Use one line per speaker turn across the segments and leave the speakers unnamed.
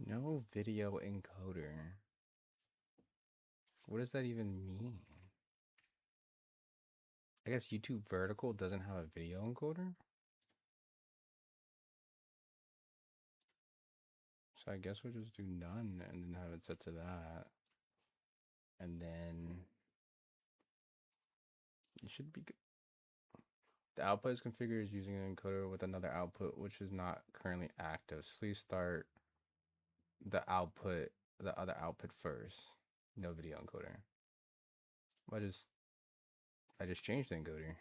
No video encoder. What does that even mean? I guess YouTube vertical doesn't have a video encoder? So I guess we'll just do none and then have it set to that. And then it should be good. The output is configured using an encoder with another output, which is not currently active. So please start the other output first. No video encoder. I just changed the encoder.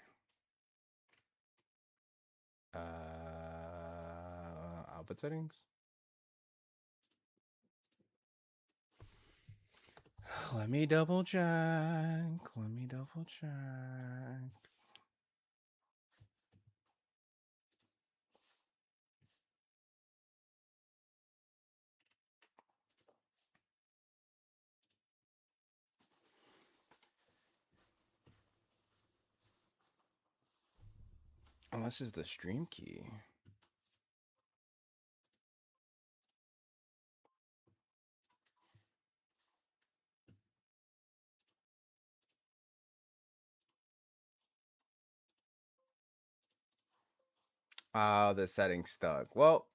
Output settings. Let me double check. Unless it's the stream key. The settings stuck. Well,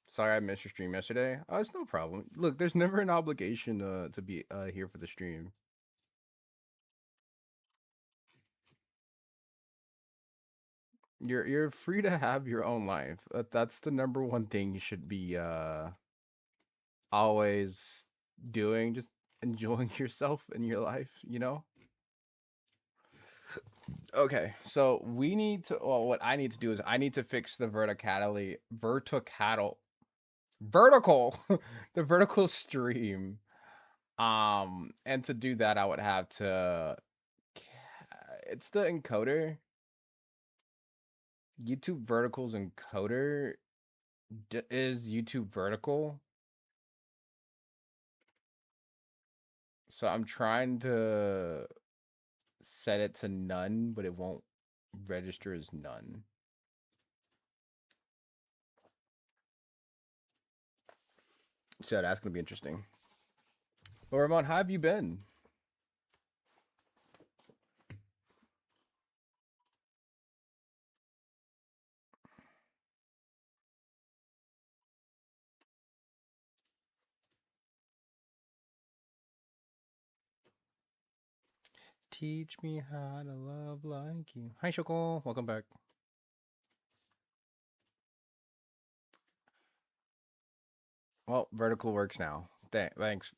sorry I missed your stream yesterday. It's no problem. Look, there's never an obligation to be here for the stream. You're free to have your own life. That's the number one thing you should be always doing. Just enjoying yourself and your life, you know? Okay, so we need to. Well, what I need to do is I need to fix the vertical, the vertical stream. And to do that, I would have to. It's the encoder. YouTube verticals encoder is YouTube vertical. So I'm trying to set it to none, but it won't register as none. So that's gonna be interesting. But Ramon, how have you been? Teach me how to love like you. Hi, Shoko. Welcome back. Well, vertical works now. Thanks.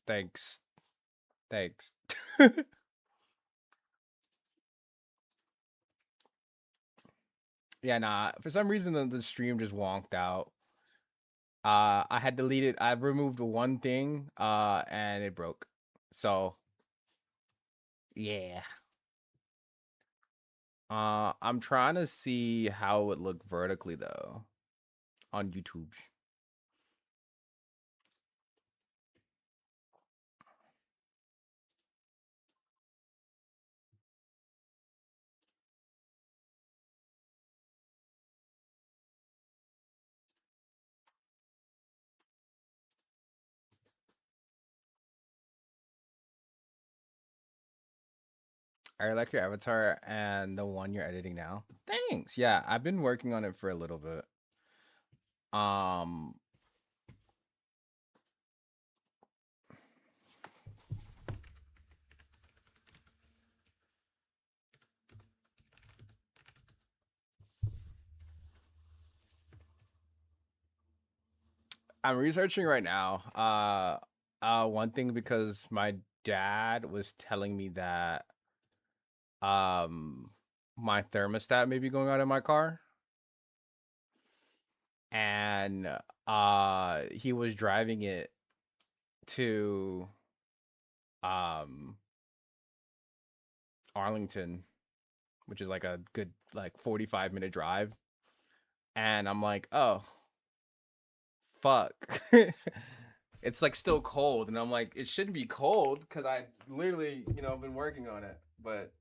Yeah, nah. For some reason, the stream just wonked out. I had deleted. I removed one thing. And it broke. So, yeah. I'm trying to see how it would look vertically though, on YouTube. I like your avatar and the one you're editing now. Thanks. Yeah, I've been working on it for a little bit. Um, I'm researching right now. One thing because my dad was telling me that my thermostat may be going out in my car, and he was driving it to um Arlington, which is like a good like 45-minute drive, and I'm like, oh fuck. It's like still cold, and I'm like, it shouldn't be cold because I literally, been working on it, but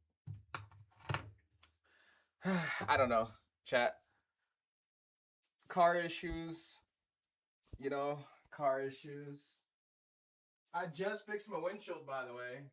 I don't know. Chat car issues, you know, car issues. I just fixed my windshield, by the way.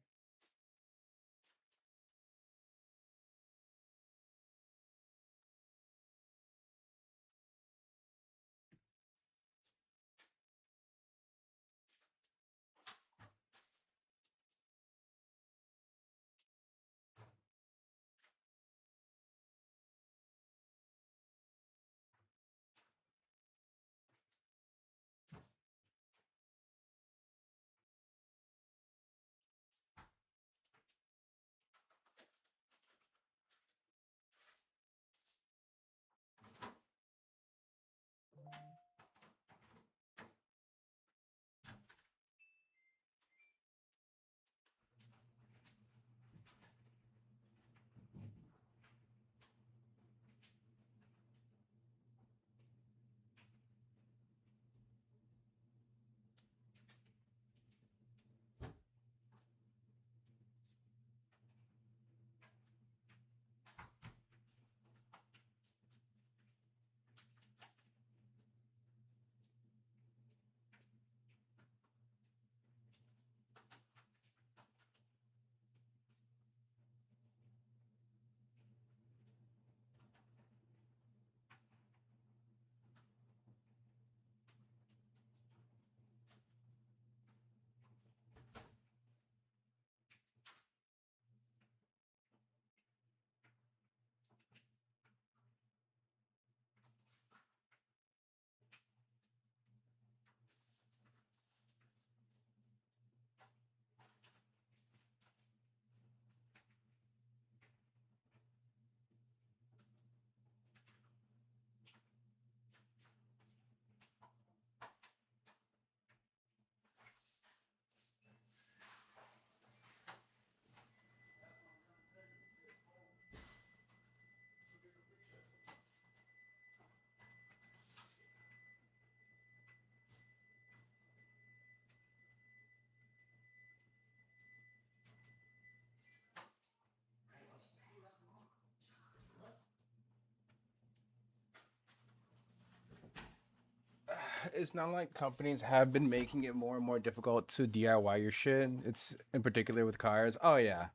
It's not like companies have been making it more and more difficult to DIY your shit. It's in particular with cars. Oh yeah,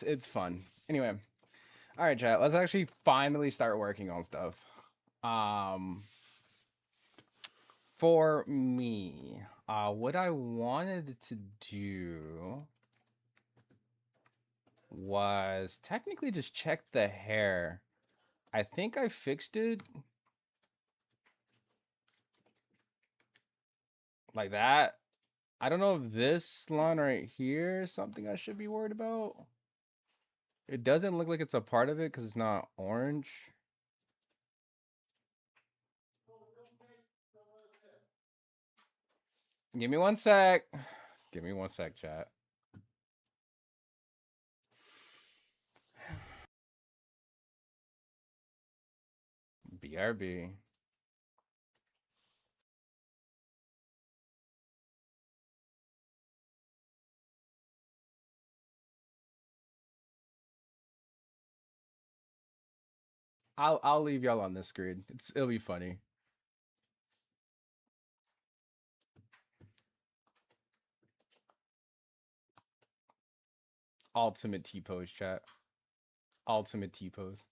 it's fun. Anyway, all right, chat. Let's actually finally start working on stuff. Um, for me, what I wanted to do was technically just check the hair. I think I fixed it like that. I don't know if this line right here is something I should be worried about. It doesn't look like it's a part of it because it's not orange. Give me one sec. Give me one sec, chat. BRB. I'll leave y'all on this screen. It'll be funny. Ultimate T pose, chat. Ultimate T pose.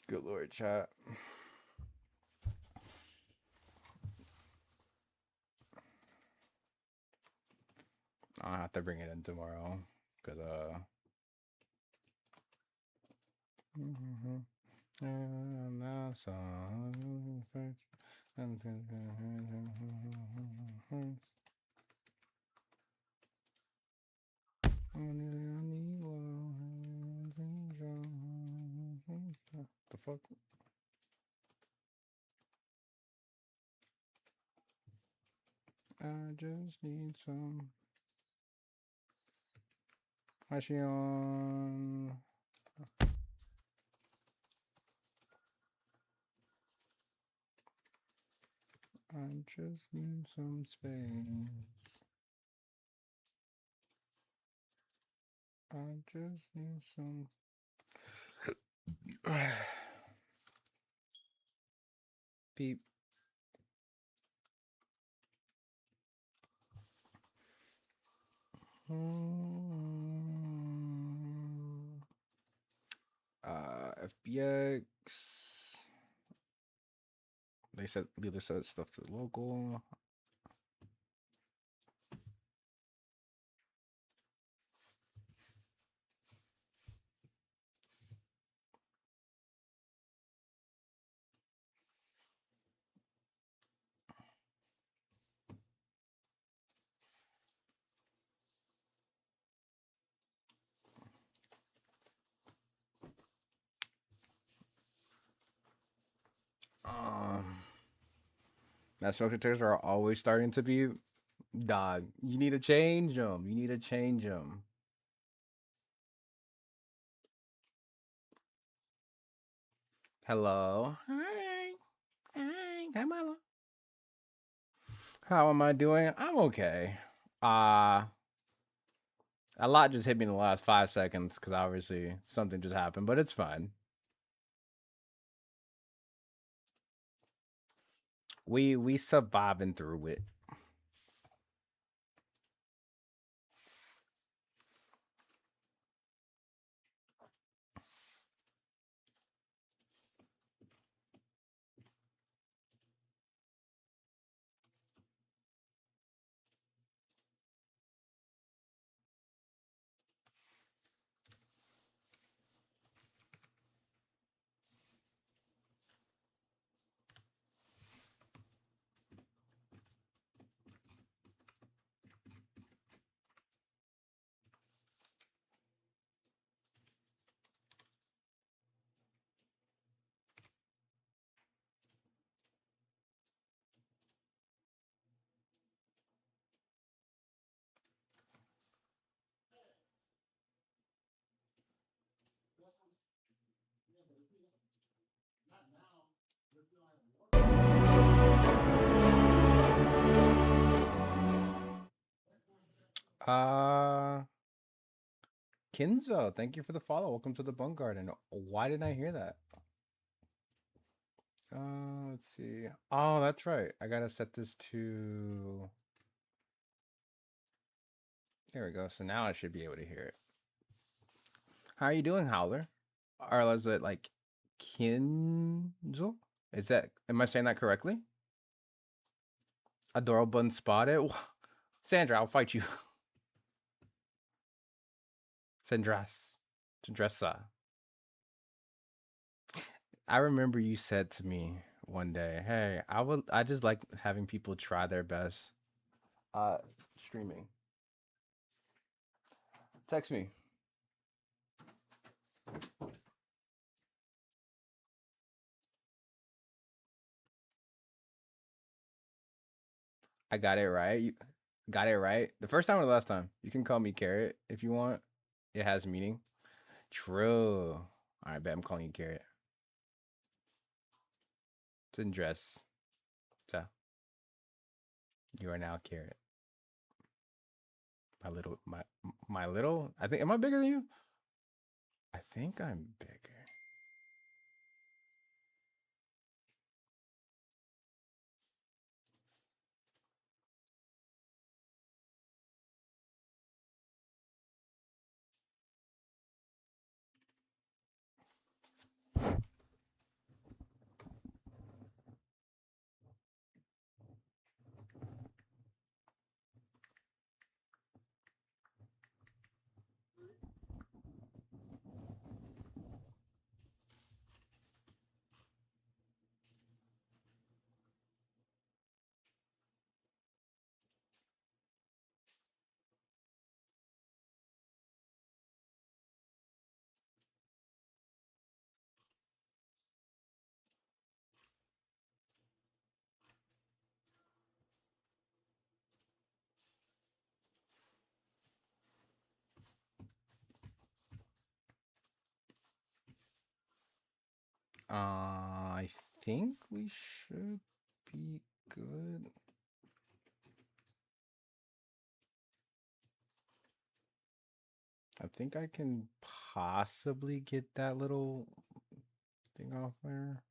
Good lord, chat. I'll have to bring it in tomorrow because the fuck. I just need some. Why she on? I just need some space. I just need some. Beep. FBX. They said Leela said stuff to the local. That smoke detectors are always starting to be dog. You need to change them. You need to change them. Hello. Hi. Hi. Hi, Mama. How am I doing? I'm okay. A lot just hit me in the last 5 seconds because obviously something just happened, but it's fine. We surviving through it. Uh Kinzo, thank you for the follow. Welcome to the Bunk Garden. Why didn't I hear that? Let's see. Oh, that's right. I gotta set this to. There we go. So now I should be able to hear it. How are you doing, Howler? Or is it like Kinzo? Is that? Am I saying that correctly? Adorable and spotted. Sandra, I'll fight you. Sandras. Sandressa. I remember you said to me one day, "Hey, I just like having people try their best streaming." Text me. I got it right. You got it right. The first time or the last time? You can call me Carrot if you want. It has meaning. True. All right, bet I'm calling you Carrot. It's in dress. So you are now Carrot. My little. I think. Am I bigger than you? I think I'm bigger. I think we should be good. I think I can possibly get that little thing off there.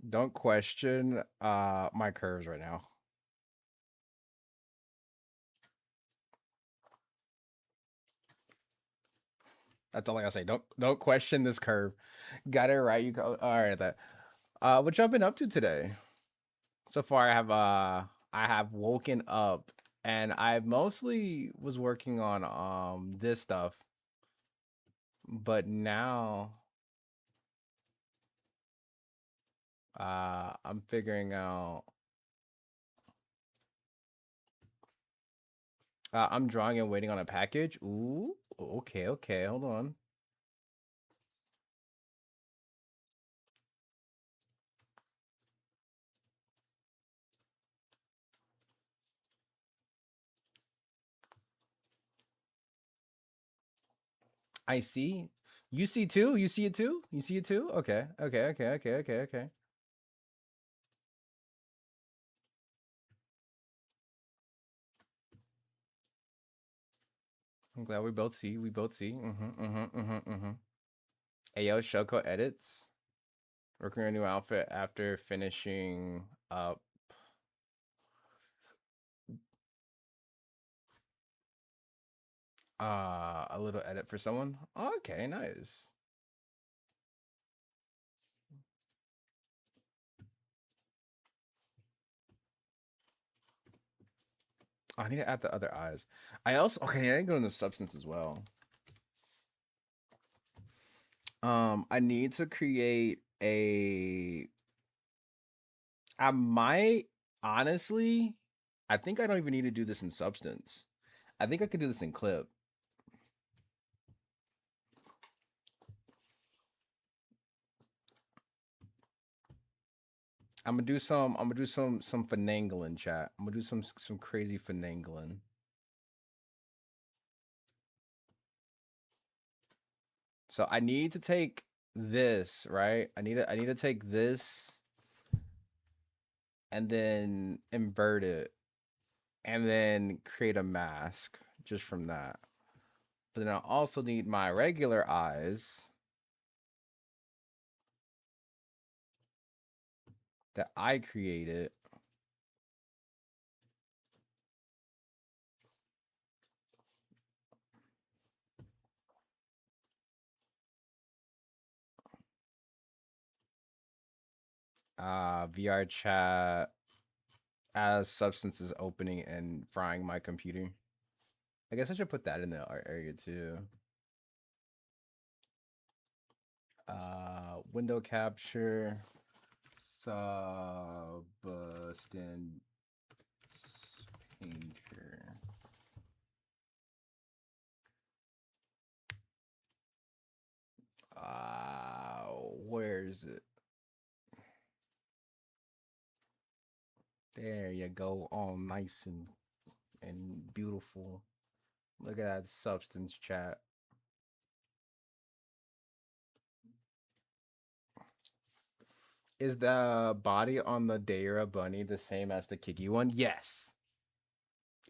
Don't question my curves right now. That's all I gotta say. Don't question this curve. Got it right. You go. All right. That. What y'all been up to today? So far, I have woken up and I mostly was working on this stuff, but now I'm figuring out. I'm drawing and waiting on a package. Ooh. Okay. Okay. Hold on. I see. You see too? You see it too? You see it too? Okay. Okay. Okay. Okay. Okay. Okay. I'm glad we both see. We both see. Mm-hmm. Mm-hmm. Mm-hmm. Mm-hmm. Ayo, Shoko edits. Working on a new outfit after finishing up. A little edit for someone. Okay, nice. I need to add the other eyes. I also okay. I need to go into substance as well. I need to create a. I might honestly. I think I don't even need to do this in substance. I think I could do this in clip. I'm gonna do some. I'm gonna do some finagling, chat. I'm gonna do some crazy finagling. So I need to take this right. I need to take this and then invert it and then create a mask just from that. But then I also need my regular eyes that I created. VR chat as substances opening and frying my computer. I guess I should put that in the art area too. Window capture, substance painter. Where is it? There you go, all nice and beautiful. Look at that substance chat. Is the body on the Daira bunny the same as the Kiki one? Yes.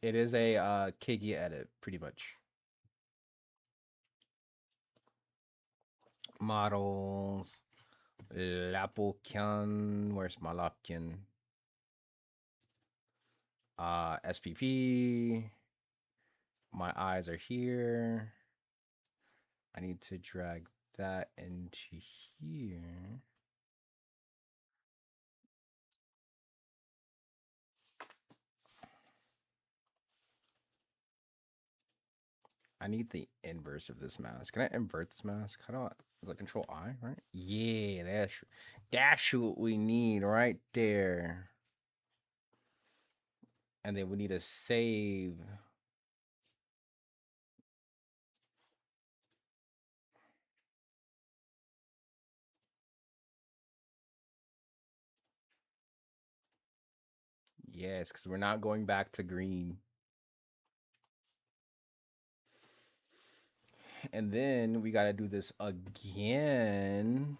It is a Kiki edit, pretty much. Models. Lapokyan. Where's my Lapkin? SPP. My eyes are here. I need to drag that into here. I need the inverse of this mask. Can I invert this mask? How do I? Is it Control I, right? Yeah, that's what we need right there. And then we need to save. Yes, because we're not going back to green. And then we got to do this again.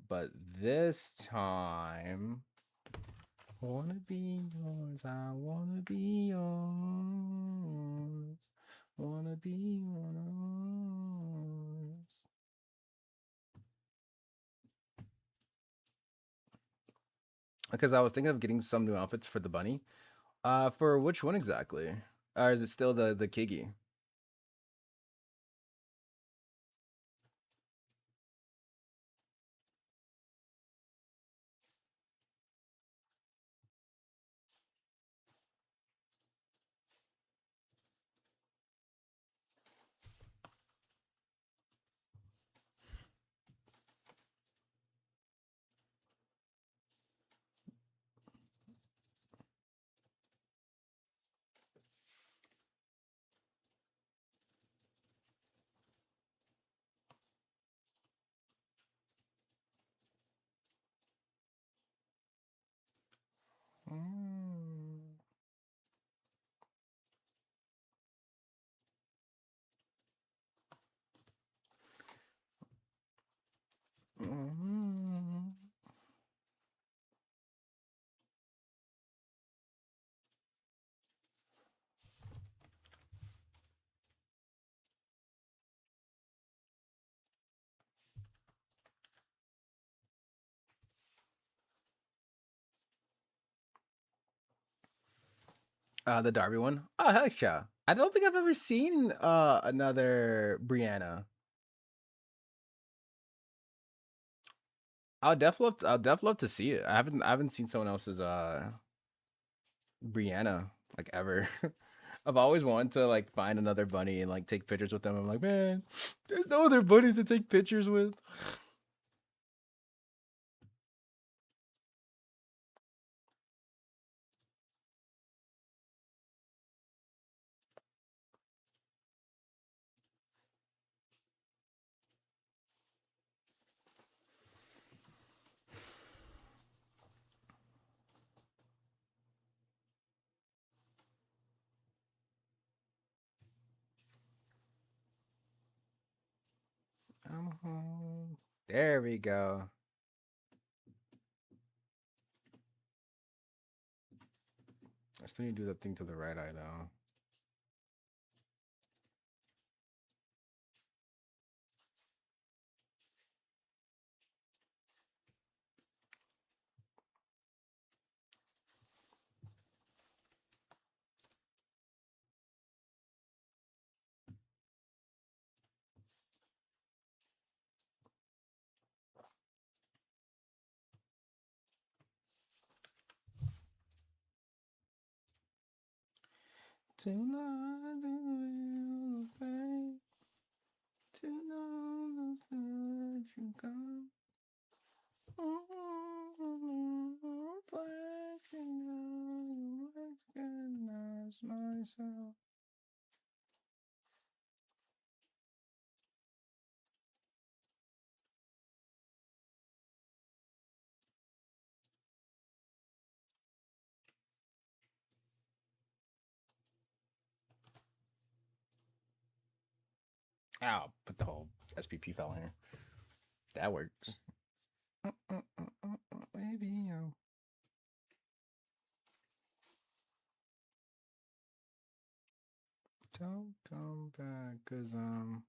But this time, wanna be yours, I wanna be yours, wanna be yours. Because I was thinking of getting some new outfits for the bunny. For which one exactly? Or is it still the Kigi? Mm. Mm. The Darby one. Oh heck yeah! I don't think I've ever seen another Brianna. I'll definitely love to see it. I haven't seen someone else's Brianna like ever. I've always wanted to like find another bunny and like take pictures with them. I'm like, man, there's no other bunnies to take pictures with. I'm home. There we go. I still need to do that thing to the right eye though. Tonight will fade. Tonight that you come. Reflection, recognize myself. Ow, put the whole SPP file in here. That works. Baby, don't come back, cause oh.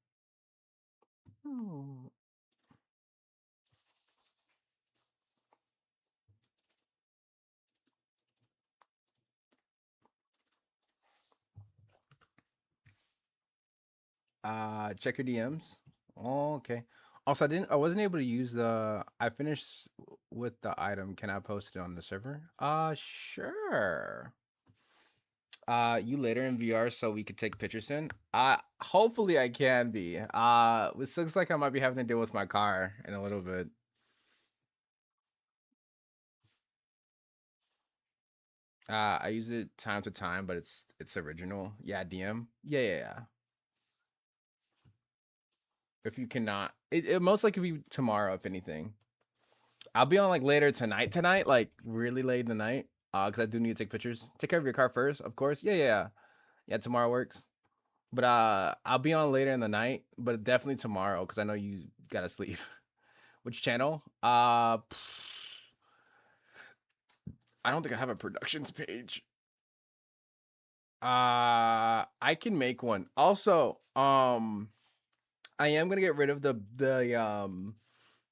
Check your DMs. Oh, okay. Also, I wasn't able to use the. I finished with the item. Can I post it on the server? Sure. You later in VR so we could take pictures in. Hopefully I can be. This looks like I might be having to deal with my car in a little bit. I use it time to time, but it's original. Yeah, DM. Yeah, yeah, yeah. If you cannot, it most likely be tomorrow. If anything, I'll be on like later tonight, like really late in the night. Because I do need to take pictures. Take care of your car first, of course. Yeah, yeah, yeah. Yeah, tomorrow works. But I'll be on later in the night, but definitely tomorrow because I know you gotta sleep. Which channel? I don't think I have a productions page. I can make one. Also, I am gonna get rid of the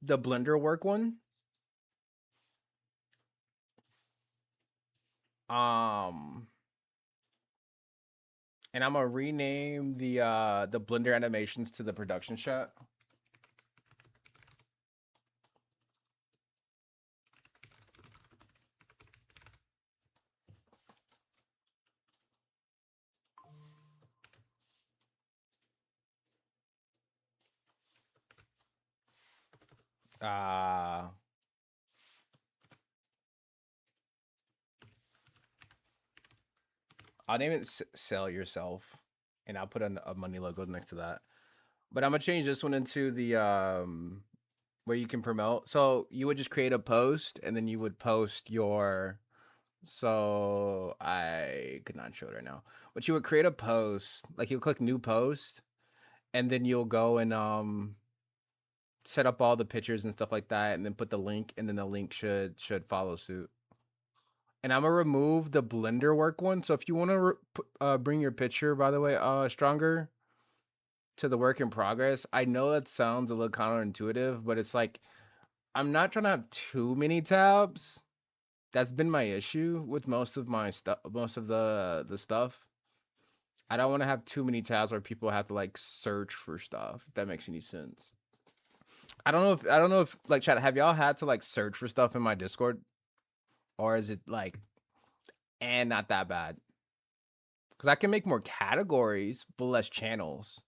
Blender work one. Um, and I'm gonna rename the Blender animations to the production shot. Uh, I'll name it "Sell Yourself," and I'll put a money logo next to that. But I'm gonna change this one into the where you can promote. So you would just create a post, and then you would post your. So I could not show it right now, but you would create a post. Like you'll click new post, and then you'll go and set up all the pictures and stuff like that, and then put the link, and then the link should follow suit. And I'm gonna remove the Blender work one. So if you want to bring your picture, by the way, stronger to the work in progress. I know that sounds a little counterintuitive, but it's like I'm not trying to have too many tabs. That's been my issue with most of my stuff, most of the stuff. I don't want to have too many tabs where people have to like search for stuff. If that makes any sense. I don't know if like chat. Have y'all had to like search for stuff in my Discord, or is it like and not that bad? Because I can make more categories but less channels.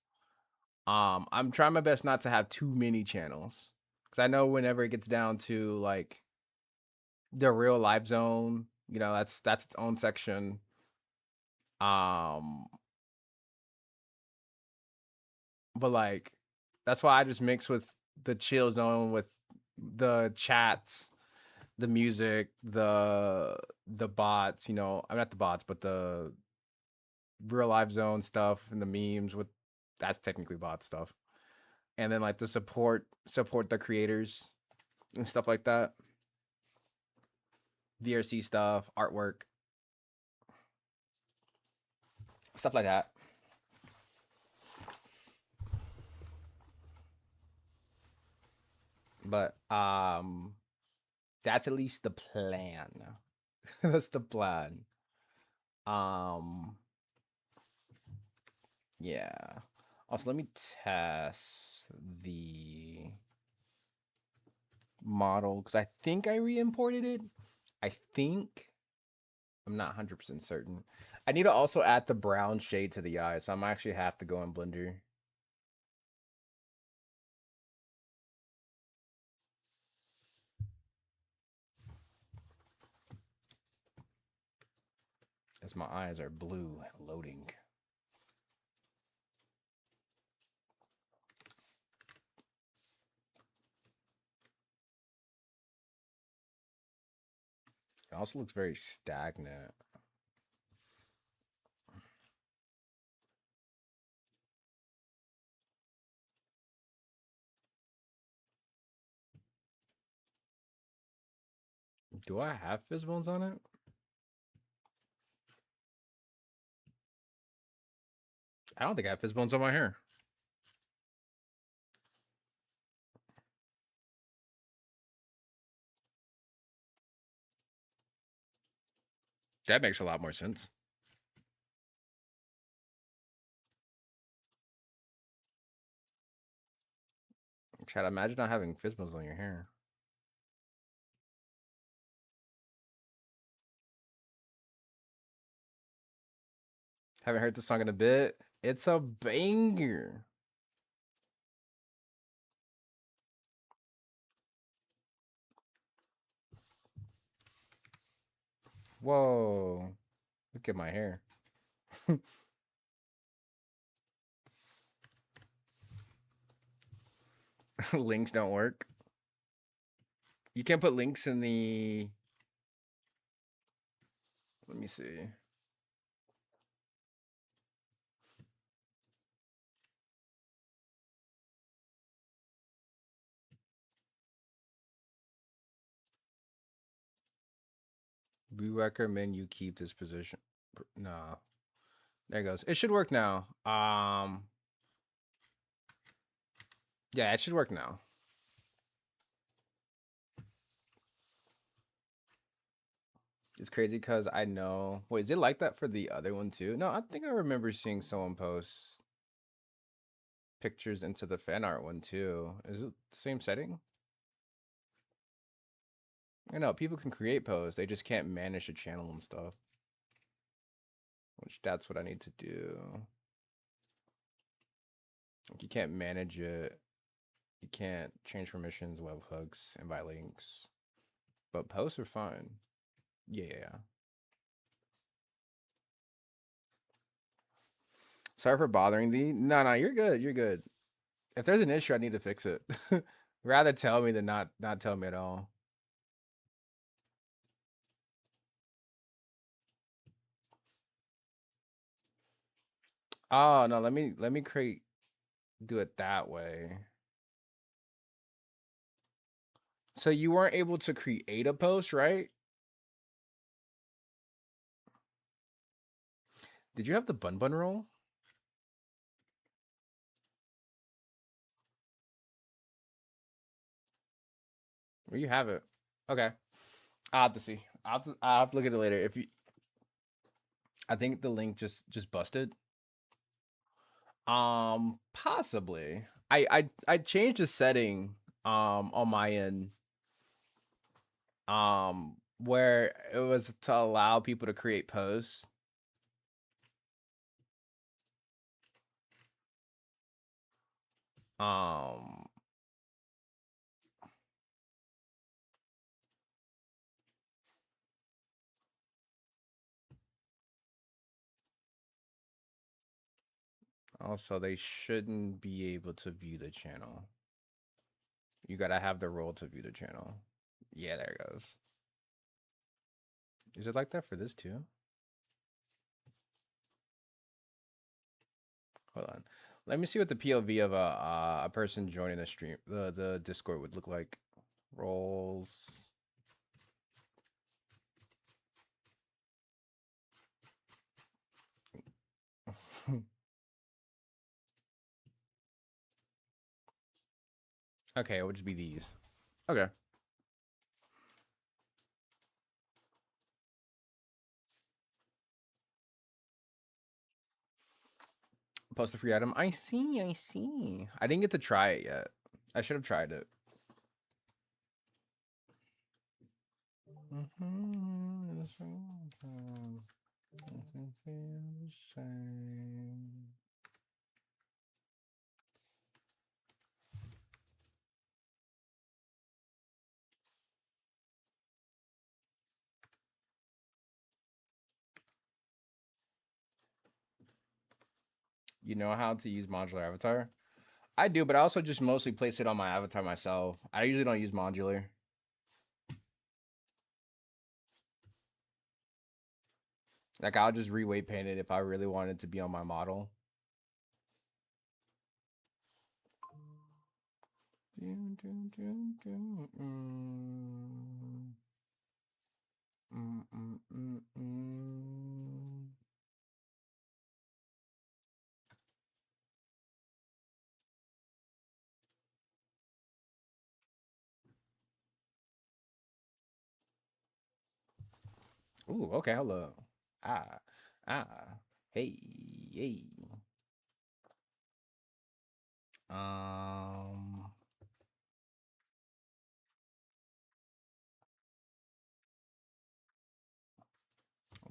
I'm trying my best not to have too many channels because I know whenever it gets down to like the real live zone, you know, that's its own section. Um, but like that's why I just mix with the chill zone with the chats, the music, the bots. You know, I'm not the bots, but the real live zone stuff and the memes with that's technically bot stuff. And then like the support the creators and stuff like that. VRC stuff, artwork, stuff like that. But that's at least the plan. That's the plan. Um yeah. Also, let me test the model because I think I re-imported it. I think I'm not 100% certain. I need to also add the brown shade to the eye, so I'm actually have to go in Blender. As my eyes are blue loading. It also looks very stagnant. Do I have fizz bones on it? I don't think I have fizz bones on my hair. That makes a lot more sense. Chad, imagine not having Fizmos on your hair. Haven't heard the song in a bit. It's a banger. Whoa. Look at my hair. Links don't work. You can't put links in the. Let me see. We recommend you keep this position. No. There it goes. It should work now. Yeah, it should work now. It's crazy because I know. Wait, is it like that for the other one too? No, I think I remember seeing someone post pictures into the fan art one too. Is it the same setting? I know people can create posts, they just can't manage the channel and stuff. Which that's what I need to do. Like you can't manage it. You can't change permissions, webhooks, invite links. But posts are fine. Yeah. Sorry for bothering thee. No, you're good. You're good. If there's an issue, I need to fix it. Rather tell me than not tell me at all. Oh no, let me create do it that way. So you weren't able to create a post, right? Did you have the bun bun roll? Or you have it? Okay. I'll have to see. I'll have to look at it later. If you I think the link just busted. Possibly. I changed the setting on my end where it was to allow people to create posts. Um Also they shouldn't be able to view the channel. You gotta have the role to view the channel. Yeah, there it goes. Is it like that for this too? Hold on. Let me see what the POV of a person joining the stream, the Discord would look like. Roles. Okay, it would just be these. Okay. Post a free item. I see. I see. I didn't get to try it yet. I should have tried it. You know how to use modular avatar? I do, but I also just mostly place it on my avatar myself. I usually don't use modular. Like I'll just reweight paint it if I really want it to be on my model. Ooh, okay, hello. Ah, hey, hey. Um,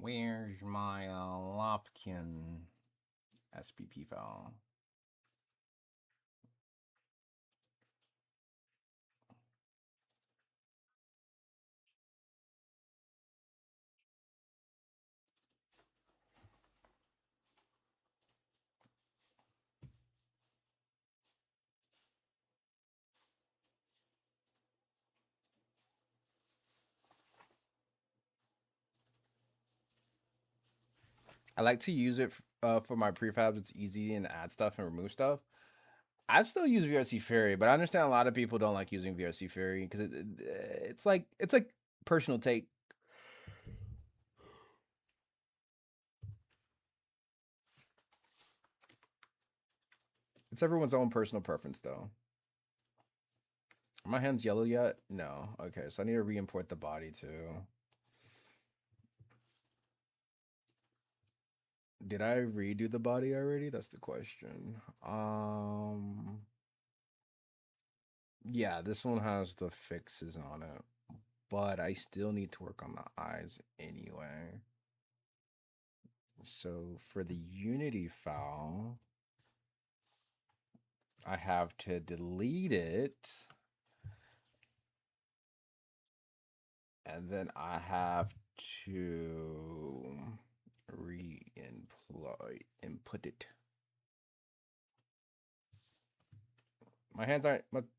Where's my Lopkin SPP file? I like to use it for my prefabs. It's easy and add stuff and remove stuff. I still use VRC Fairy, but I understand a lot of people don't like using VRC Fairy because it's like personal take. It's everyone's own personal preference, though. Are my hands yellow yet? No. Okay, so I need to re-import the body too. Did I redo the body already? That's the question. Yeah, this one has the fixes on it, but I still need to work on the eyes anyway. So for the Unity file, I have to delete it, and then I have to input it. My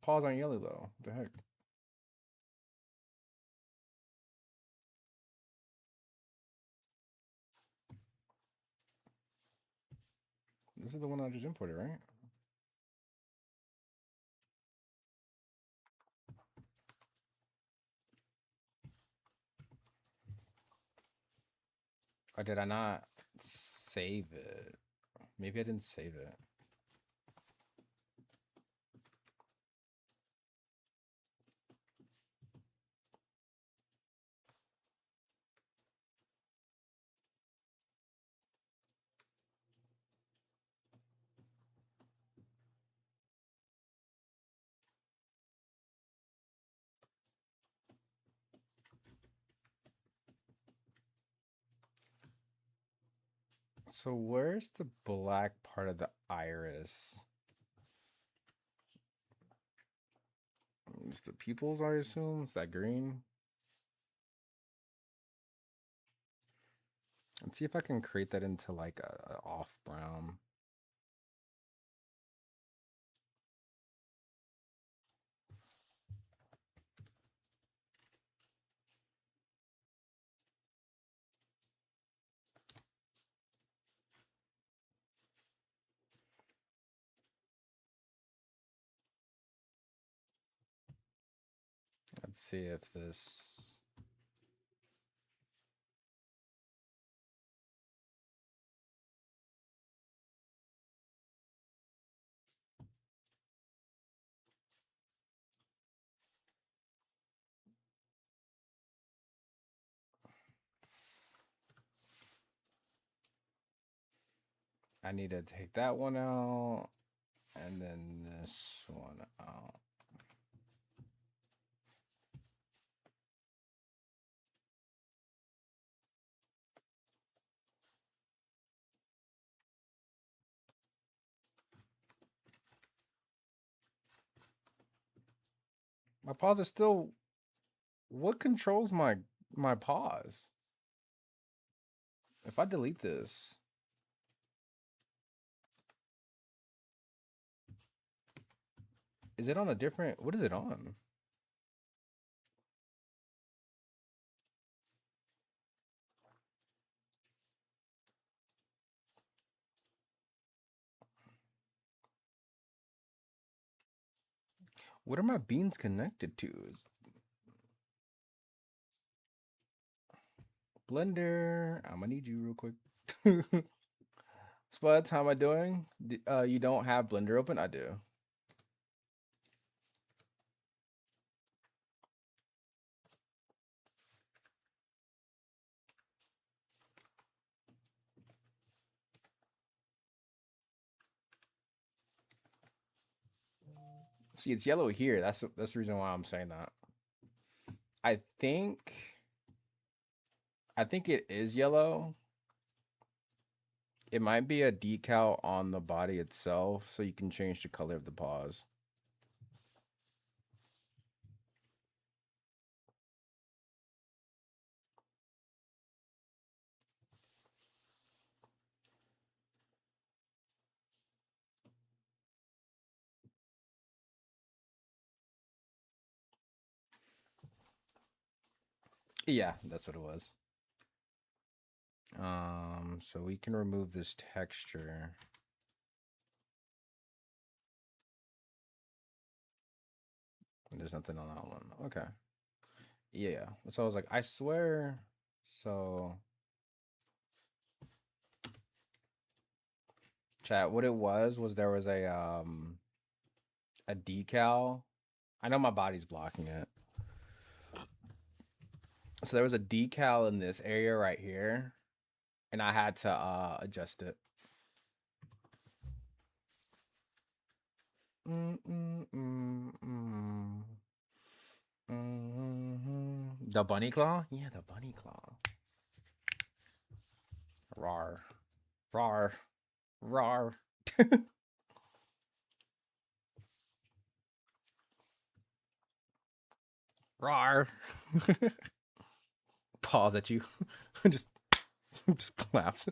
paws aren't yellow though. What the heck? This is the one I just imported, right? Or did I not save it? Maybe I didn't save it. So where's the black part of the iris? It's the pupils, I assume. Is that green? Let's see if I can create that into like a off brown. Let's see if this. I need to take that one out and then this one out. My paws are still. What controls my paws? If I delete this, is it on a different? What is it on? What are my beans connected to? Blender. I'm gonna need you real quick. Spud, how am I doing? You don't have Blender open? I do. See, it's yellow here. That's the reason why I'm saying that. I think I think it is yellow. It might be a decal on the body itself, so you can change the color of the paws. Yeah, that's what it was. So we can remove this texture. There's nothing on that one. Okay. Yeah. So I was like, I swear. So chat, what it was there was a decal. I know my body's blocking it. So there was a decal in this area right here, and I had to adjust it. The bunny claw? Yeah, the bunny claw. Rar. Rar. Rar. Rar. Pause at you. just laughs.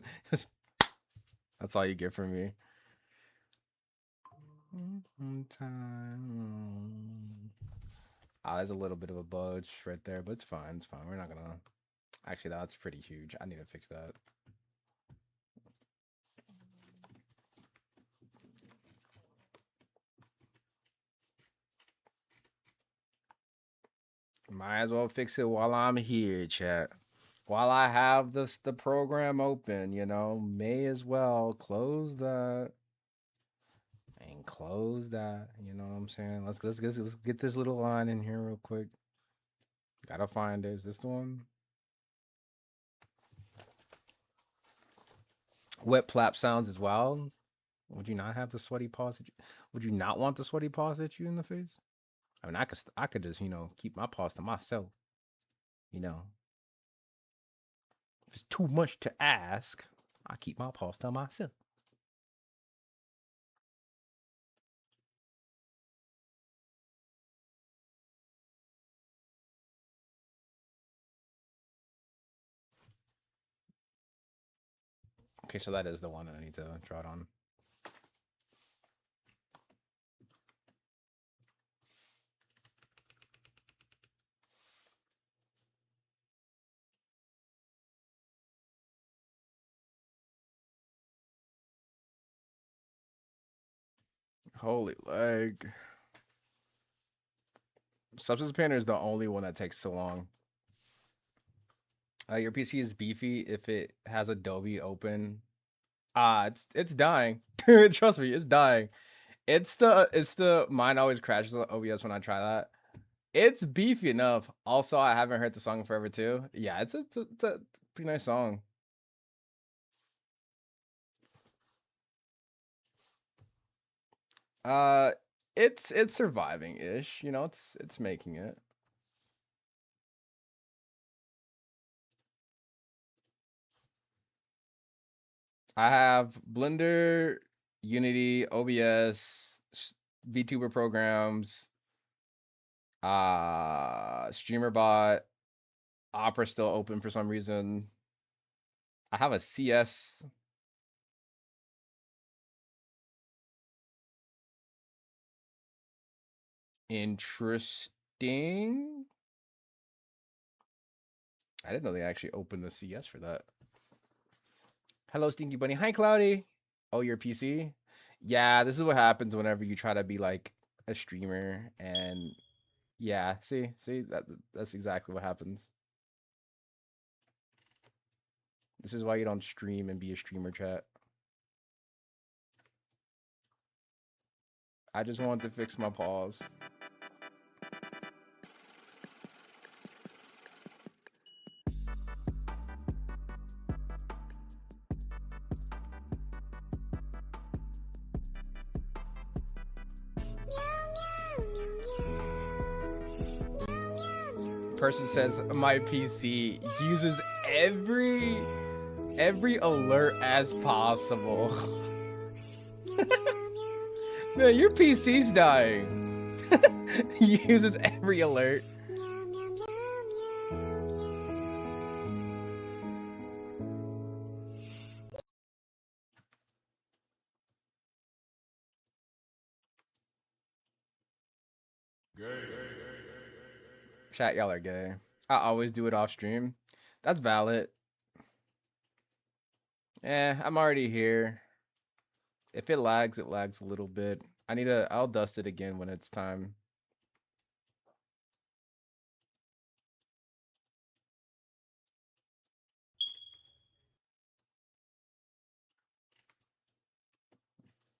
That's all you get from me. Ah, there's a little bit of a budge right there, but it's fine. It's fine. We're not gonna. Actually, that's pretty huge. I need to fix that. Might as well fix it while I'm here, chat. While I have the program open, may as well close that and close that. You know what I'm saying? Let's get this little line in here real quick. Gotta find it. Is this the one? Wet plap sounds as well. Would you not have the sweaty paws? Would you not want the sweaty paws at you in the face? I mean, I could just keep my paws to myself. If it's too much to ask, I keep my paws to myself. Okay, so that is the one that I need to draw it on. Holy leg. Substance Painter is the only one that takes so long. Your PC is beefy if it has Adobe open. It's dying. Trust me, it's dying. It's the mine always crashes on OBS when I try that. It's beefy enough. Also, I haven't heard the song in forever too. Yeah, it's a pretty nice song. Uh, it's surviving ish. It's making it. I have Blender, Unity, OBS, VTuber programs, StreamerBot, Opera still open for some reason. I have a CS. Interesting. I didn't know they actually opened the CS for that. Hello, Stinky Bunny. Hi, Cloudy. Oh, your PC? Yeah, this is what happens whenever you try to be like a streamer, and yeah, see, that's exactly what happens. This is why you don't stream and be a streamer, chat. I just wanted to fix my paws. person says my PC uses every alert as possible. Man, your PC's dying. Uses every alert. Chat, y'all are gay. I always do it off stream. That's valid. I'm already here. If it lags a little bit. I'll dust it again when it's time.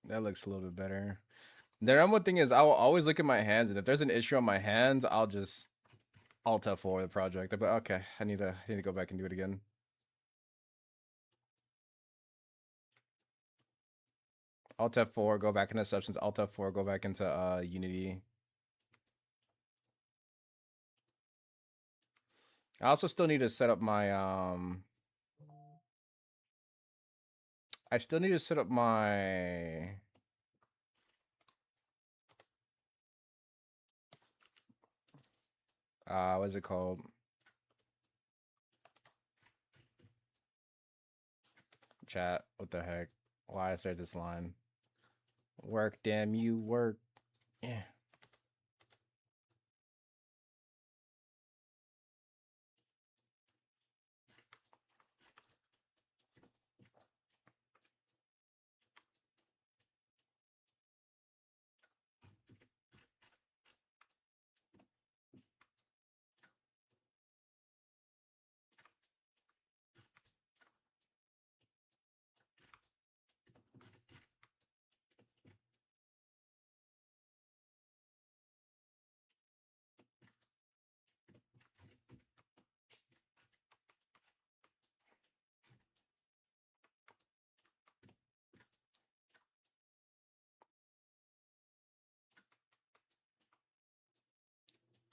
That looks a little bit better. The number one thing is I will always look at my hands, and if there's an issue on my hands, I'll just Alt F4 the project. But okay, I need to go back and do it again. Alt F4, go back into Substance. Alt F4, go back into Unity. I also still need to set up my I still need to set up my what's it called? Chat. What the heck? Why I said this line? Work, damn you, work. Yeah.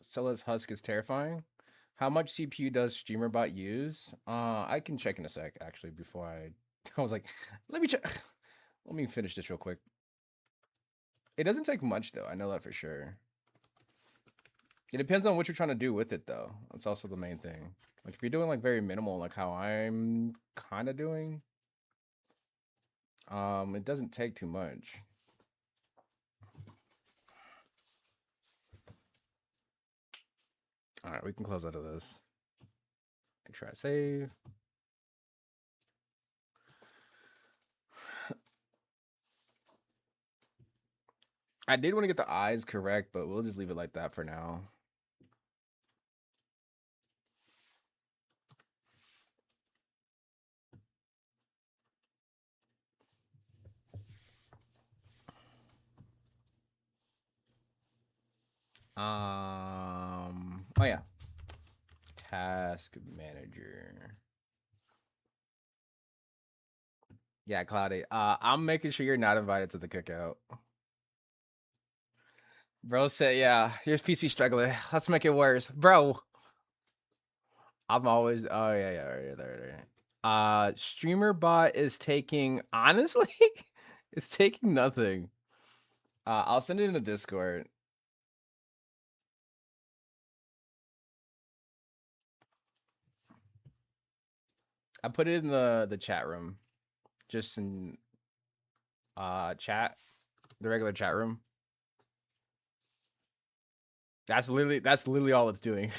Scylla's Husk is terrifying. How much CPU does StreamerBot use? I can check in a sec actually before I was like, let me check. Let me finish this real quick. It doesn't take much though. I know that for sure. It depends on what you're trying to do with it though. That's also the main thing. Like if you're doing like very minimal, like how I'm kind of doing, it doesn't take too much. All right, we can close out of this. Make sure I save. I did want to get the eyes correct, but we'll just leave it like that for now. Oh yeah. Task manager. Yeah, Cloudy. I'm making sure you're not invited to the cookout. Bro said, yeah, here's PC struggling. Let's make it worse. Bro. I'm always yeah, right. StreamerBot is taking honestly, it's taking nothing. I'll send it in the Discord. I put it in the chat room. Just in chat. The regular chat room. That's literally all it's doing.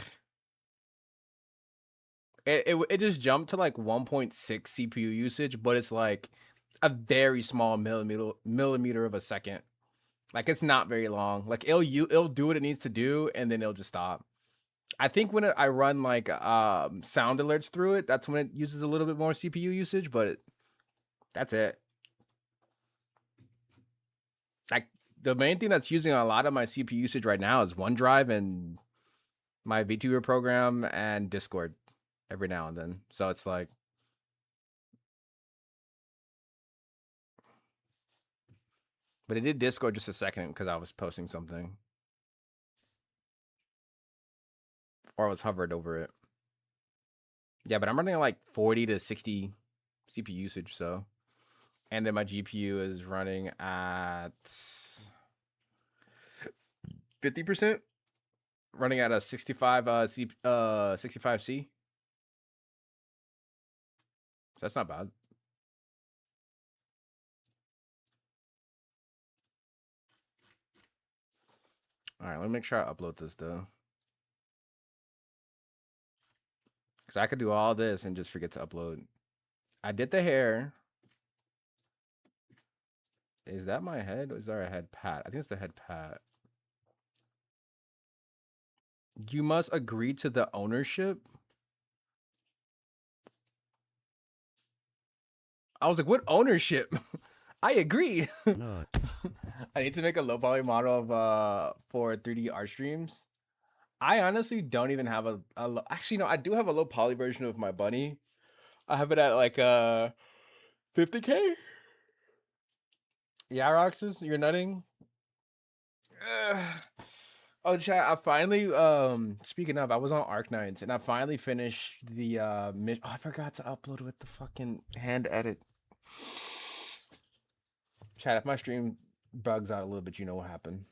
It just jumped to like 1.6 CPU usage, but it's like a very small millimeter of a second. Like it's not very long. Like it'll do what it needs to do, and then it'll just stop. I think when I run like sound alerts through it, that's when it uses a little bit more CPU usage, but that's it. Like the main thing that's using a lot of my CPU usage right now is OneDrive and my VTuber program and Discord every now and then. So it's like, but it did Discord just a second because I was posting something. or I was hovered over it. Yeah, but I'm running like 40 to 60 CPU usage, so. And then my GPU is running at 50%, running at a 65C. That's not bad. All right, let me make sure I upload this though. Because I could do all this and just forget to upload. I did the hair. Is that my head? Or is there a head pat? I think it's the head pat. You must agree to the ownership. I was like, what ownership? I agreed.
Not.
I need to make a low poly model of for 3D art streams. I honestly don't even have actually no, I do have a low poly version of my bunny. I have it at like 50K. Yeah, Roxas, you're nutting. Oh, chat, I finally speaking of, I was on Arc9s and I finally finished the oh, I forgot to upload with the fucking hand edit. Chat, if my stream bugs out a little bit, you know what happened.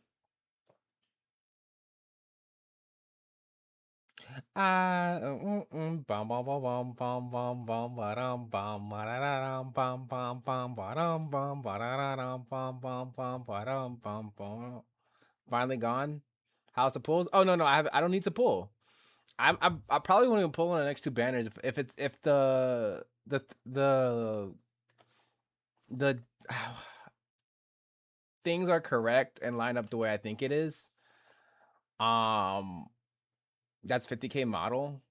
Finally gone. House of pulls. Oh no, I don't need to pull. I probably won't even pull on the next two banners if the things are correct and line up the way I think it is. That's 50K model.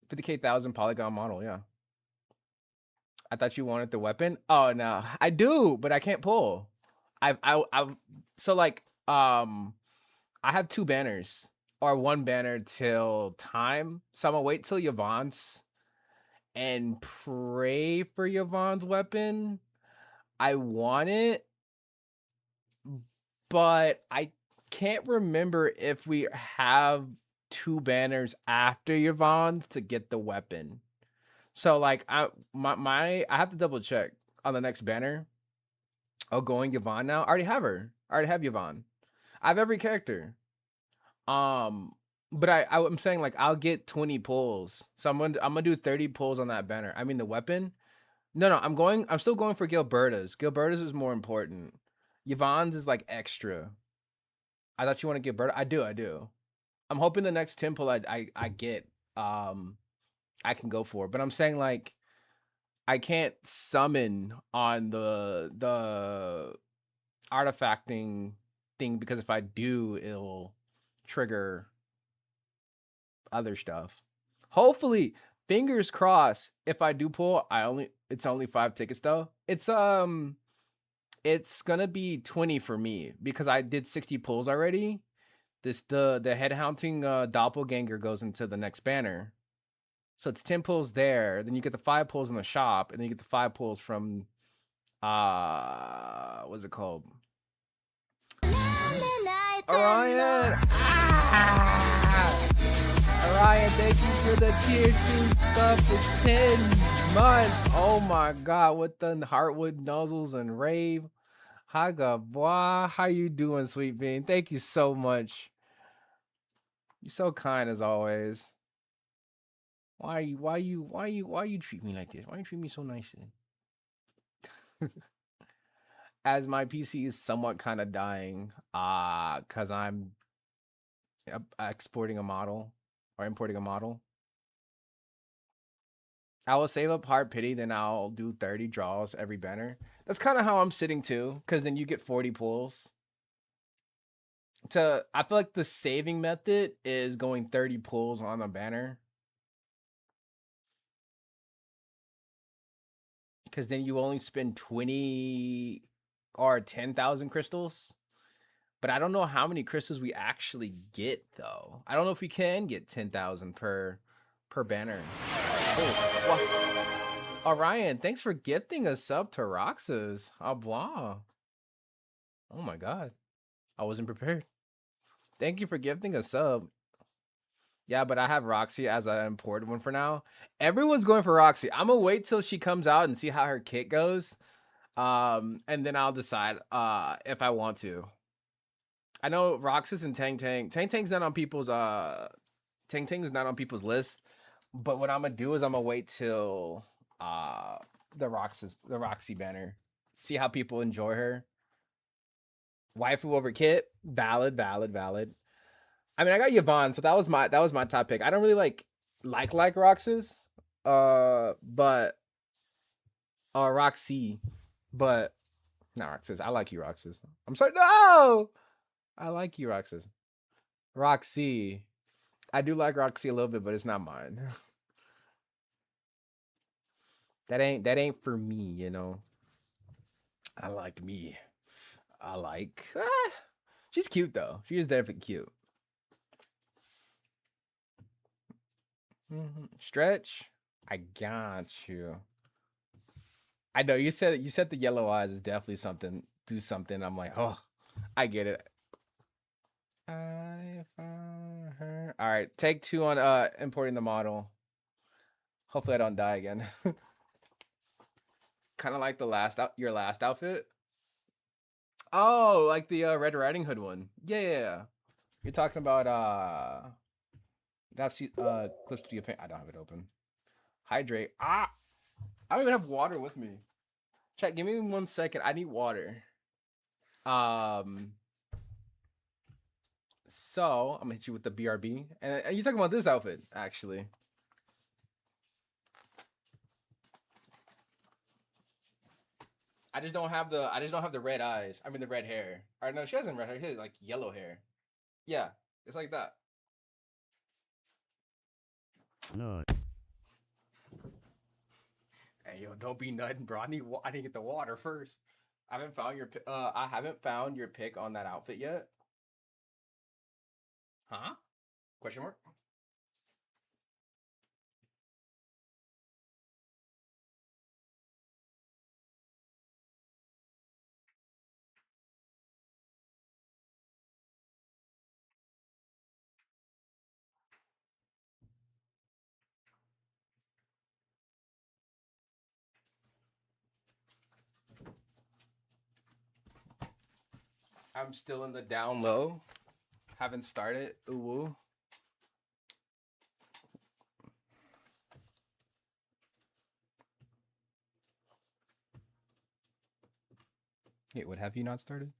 50K 1,000 polygon model, yeah. I thought you wanted the weapon. Oh no, I do, but I can't pull. I so like I have two banners or one banner till time. So I'm gonna wait till Yvonne's and pray for Yvonne's weapon. I want it, but I can't remember if we have two banners after Yvonne's to get the weapon. So like I have to double check on the next banner. Oh, going Yvonne now. I already have her. I already have Yvonne. I have every character. But I'm saying like I'll get 20 pulls. So I'm gonna do 30 pulls on that banner. I mean the weapon. No, I'm still going for Gilberta's. Gilberta's is more important. Yvonne's is like extra. I thought you want to get Gilberta. I do. I'm hoping the next 10 pull I get I can go for. But I'm saying like I can't summon on the artifacting thing because if I do, it'll trigger other stuff. Hopefully, fingers crossed. If I do pull, it's only 5 tickets though. It's gonna be 20 for me because I did 60 pulls already. The head haunting doppelganger goes into the next banner. So it's 10 pulls there. Then you get the 5 pulls in the shop, and then you get the 5 pulls from what's it called? Orion! Orion, thank you for the tier 2 stuff for 10 months. Oh my god, with the Heartwood Nuzzles and Rave. Haga boy, how you doing, Sweet Bean? Thank you so much. You're so kind as always. Why you treat me like this? Why you treat me so nicely? As my PC is somewhat kind of dying, cause I'm exporting a model or importing a model. I will save up Heart Pity, then I'll do 30 draws every banner. That's kind of how I'm sitting too, cause then you get 40 pulls. I feel like the saving method is going 30 pulls on a banner. Because then you only spend 20 or 10,000 crystals. But I don't know how many crystals we actually get though. I don't know if we can get 10,000 per banner. Oh, Orion, thanks for gifting a sub to Roxas. Au revoir. Oh my god. I wasn't prepared. Thank you for gifting a sub. Yeah, but I have Roxy as an imported one for now. Everyone's going for Roxy. I'm gonna wait till she comes out and see how her kit goes. And then I'll decide if I want to. I know Roxas and Tang Tang. Tang Tang's not on people's Tang Tang is not on people's list. But what I'm gonna do is I'm gonna wait till uh the Roxy banner. See how people enjoy her. Waifu over Kit, valid, valid, valid. I mean, I got Yvonne, so that was my top pick. I don't really like Roxas, but Roxy, but not Roxas. I like you, Roxas. I'm sorry, no, I like you, Roxas. Roxy, I do like Roxy a little bit, but it's not mine. That ain't for me, you know. I like me. I like. She's cute though. She is definitely cute. Stretch. I got you. I know you said the yellow eyes is definitely something. Do something. I'm like, oh, I get it. I found her. All right, take two on importing the model. Hopefully, I don't die again. Kind of like your last outfit. Oh, like the Red Riding Hood one. Yeah, yeah, yeah. You're talking about that's clips to your paint. I don't have it open. Hydrate. I don't even have water with me. Check. Give me 1 second. I need water. Um. So I'm gonna hit you with the BRB, and you're talking about this outfit actually. I just don't have the red eyes. I mean the red hair. Or no, she hasn't red hair. She has like yellow hair. Yeah, it's like that.
No.
Hey yo, don't be nutting, bro. I need to get the water first. I haven't found your pick on that outfit yet. Huh? Question mark. I'm still in the down low. Haven't started. Ooh woo. Wait, what have you not started?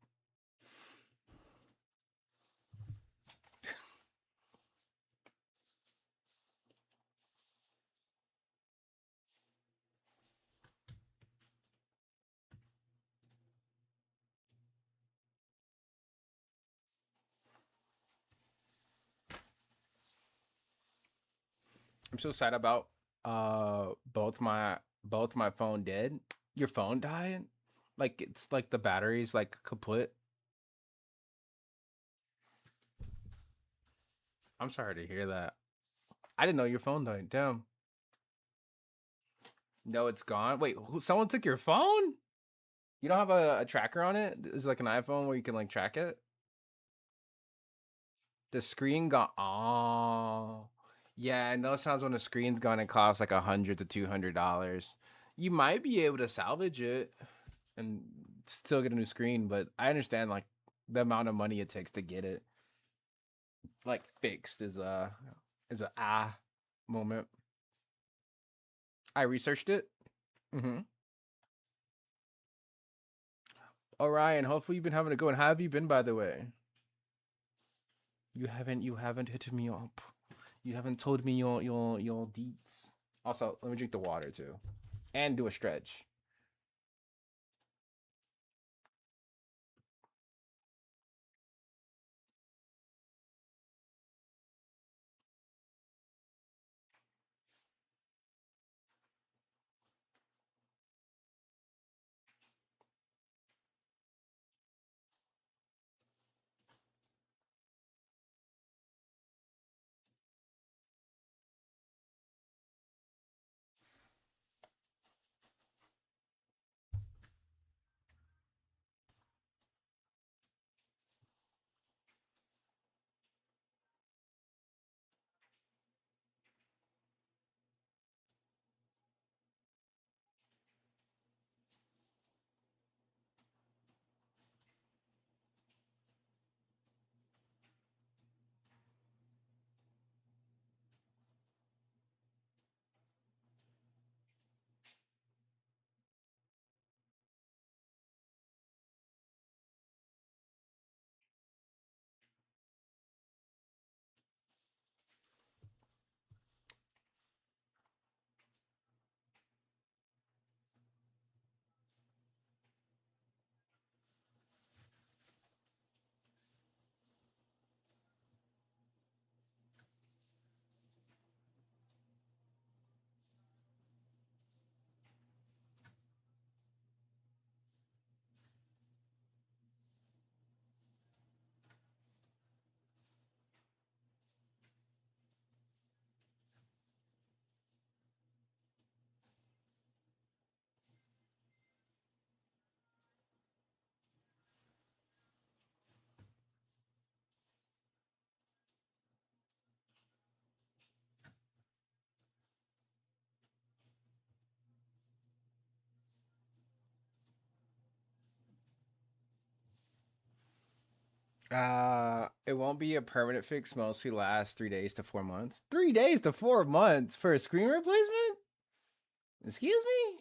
I'm so sad about both my phone dead. Your phone died? Like it's like the battery's like kaput. I'm sorry to hear that. I didn't know your phone died. Damn. No, it's gone. Wait, someone took your phone? You don't have a tracker on it? Is it like an iPhone where you can like track it? The screen gone. Oh, yeah. I know sounds when the screen's gone, it costs like $100 to $200. You might be able to salvage it and still get a new screen, but I understand like the amount of money it takes to get it like fixed is a moment. I researched it. Mm-hmm. Orion, hopefully you've been having a good one. How have you been, by the way? You haven't hit me up. You haven't told me your deeds. Also, let me drink the water too, and do a stretch. It won't be a permanent fix. Mostly last 3 days to 4 months. 3 days to 4 months for a screen replacement? Excuse me?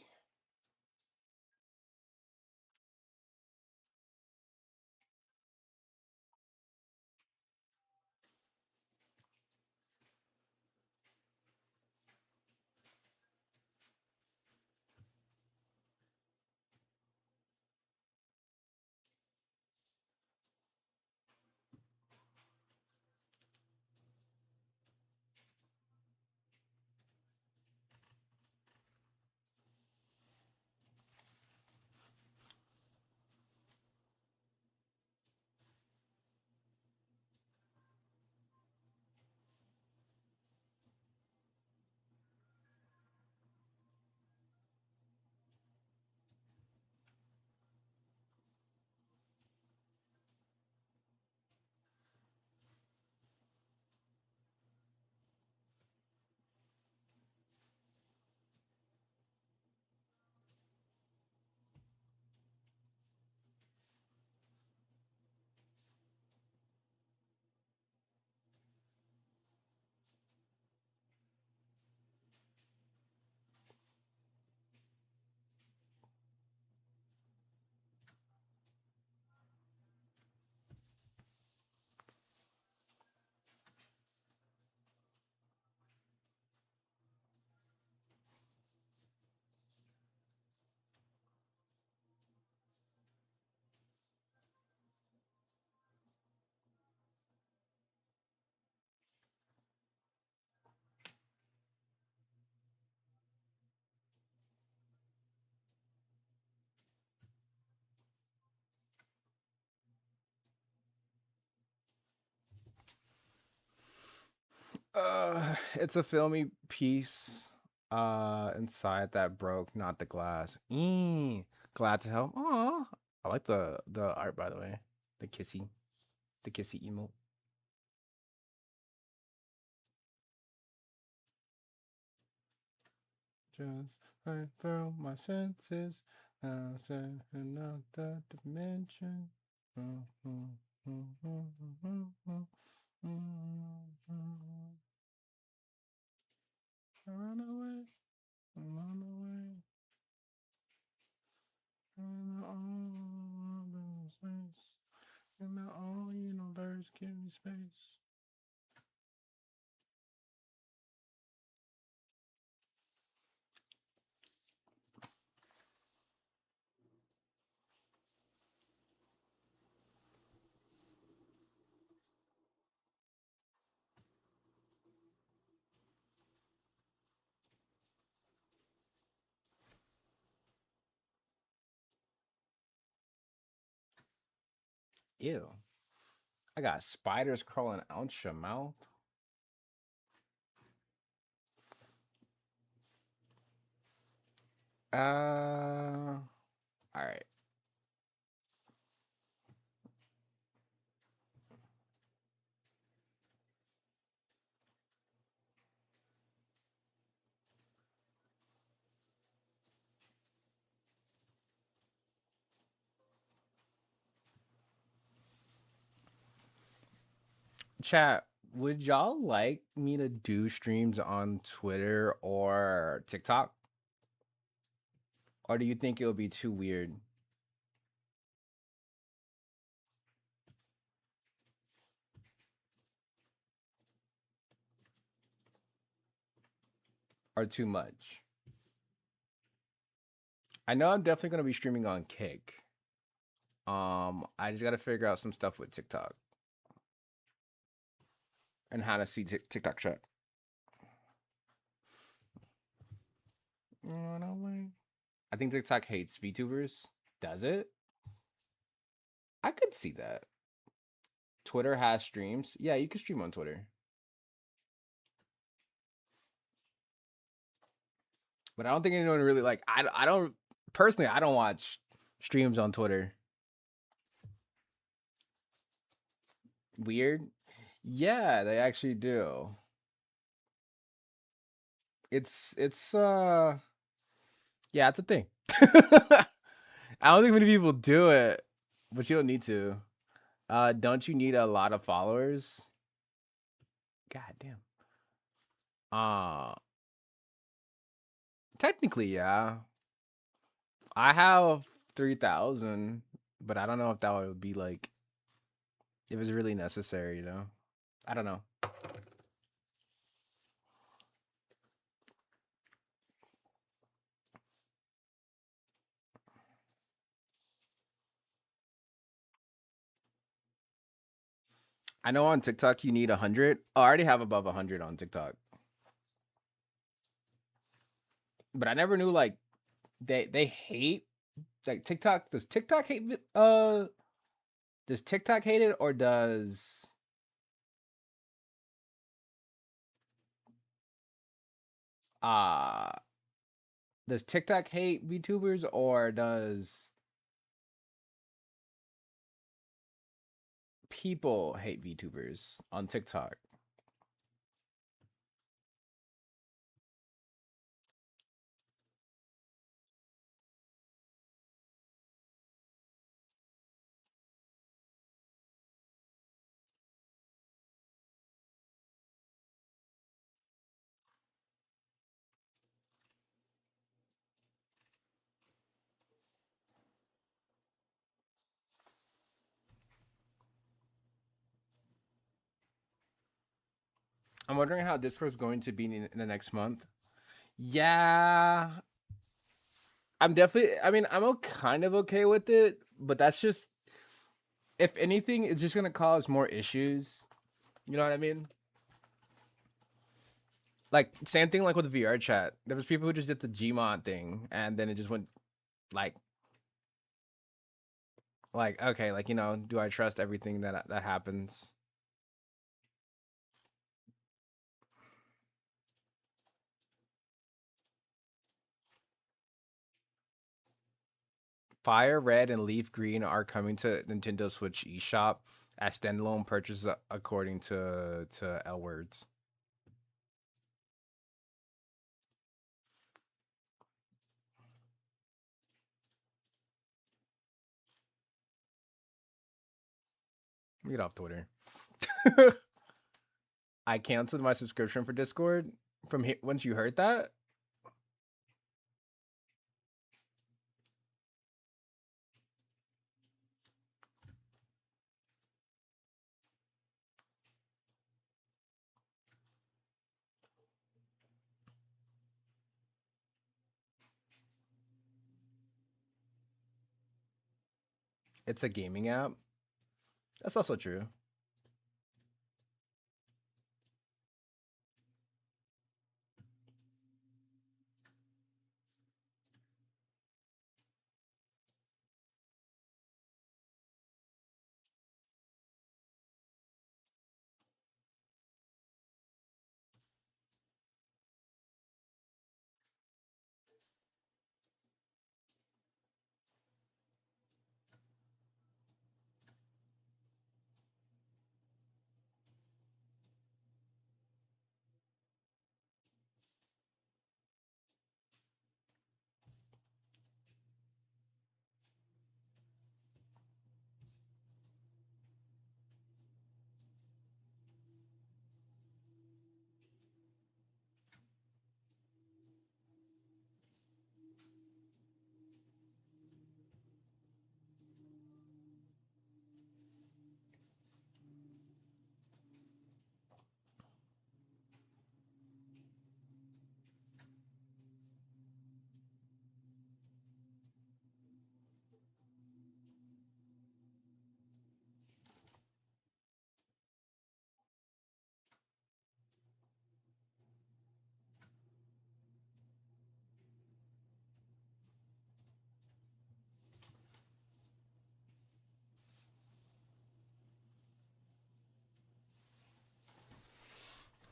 It's a filmy piece inside that broke, not the glass. Glad to help. Aw. I like the art, by the way. The kissy emote. Just I found my senses. I said another dimension. Run away, run away, run all the space. In the all universe, give me space. Ew. I got spiders crawling out your mouth. All right. Chat, would y'all like me to do streams on Twitter or TikTok? Or do you think it would be too weird or too much? I know I'm definitely going to be streaming on Kick. I just got to figure out some stuff with TikTok and how to see TikTok chat. I think TikTok hates VTubers. Does it? I could see that. Twitter has streams. Yeah, you can stream on Twitter. But I don't think anyone really like I don't personally I don't watch streams on Twitter. Weird? Yeah, they actually do. It's yeah, it's a thing. I don't think many people do it, but you don't need to. Don't you need a lot of followers? God damn. Uh, Technically, yeah. I have 3,000, but I don't know if that would be like if it's really necessary, you know? I don't know. I know on TikTok you need 100. Oh, I already have above 100 on TikTok. But I never knew like they hate like TikTok. Does TikTok hate it or uh does TikTok hate VTubers or does people hate VTubers on TikTok? I'm wondering how Discord's going to be in the next month. Yeah, I'm definitely. I mean, kind of okay with it, but that's just if anything, it's just gonna cause more issues. You know what I mean? Like same thing like with VRChat. There was people who just did the Gmod thing, and then it just went like okay, like do I trust everything that happens? Fire Red and Leaf Green are coming to Nintendo Switch eShop as standalone purchases, according to L Words. Get off Twitter. I canceled my subscription for Discord from here once you heard that. It's a gaming app. That's also true.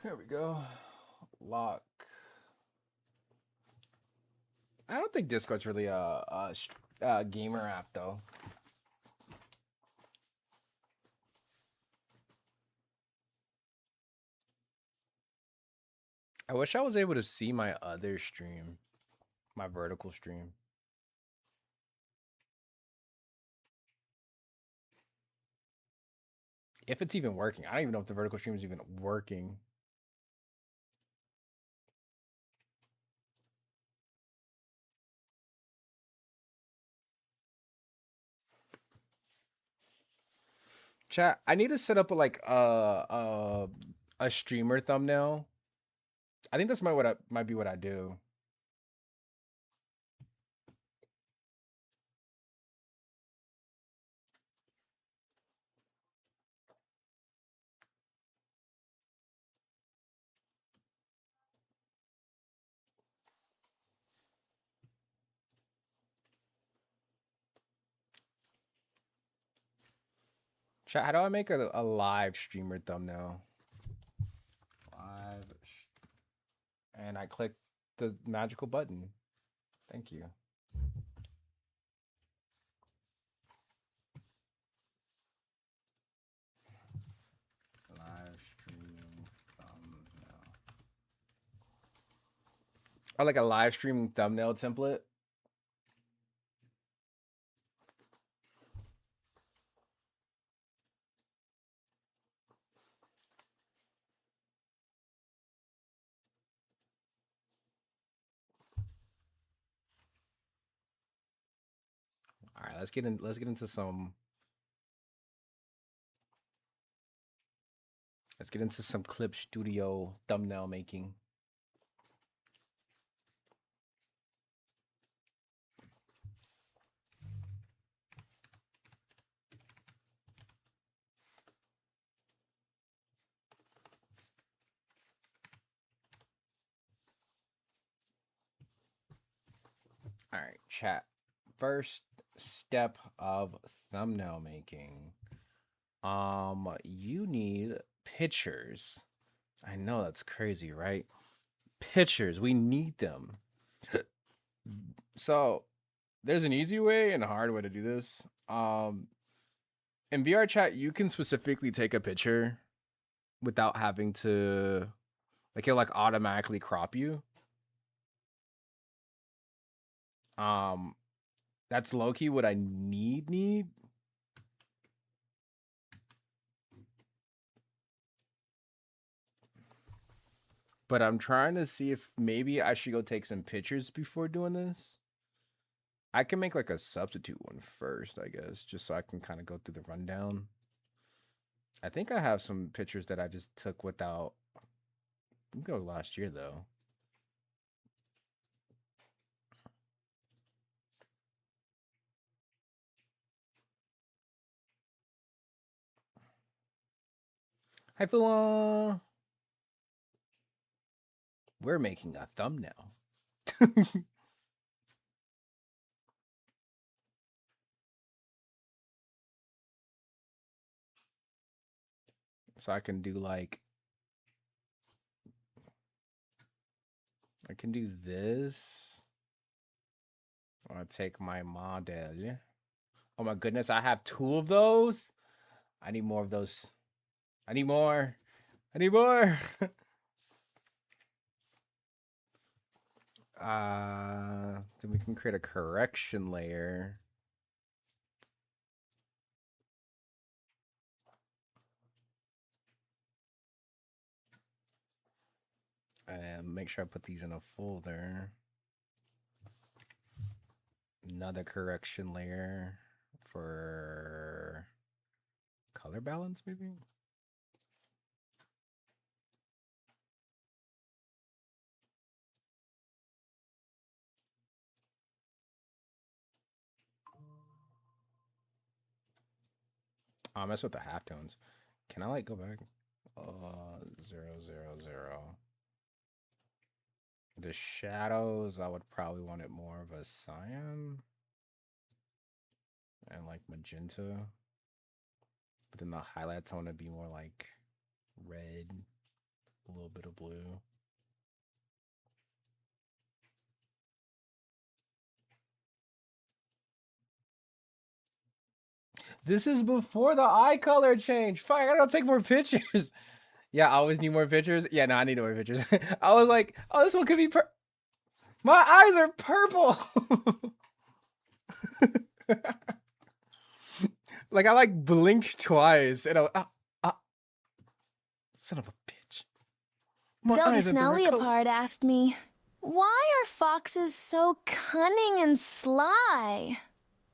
Here we go. Lock. I don't think Discord's really a gamer app though. I wish I was able to see my other stream, my vertical stream. If it's even working. I don't even know if the vertical stream is even working. Chat, I need to set up a streamer thumbnail. I think this might be what I do. Chat, how do I make a live streamer thumbnail? Live, and I click the magical button. Thank you. Live stream thumbnail. I like a live stream thumbnail template. All right, let's get into some. Let's get into some Clip Studio thumbnail making. All right, chat. First step of thumbnail making. You need pictures. I know that's crazy, right? Pictures, we need them. So, there's an easy way and a hard way to do this. In VRChat, you can specifically take a picture without having to, like, it'll like automatically crop you. That's low key what I need. But I'm trying to see if maybe I should go take some pictures before doing this. I can make like a substitute one first, I guess, just so I can kind of go through the rundown. I think I have some pictures that I just took without. I think it was last year though. Hi, Fuan. We're making a thumbnail. So I can do like. I can do this. I want to take my model. Oh my goodness, I have 2 of those. I need more of those. I need more. I need more. Then we can create a correction layer. And make sure I put these in a folder. Another correction layer for color balance, maybe? I'll mess with the halftones. Can I like go back? 0, 0, 0. The shadows, I would probably want it more of a cyan and like magenta. But then the highlights, I want to be more like red, a little bit of blue. This is before the eye color change. Fuck, I gotta take more pictures. Yeah, I always need more pictures. Yeah, no, I need more pictures. I was like, oh, this one could be my eyes are purple. Like I like blinked twice and Son of a bitch.
Zelda Snell Leopard asked me, why are foxes so cunning and sly?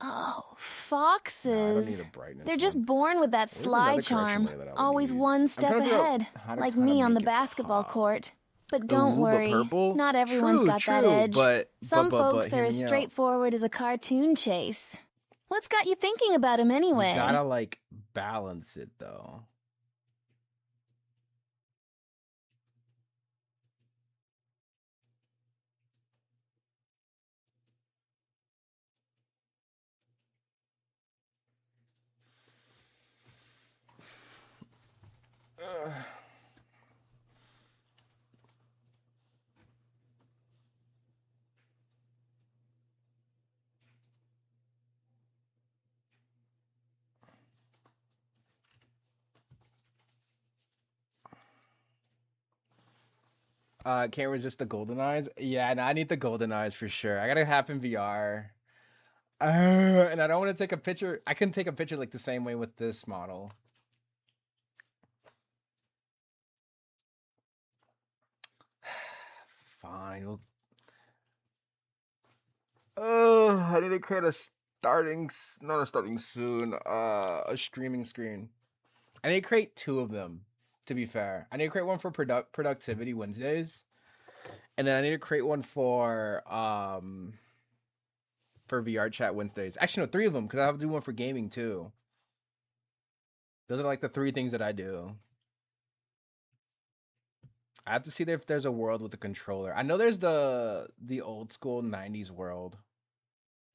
Oh, foxes.
No, I don't need a brightness.
They're just born with that sly charm, always one step ahead, like me on the basketball court. But don't worry, not everyone's got that edge. Some folks are as straightforward as a cartoon chase. What's got you thinking about him anyway?
You gotta, like, balance it, though. Can't resist the golden eyes. Yeah, no, I need the golden eyes for sure. I gotta have in VR. And I don't want to take a picture. I can take a picture like the same way with this model. Fine. I need to create a not a starting soon. A streaming screen. I need to create 2 of them. To be fair, I need to create one for productivity Wednesdays, and then I need to create one for VRChat Wednesdays. Actually, no, 3 of them because I have to do one for gaming too. Those are like the 3 things that I do. I have to see if there's a world with a controller. I know there's the old school 90s world.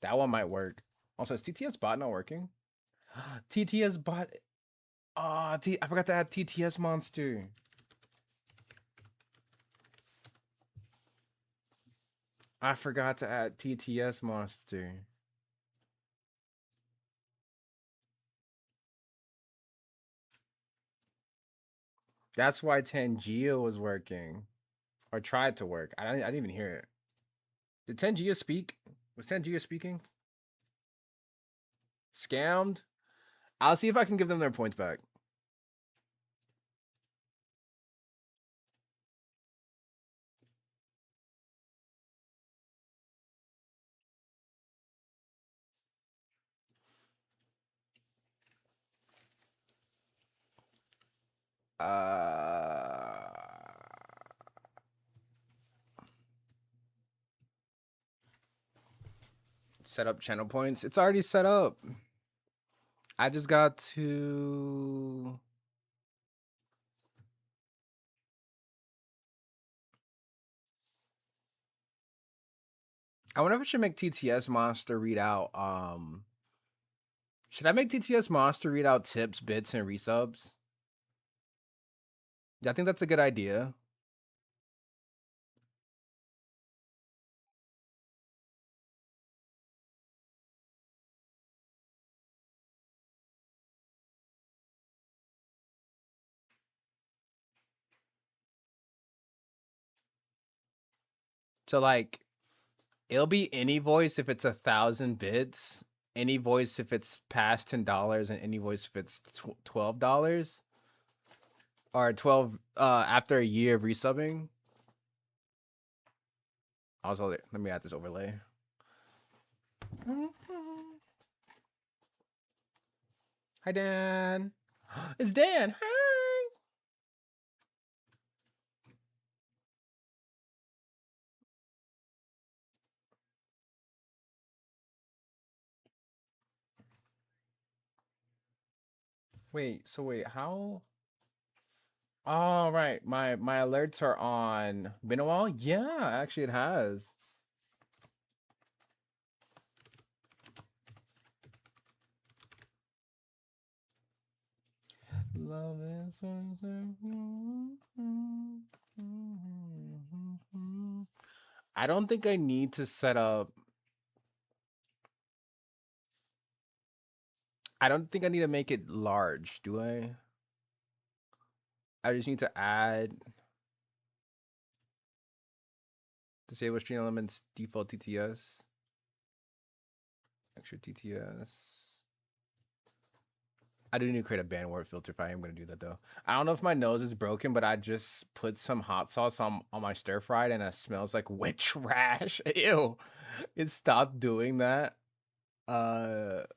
That one might work. Also, is TTS bot not working? TTS bot. I forgot to add TTS monster. I forgot to add TTS monster. That's why Tangea was working. Or tried to work. I didn't even hear it. Did Tangea speak? Was Tangea speaking? Scammed? I'll see if I can give them their points back. Set up channel points. It's already set up. I just got to... I wonder if I should make TTS Monster read out, should I make TTS Monster read out tips, bits, and resubs? Yeah, I think that's a good idea. So, like, it'll be any voice if it's 1,000 bits, any voice if it's past $10, and any voice if it's $12, or 12 after a year of resubbing. Also, let me add this overlay. Hi, Dan. It's Dan. Hi. Wait, how? Oh, right. My alerts are on. Been a while? Yeah, actually it has. Love is I don't think I need to set up. I don't think I need to make it large, do I? I just need to add disable stream elements default TTS. Extra TTS. I do need to create a bandwidth filter if I am gonna do that though. I don't know if my nose is broken, but I just put some hot sauce on my stir fried and it smells like witch trash. Ew. It stopped doing that. It's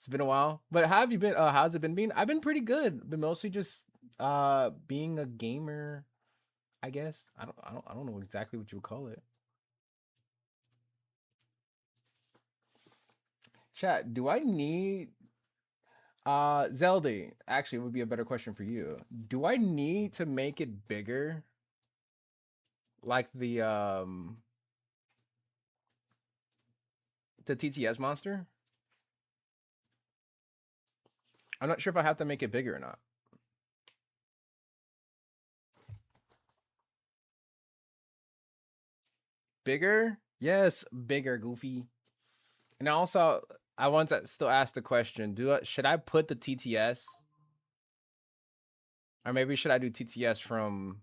been a while. But how have you been? How's it been? I've been pretty good. Been mostly just being a gamer, I guess. I don't know exactly what you would call it. Chat, do I need Zelda? Actually, it would be a better question for you. Do I need to make it bigger? Like the TTS monster? I'm not sure if I have to make it bigger or not. Bigger? Yes, bigger, Goofy. And also, I want to still ask the question: should I put the TTS, or maybe should I do TTS from?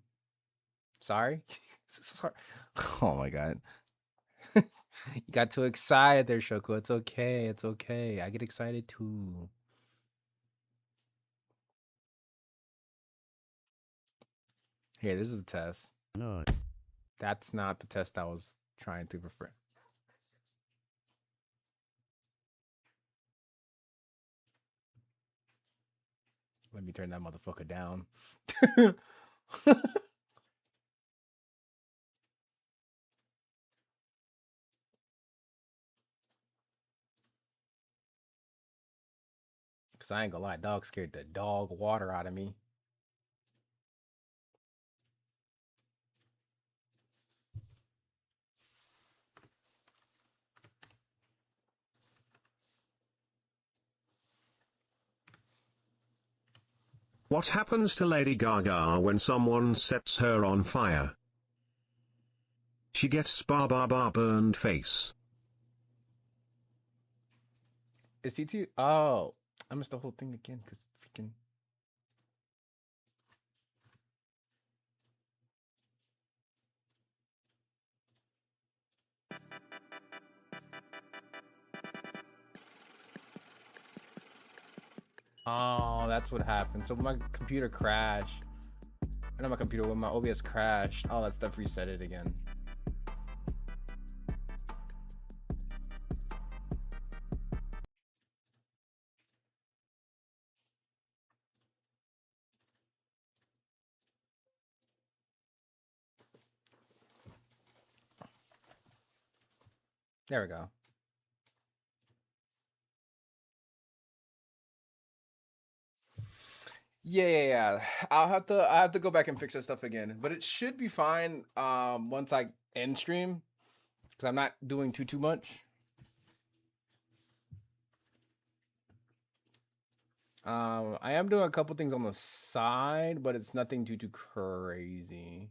Sorry, sorry. Oh my god, you got too excited there, Shoko. It's okay. It's okay. I get excited too. Here, this is a test. No, that's not the test I was trying to refer. Let me turn that motherfucker down. Cause I ain't gonna lie, dog scared the dog water out of me.
What happens to Lady Gaga when someone sets her on fire? She gets burned face.
Is CT? Oh, I missed the whole thing again because freaking. Oh, that's what happened. So my computer crashed. Not my computer, when my OBS crashed. Oh, that stuff reset it again. There we go. Yeah. I have to go back and fix that stuff again, but it should be fine. Once I end stream, because I'm not doing too much. I am doing a couple things on the side, but it's nothing too crazy.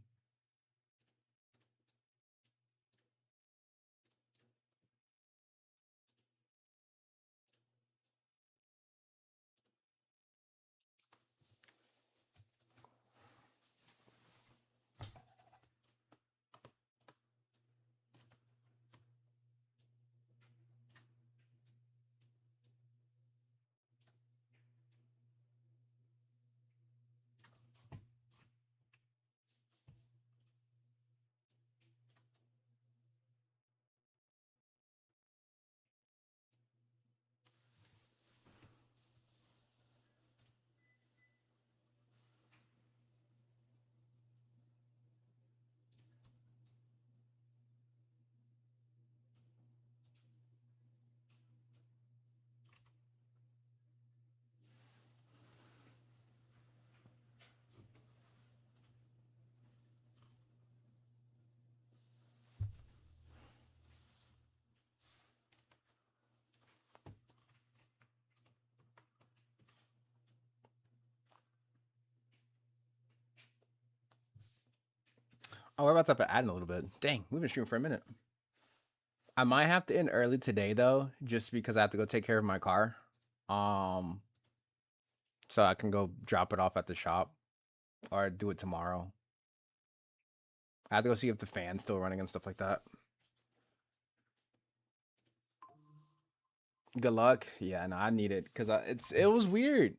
Oh, we're about to have to add in a little bit. Dang, we've been streaming for a minute. I might have to end early today though, just because I have to go take care of my car. So I can go drop it off at the shop or do it tomorrow. I have to go see if the fan's still running and stuff like that. Good luck. Yeah, no, I need it because it was weird.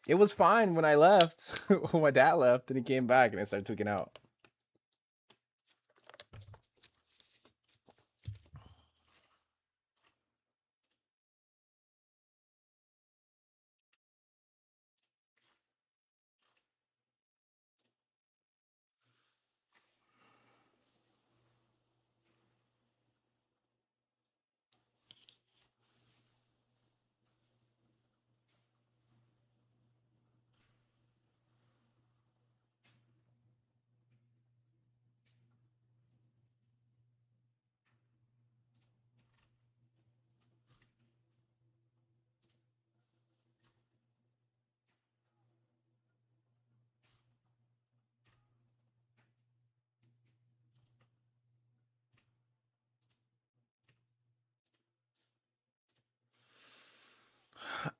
It was fine when I left, when my dad left, and he came back and I started tweaking out.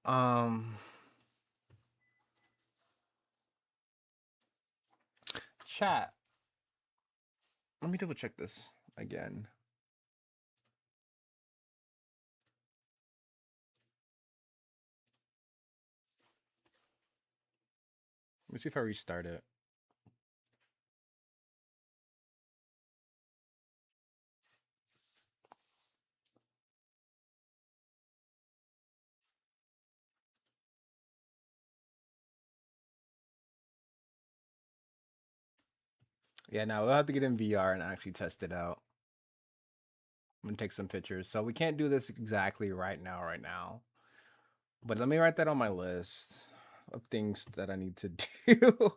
Um, Chat. Let me double check this again. Let me see if I restart it. Yeah, now we'll have to get in VR and actually test it out. I'm gonna take some pictures. So we can't do this exactly right now. But let me write that on my list of things that I need to do.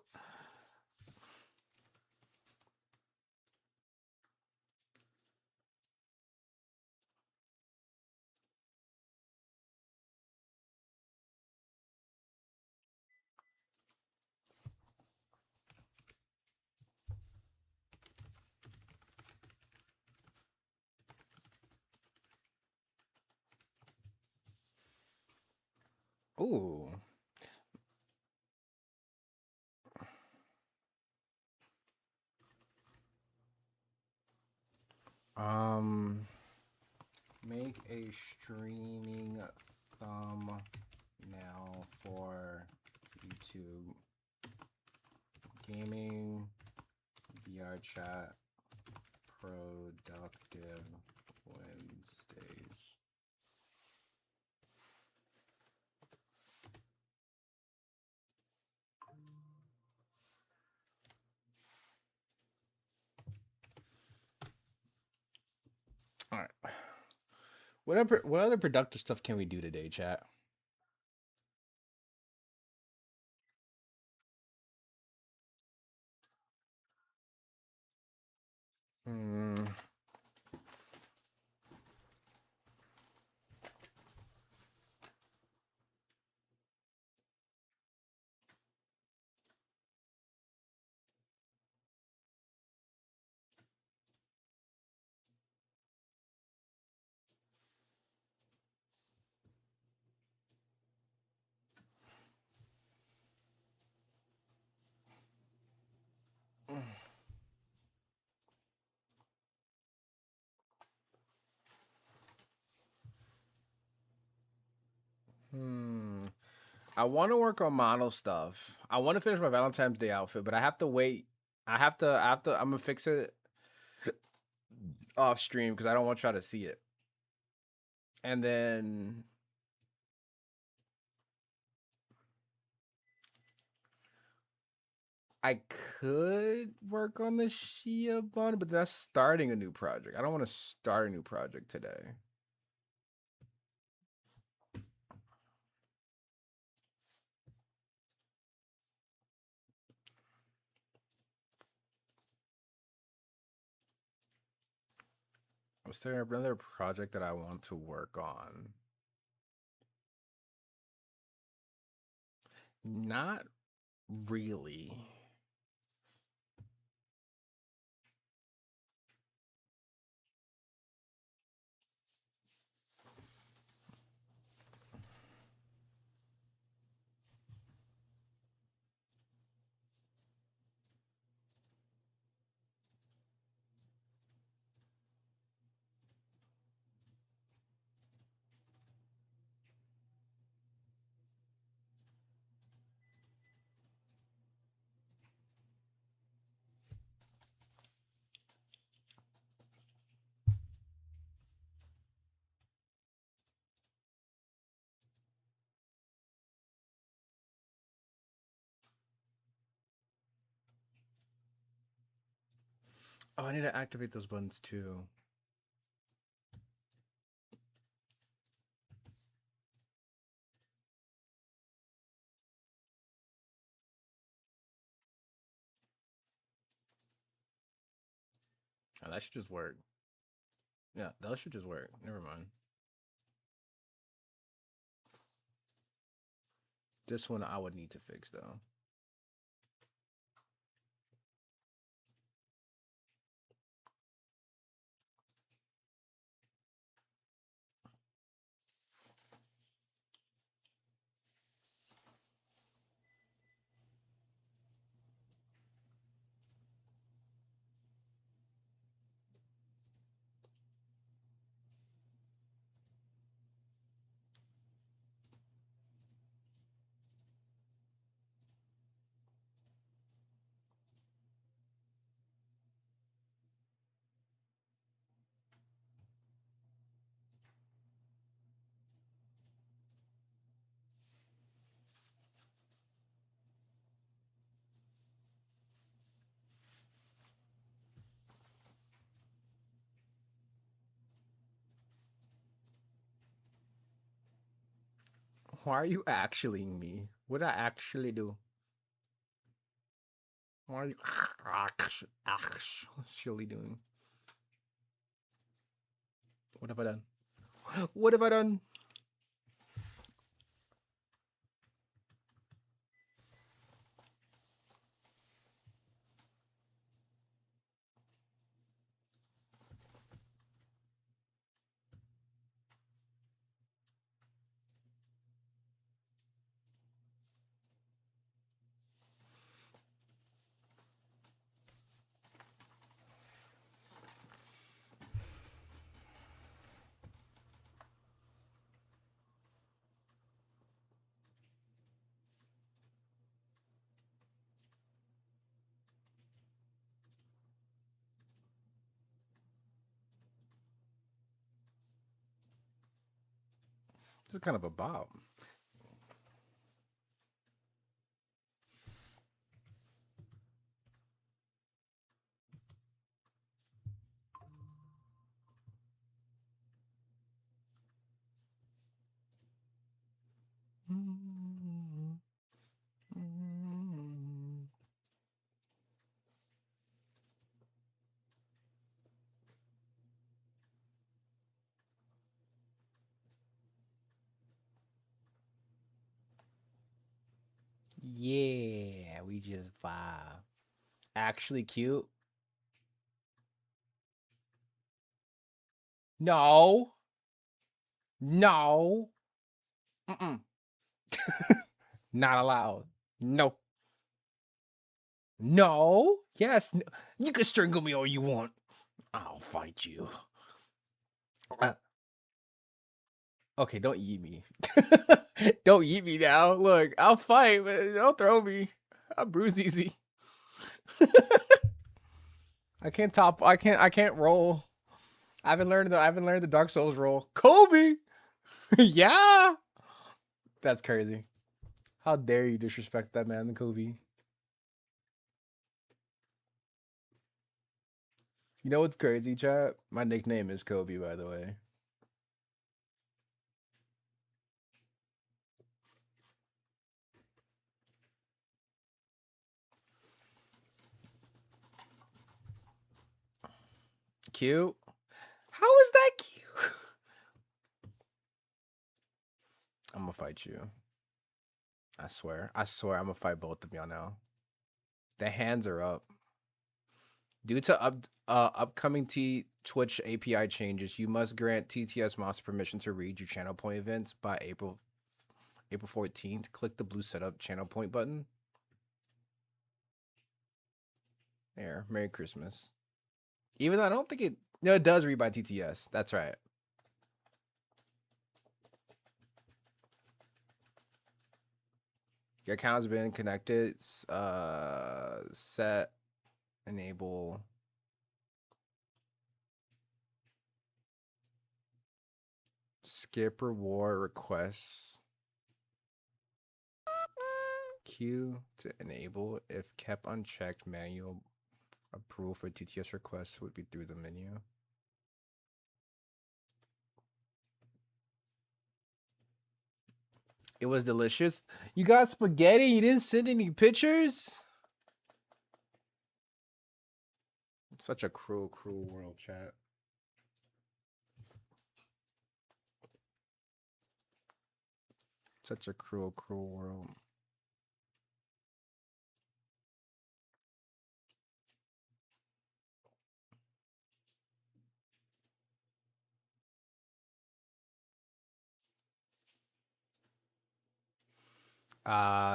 Ooh. Make a streaming thumbnail for YouTube gaming VRChat productive Wednesdays. All right. What other productive stuff can we do today, chat? Hmm. I want to work on model stuff. I want to finish my Valentine's Day outfit, but I have to wait. I'm gonna fix it off stream because I don't want y'all to see it. And then I could work on the Shia bun, but that's starting a new project. I don't want to start a new project today. Was there another project that I want to work on? Not really. Oh, I need to activate those buttons too. Oh, that should just work. Yeah, that should just work. Never mind. This one I would need to fix though. Why are you actually me? What did I actually do? Why are you actually doing? What have I done? What have I done? This is kind of a bop. Yeah, we just vibe. Actually cute. No. No. Mm-mm. Not allowed. No. No. Yes. No. You can strangle me all you want. I'll fight you. Okay, don't eat me. Don't eat me now. Look, I'll fight, but don't throw me. I'll bruise easy. I can't roll. I haven't learned the Dark Souls roll. Kobe. Yeah. That's crazy. How dare you disrespect that man, Kobe? You know what's crazy, chat? My nickname is Kobe, by the way. Cute. How is that cute? I'm gonna fight you. I swear. I swear I'm gonna fight both of y'all now. The hands are up. Due to upcoming Twitch API changes, you must grant TTS Mouse permission to read your channel point events by April 14th. Click the blue setup channel point button. There. Merry Christmas. Even though I don't think it... No, it does read by TTS. That's right. Your account has been connected. Set. Enable. Skip reward requests. Q to enable if kept unchecked. Manual Approval for TTS requests would be through the menu. It was delicious. You got spaghetti? You didn't send any pictures? Such a cruel, cruel world, chat. Such a cruel, cruel world.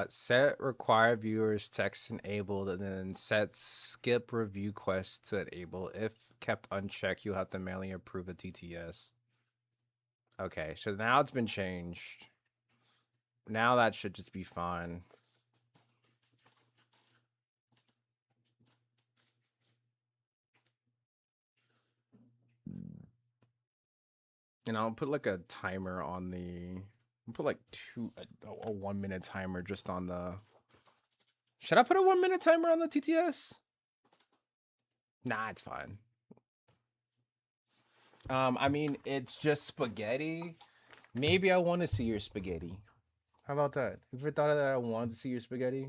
Set require viewers text enabled and then set skip review quests to enable. If kept unchecked, you'll have to manually approve a TTS. Okay, so now it's been changed. Now that should just be fine. And I'll put like a timer on the. I'll put like a 1 minute timer just on the. Should I put a 1 minute timer on the TTS? Nah, it's fine. I mean, it's just spaghetti. Maybe I want to see your spaghetti. How about that? Have you ever thought of that? I wanted to see your spaghetti.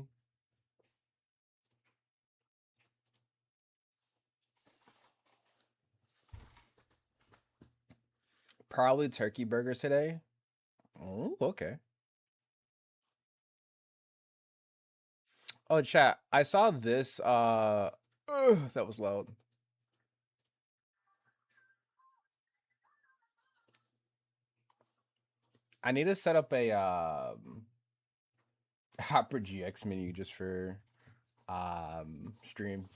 Probably turkey burgers today. Oh, okay. Oh, chat. I saw this. That was loud. I need to set up a Hopper GX menu just for stream.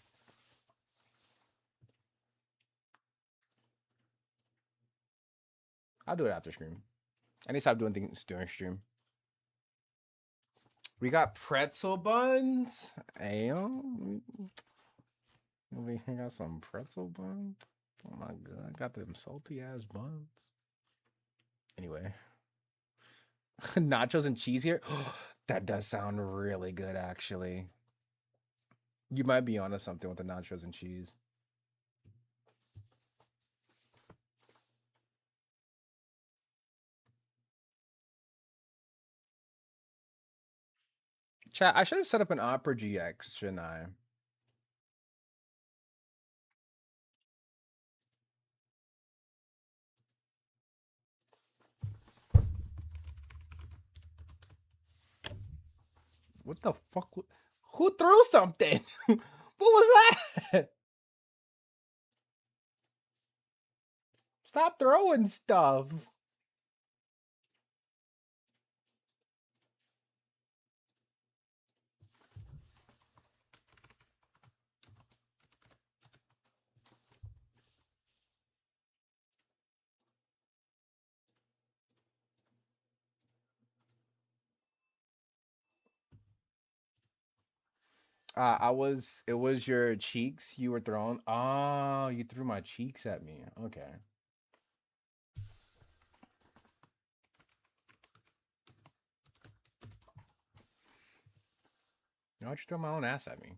I'll do it after stream. I need to stop doing things during stream. We got pretzel buns. Ayo. We got some pretzel buns. Oh my god, I got them salty ass buns. Anyway. Nachos and cheese here. That does sound really good, actually. You might be onto something with the nachos and cheese. Chat, I should have set up an Opera GX, shouldn't I? What the fuck? Who threw something? What was that? Stop throwing stuff. It was your cheeks you were throwing. Oh, you threw my cheeks at me. Okay. Why don't you throw my own ass at me?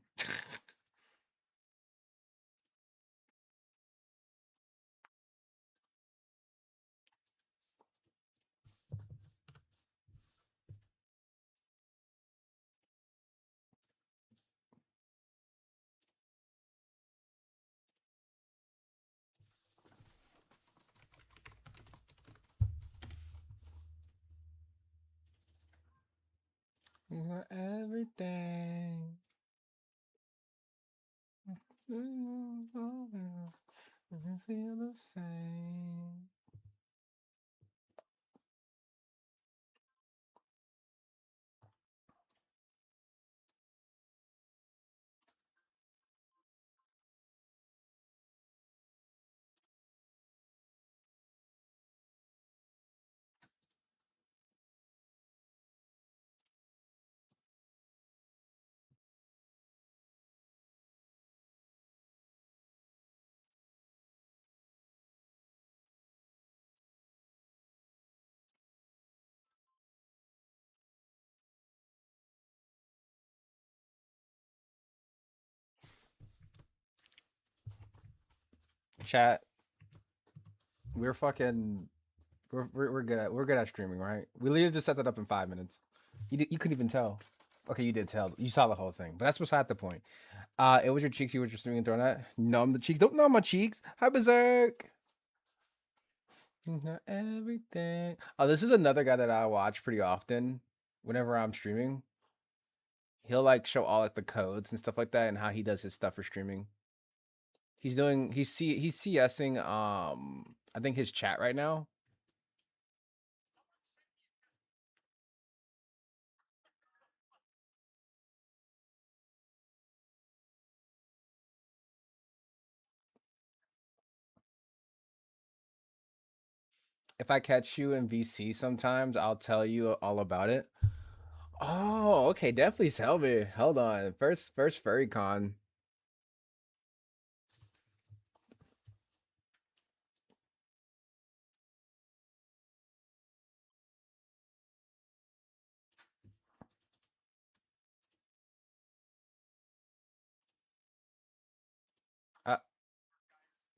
You're everything. Feel the same. Chat. We're fucking. We're good at streaming, right? We literally just set that up in 5 minutes. You couldn't even tell. Okay, you did tell. You saw the whole thing, but that's beside the point. It was your cheeks you were just streaming and throwing at. Numb the cheeks. Don't numb my cheeks. Hi, Berserk. Not everything. Oh, this is another guy that I watch pretty often. Whenever I'm streaming, he'll like show all like the codes and stuff like that, and how he does his stuff for streaming. He's CSing I think his chat right now. If I catch you in VC sometimes, I'll tell you all about it. Oh, okay, definitely tell me. Hold on. First furry con.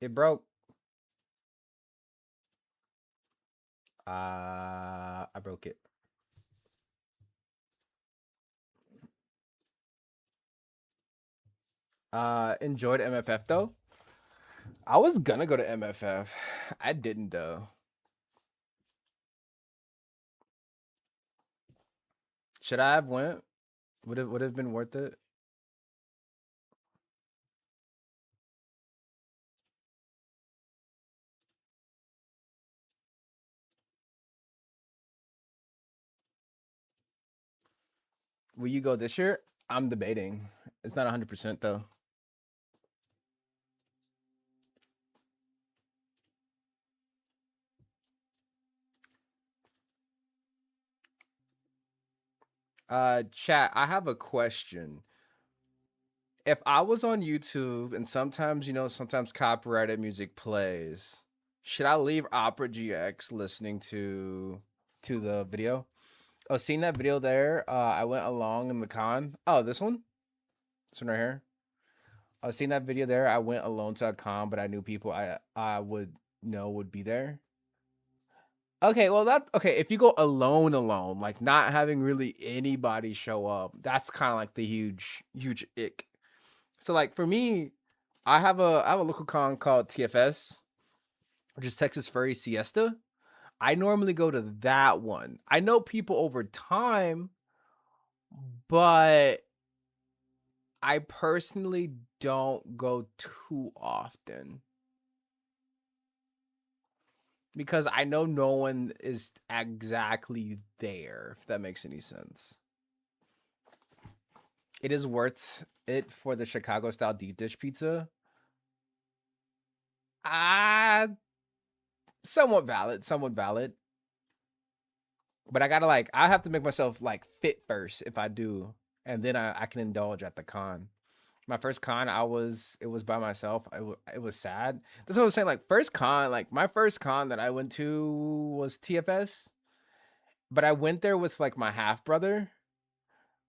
It broke. I broke it. Enjoyed MFF though. I was gonna go to MFF. I didn't though. Should I have went? Would have been worth it? Will you go this year? I'm debating. It's not 100% though. Chat, I have a question. If I was on YouTube and sometimes copyrighted music plays, should I leave Opera GX listening to the video? Oh, seeing that video there, I went along in the con. Oh, this one? This one right here. I was seeing that video there. I went alone to a con, but I knew people I would know would be there. Okay, well if you go alone, like not having really anybody show up, that's kind of like the huge ick. So like for me, I have a local con called TFS, which is Texas Furry Siesta. I normally go to that one. I know people over time, but I personally don't go too often because I know no one is exactly there, if that makes any sense. It is worth it for the Chicago style deep dish pizza. Somewhat valid. But I have to make myself like fit first if I do, and then I can indulge at the con. My first con, it was by myself. It was sad. That's what I was saying. Like my first con that I went to was TFS, but I went there with like my half brother,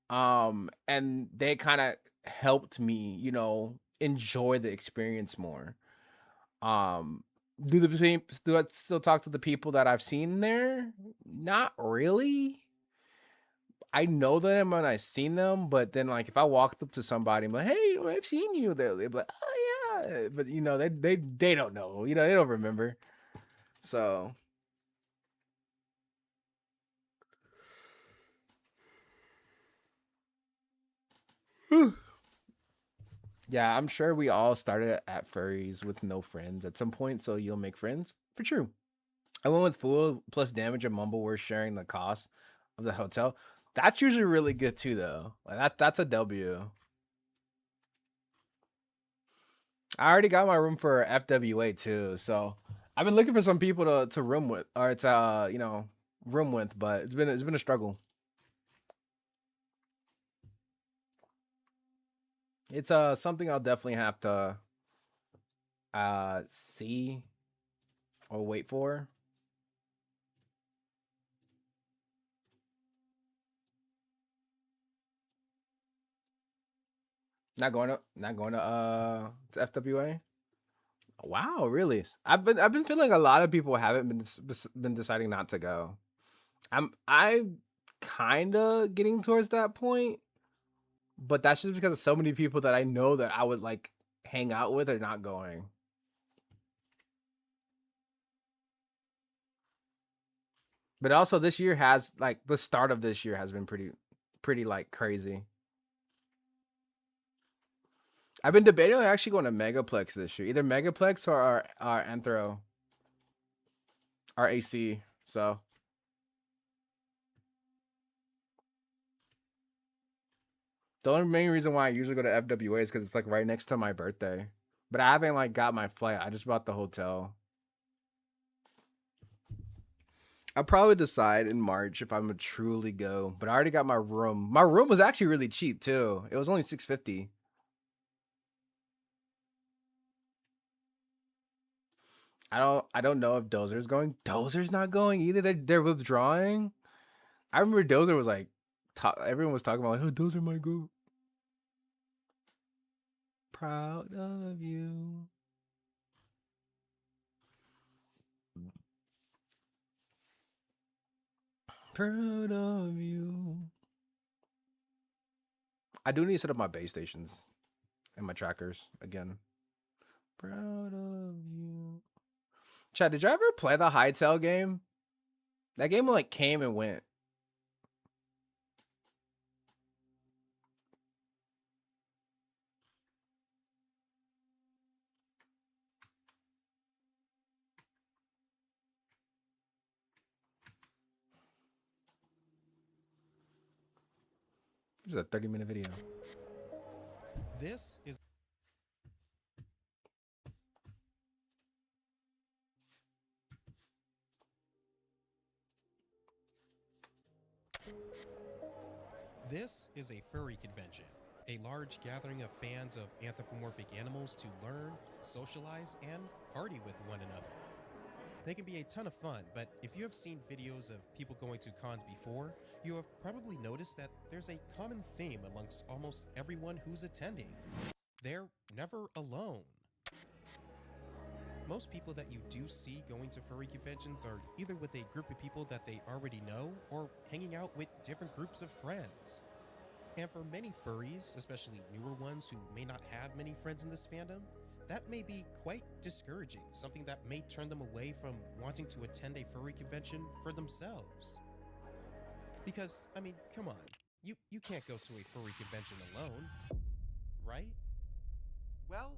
and they kind of helped me, enjoy the experience more. Do I still talk to the people that I've seen there? Not really. I know them and I've seen them, but then like if I walked up to somebody, I'm like, "Hey, I've seen you there," they'd be like, "Oh yeah," but they don't know, they don't remember. So yeah, I'm sure we all started at furries with no friends at some point, so you'll make friends for true. I went with Fool plus Damage and Mumble were sharing the cost of the hotel. That's usually really good too, though. Like that's a W. I already got my room for FWA too, so I've been looking for some people to room with or to room with, but it's been a struggle. It's something I'll definitely have to see or wait for. Not going to FWA. Wow, really? I've been feeling a lot of people haven't been deciding not to go. I'm kind of getting towards that point, but that's just because of so many people that I know that I would like hang out with are not going. But also this year has like the start of this year has been pretty like crazy. I've been debating on actually going to Megaplex this year, either Megaplex or our Anthro, our AC. So the only main reason why I usually go to FWA is because it's like right next to my birthday. But I haven't like got my flight. I just bought the hotel. I'll probably decide in March if I'm gonna truly go. But I already got my room. My room was actually really cheap too. It was only $650. I don't know if Dozer's going. Dozer's not going either. They're withdrawing. I remember Dozer was like, everyone was talking about like, oh, Dozer might go. Proud of you. Proud of you. I do need to set up my base stations and my trackers again. Proud of you. Chad, did you ever play the Hightail game? That game like came and went. This is a 30-minute video.
This is a furry convention, a large gathering of fans of anthropomorphic animals to learn, socialize, and party with one another. They can be a ton of fun, but if you have seen videos of people going to cons before, you have probably noticed that there's a common theme amongst almost everyone who's attending. They're never alone. Most people that you do see going to furry conventions are either with a group of people that they already know or hanging out with different groups of friends. And for many furries, especially newer ones who may not have many friends in this fandom, that may be quite discouraging, something that may turn them away from wanting to attend a furry convention for themselves. Because, I mean, come on, you can't go to a furry convention alone, right?
Well,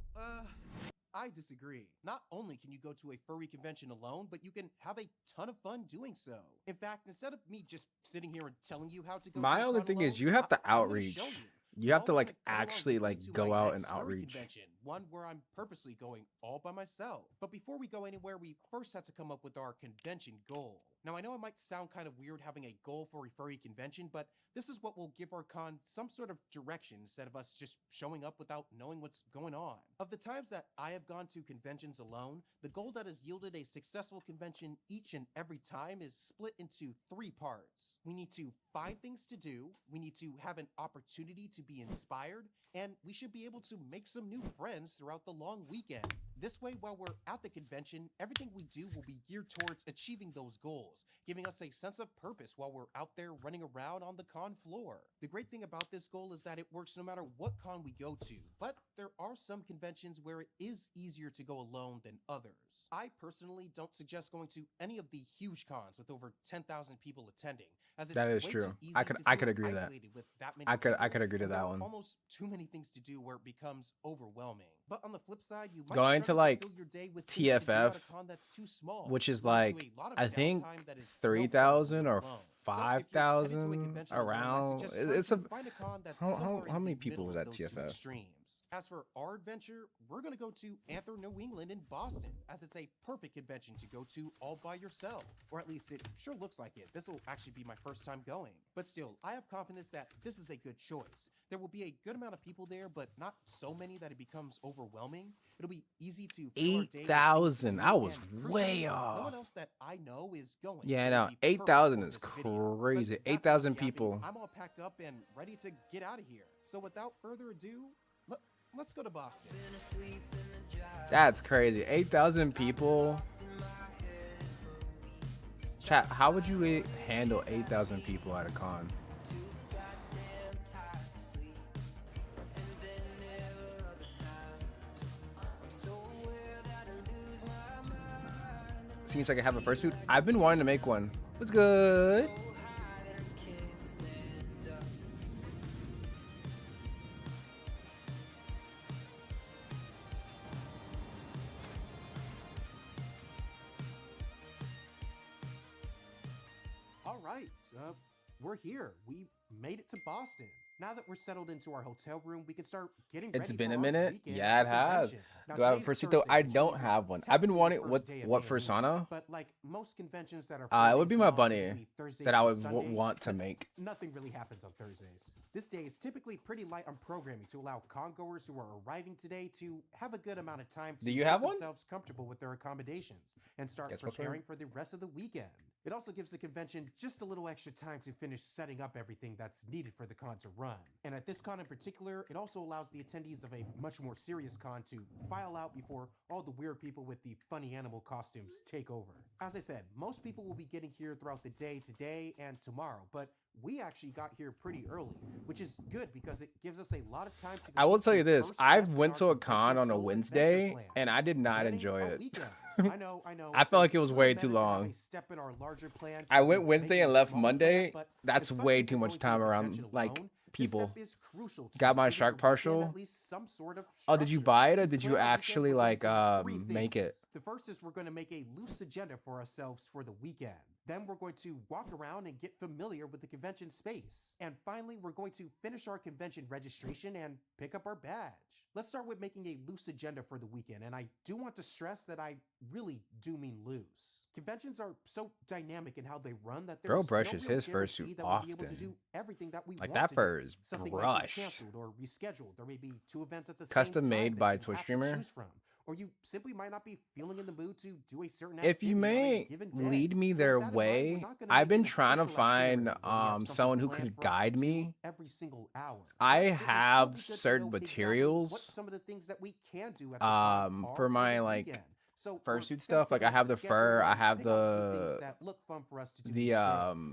I disagree. Not only can you go to a furry convention alone, but you can have a ton of fun doing so. In fact, instead of me just sitting here and telling you how to go
My
to a
only
con
thing
alone,
is you have to
I'm gonna
outreach.
show
You have to
Y'all
like
wanna come along
actually
with me
like
to
go
my
out and
next furry
outreach.
convention, one where I'm purposely going all by myself. But before we go anywhere, we first have to come up with our convention goal. Now, I know it might sound kind of weird having a goal for a furry convention, but this is what will give our con some sort of direction instead of us just showing up without knowing what's going on. Of the times that I have gone to conventions alone, the goal that has yielded a successful convention each and every time is split into 3 parts. We need to find things to do, we need to have an opportunity to be inspired, and we should be able to make some new friends throughout the long weekend. This way, while we're at the convention, everything we do will be geared towards achieving those goals, giving us a sense of purpose while we're out there running around on the con floor. The great thing about this goal is that it works no matter what con we go to, but there are some conventions where it is easier to go alone than others. I personally don't suggest going to any of the huge cons with over 10,000 people attending, as it's
That is
way
true.
too easy
I
to
could
feel
agree with that.
isolated with that many
I could
people,
agree to
and there
that
are
one.
almost too many things to do where it becomes overwhelming. But on the flip side, you might
Going to
struggle
like
fill your day with things to do
TFF,
at a con that's too small,
which is
leading to
like
a lot of
I think
downtime that is no fun when
3,000
you're
or
alone. So if you're headed to a
5,000
convention alone, I
around.
suggest
It's
trying
a
to find a con that's
how
somewhere in
many
the
people
middle
was
of
at
those two
TFF?
extremes. As for our adventure, we're gonna go to Anther, New England in Boston, as it's a perfect convention to go to all by yourself. Or at least it sure looks like it. This will actually be my first time going. But still, I have confidence that this is a good choice. There will be a good amount of people there, but not so many that it becomes overwhelming. It'll be easy to fill our day with things to
8,000.
do,
I was
and
way
crucially, no
off.
one else that I know is going.
Yeah,
so
no,
it'll be perfect
8,000
for
is
this video.
crazy.
But that's
8,000
it, Yappy.
people.
I'm all packed up and ready to get out of here. So without further ado, let's go to Boston.
That's crazy. 8,000 people. Chat, how would you handle 8,000 people at a con? Seems like I have a fursuit. I've been wanting to make one. What's good?
All right, we're here. We made it to Boston. Now that we're settled into our hotel room, we can start getting ready.
It's been a minute. Yeah, it has. Do I have a fursuit though? I don't have one. I've been wanting what fursona?
But like most conventions that are
it would be my bunny that I would want to make.
Nothing really happens on Thursdays. This day is typically pretty light on programming to allow con-goers who are arriving today to have a good amount of time to make themselves comfortable with their accommodations and start preparing for the rest of the weekend. It also gives the convention just a little extra time to finish setting up everything that's needed for the con to run. And at this con in particular, it also allows the attendees of a much more serious con to file out before all the weird people with the funny animal costumes take over. As I said, most people will be getting here throughout the day today and tomorrow, but we actually got here pretty early, which is good because it gives us a lot of time to...
I will tell you this, I went to a con on a Wednesday and I did not enjoy it.
I know.
I felt like it was way too long. I went Wednesday and left Monday. That's way too much time around like people. Got my shark partial. Oh, did you buy it or did you actually like make it?
The first is we're going to make a loose agenda for ourselves for the weekend. Then we're going to walk around and get familiar with the convention space. And finally, we're going to finish our convention registration and pick up our badge. Let's start with making a loose agenda for the weekend, and I do want to stress that I really do mean loose. Conventions are so dynamic in how they run that there's
Bro brushes his fursuit often. Like that fur is brushed.
Or rescheduled. There may be 2 events at the
custom made by Twitch streamer.
Or you simply might not be feeling in the mood to do a certain
activity. If you may lead me their way, I've been trying to find someone who could guide me.
Every single hour.
I have certain materials
what some of the things that we can do at the
for my like fursuit stuff. Like I have the fur, I have the
that look fun for us to do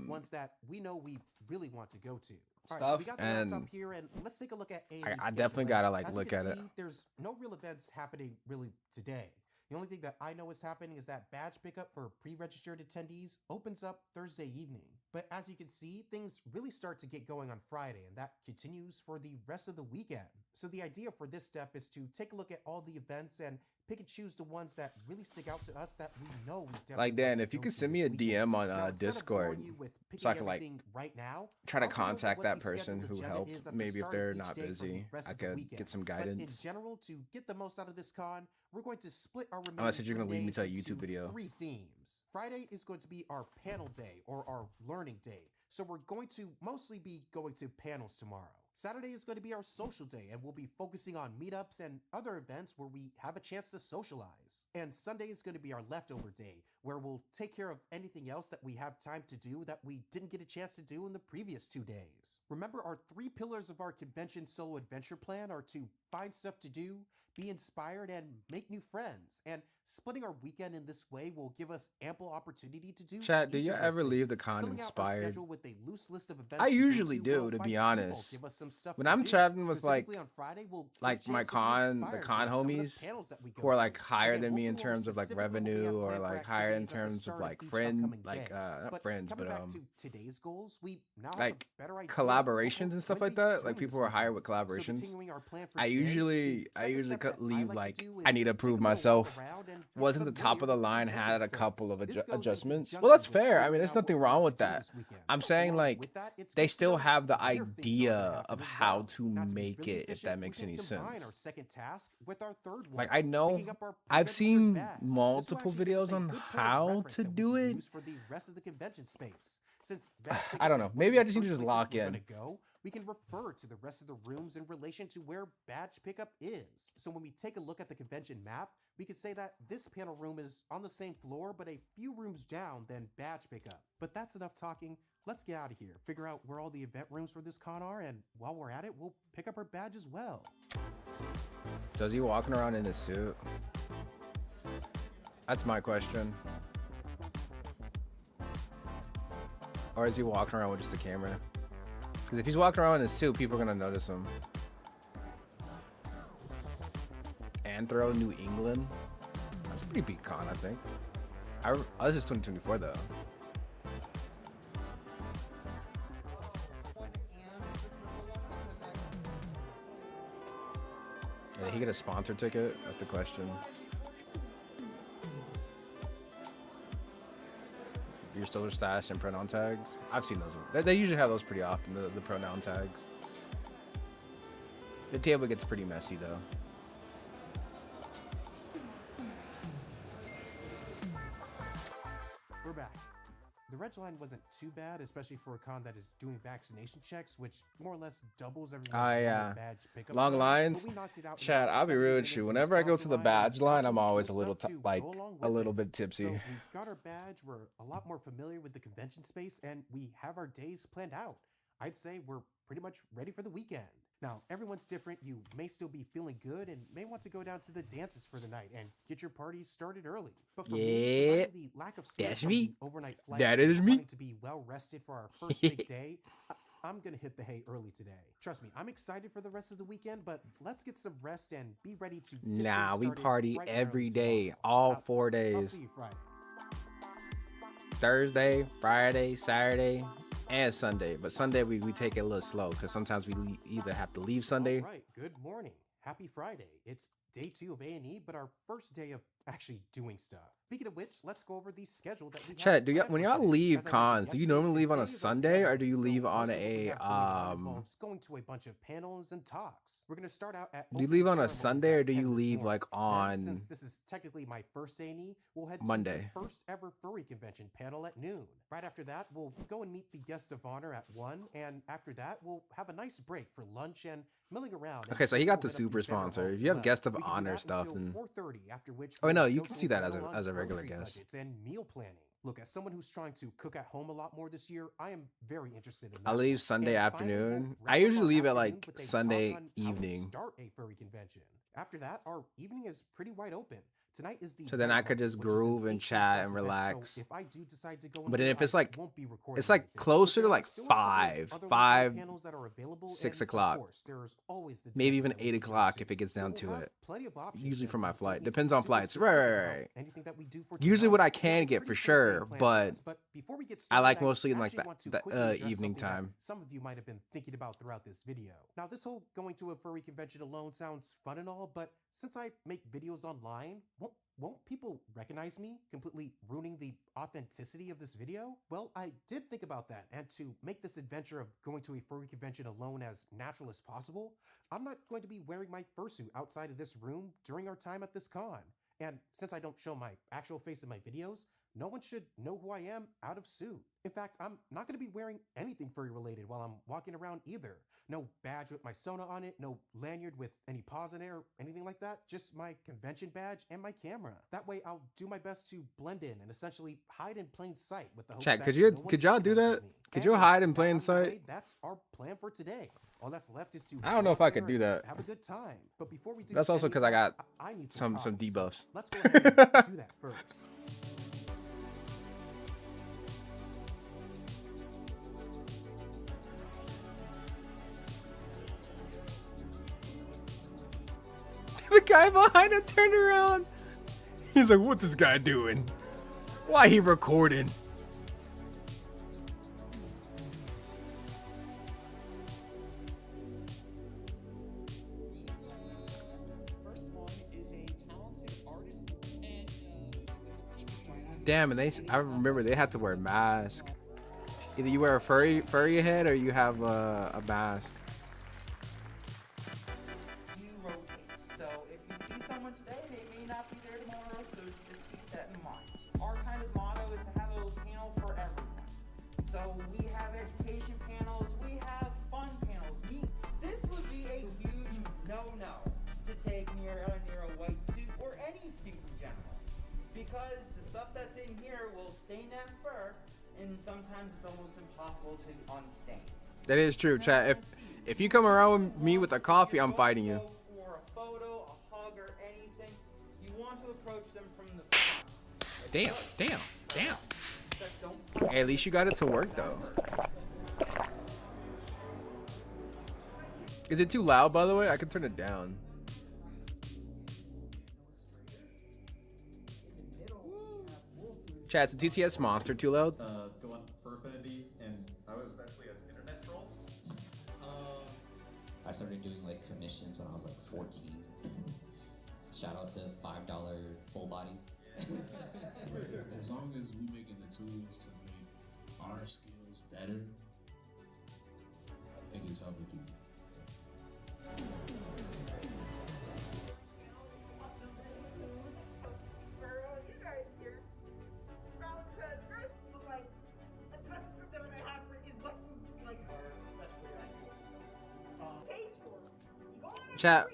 ones that we know we really want to go to.
Stuff,
right, so we got the laptop here, and let's take a look at
I definitely gotta like look at it.
There's no real events happening really today. The only thing that I know is happening is that badge pickup for pre-registered attendees opens up Thursday evening. But as you can see, things really start to get going on Friday, and that continues for the rest of the weekend. So the idea for this step is to take a look at all the events and pick and choose the ones that really stick out to us that we know we definitely
like Dan, if you could send me a DM on Discord so I can like try to contact that person who helped. Maybe if they're not busy, I could get some guidance.
But in general, to get the most out of this con, we're going to split our remaining
unless you're gonna lead me to a YouTube video.
3 themes. Friday is going to be our panel day or our learning day. So we're going to mostly be going to panels tomorrow. Saturday is going to be our social day, and we'll be focusing on meetups and other events where we have a chance to socialize. And Sunday is going to be our leftover day, where we'll take care of anything else that we have time to do that we didn't get a chance to do in the previous 2 days. Remember, our 3 pillars of our convention solo adventure plan are to find stuff to do, be inspired, and make new friends. And splitting our weekend in this way will give us ample opportunity to do.
Chat, do you ever leave the con inspired? I usually do, to be honest. When I'm chatting with like my con, the con homies who are like higher than me in terms of like revenue or like higher in terms of like friend, like not friends, but like collaborations and stuff like that. Like people who are higher with collaborations. I usually leave like I need to prove myself. Wasn't the top of the line, had a couple of adjustments. Well, that's fair. I mean, there's nothing wrong with that. I'm saying like they still have the idea of how to make it, if that makes any sense. Like I know I've seen multiple videos on how to do it. I don't know. Maybe I just need to just lock in.
We can refer to the rest of the rooms in relation to where badge pickup is. So when we take a look at the convention map, we could say that this panel room is on the same floor, but a few rooms down than badge pickup. But that's enough talking. Let's get out of here, figure out where all the event rooms for this con are, and while we're at it, we'll pick up our badge as well.
So is he walking around in his suit? That's my question. Or is he walking around with just a camera? Because if he's walking around in his suit, people are gonna notice him. Anthro, New England. That's a pretty big con, I think. This is 2024 though. Did he get a sponsor ticket? That's the question. Your social status and pronoun tags. I've seen those. They usually have those pretty often, the pronoun tags. The table gets pretty messy though.
We're back. The red line wasn't too bad, especially for a con that is doing vaccination checks, which more or less doubles everyone's badge pickup.
Long lines. Chad, I'll be real with you. Whenever I go to the badge line, I'm always a little bit tipsy.
So we got our badge. We're a lot more familiar with the convention space, and we have our days planned out. I'd say we're pretty much ready for the weekend. Now, everyone's different. You may still be feeling good and may want to go down to the dances for the night and get your party started early. But for me, the lack of sleep from the overnight flights and wanting to be well rested for our first big day, I'm going to hit the hay early today. Trust me, I'm excited for the rest of the weekend, but let's get some rest and be ready to get
Nah, we party
right
every day, all 4 days.
I'll see you Friday.
Thursday, Friday, Saturday, and Sunday. But Sunday we take it a little slow because sometimes we either have to leave Sunday.
All right, good morning. Happy Friday. It's day 2 of A&E, but our first day of actually doing stuff. Speaking of which, let's go over the schedule that we
Chat, when y'all leave cons, do you normally leave on a Sunday or do you leave on a
going to a bunch of panels and talks. We're going to start out at
do you leave on a Sunday or do you leave like on
since this is technically my first A&E, we'll head to
Monday?
the first ever furry convention panel at noon. Right after that, we'll go and meet the guest of honor at 1, and after that, we'll have a nice break for lunch and milling around.
Okay, so he got the super sponsor. If you have guest of honor stuff, then
4:30, after which
no, you can see that as a regular guest.
And meal planning. Look, as someone who's trying to cook at home a lot more this year, I am very interested in that.
I leave Sunday afternoon. I usually leave at like Sunday evening.
Start a furry convention. After that, our evening is pretty wide open. Tonight is the
so then I could just groove and chat and relax.
So if I do decide to go
but then if it's like
it's
like closer to like 5, 6 o'clock, maybe even 8 o'clock if it gets down to it. Usually for my flight, depends on flights. Right. Usually what I can get for sure, but I like mostly in like the evening time.
Some of you might have been thinking about throughout this video. Now, this whole going to a furry convention alone sounds fun and all, but since I make videos online, won't people recognize me, completely ruining the authenticity of this video? Well, I did think about that, and to make this adventure of going to a furry convention alone as natural as possible, I'm not going to be wearing my fursuit outside of this room during our time at this con. And since I don't show my actual face in my videos, no one should know who I am out of suit. In fact, I'm not going to be wearing anything furry related while I'm walking around either. No badge with my Sona on it, no lanyard with any paws in it or anything like that, just my convention badge and my camera. That way I'll do my best to blend in and essentially hide in plain sight with the hopes
Chat,
that
could y'all do that? Could you hide in plain sight?
That's our plan for today. All that's left is to
I don't know if I could do that.
Have a good time. But before we do
that's also because I got
I need
some
coffee,
debuffs.
So let's go ahead and do that first.
The guy behind him turned around. He's like, what's this guy doing? Why he recording? Damn, and I remember they had to wear a mask. Either you wear a furry head or you have a mask.
So we have education panels, we have fun panels. This would be a huge no-no to take near a white suit or any suit in general. Because the stuff that's in here will stain that fur, and sometimes it's almost impossible to unstain.
That is true, chat. If you come around with me with a coffee, I'm fighting you.
For a photo, a
Damn. Hey, at least you got it to work though. Is it too loud, by the way? I can turn it down. Chat, it's a TTS monster too loud?
Going for affinity, and I was actually an internet troll.
I started doing like commissions when I was like 14. Shout out to $5 full bodies.
As long as we making the tools to make our skills better, I think it's helping people.
Chat,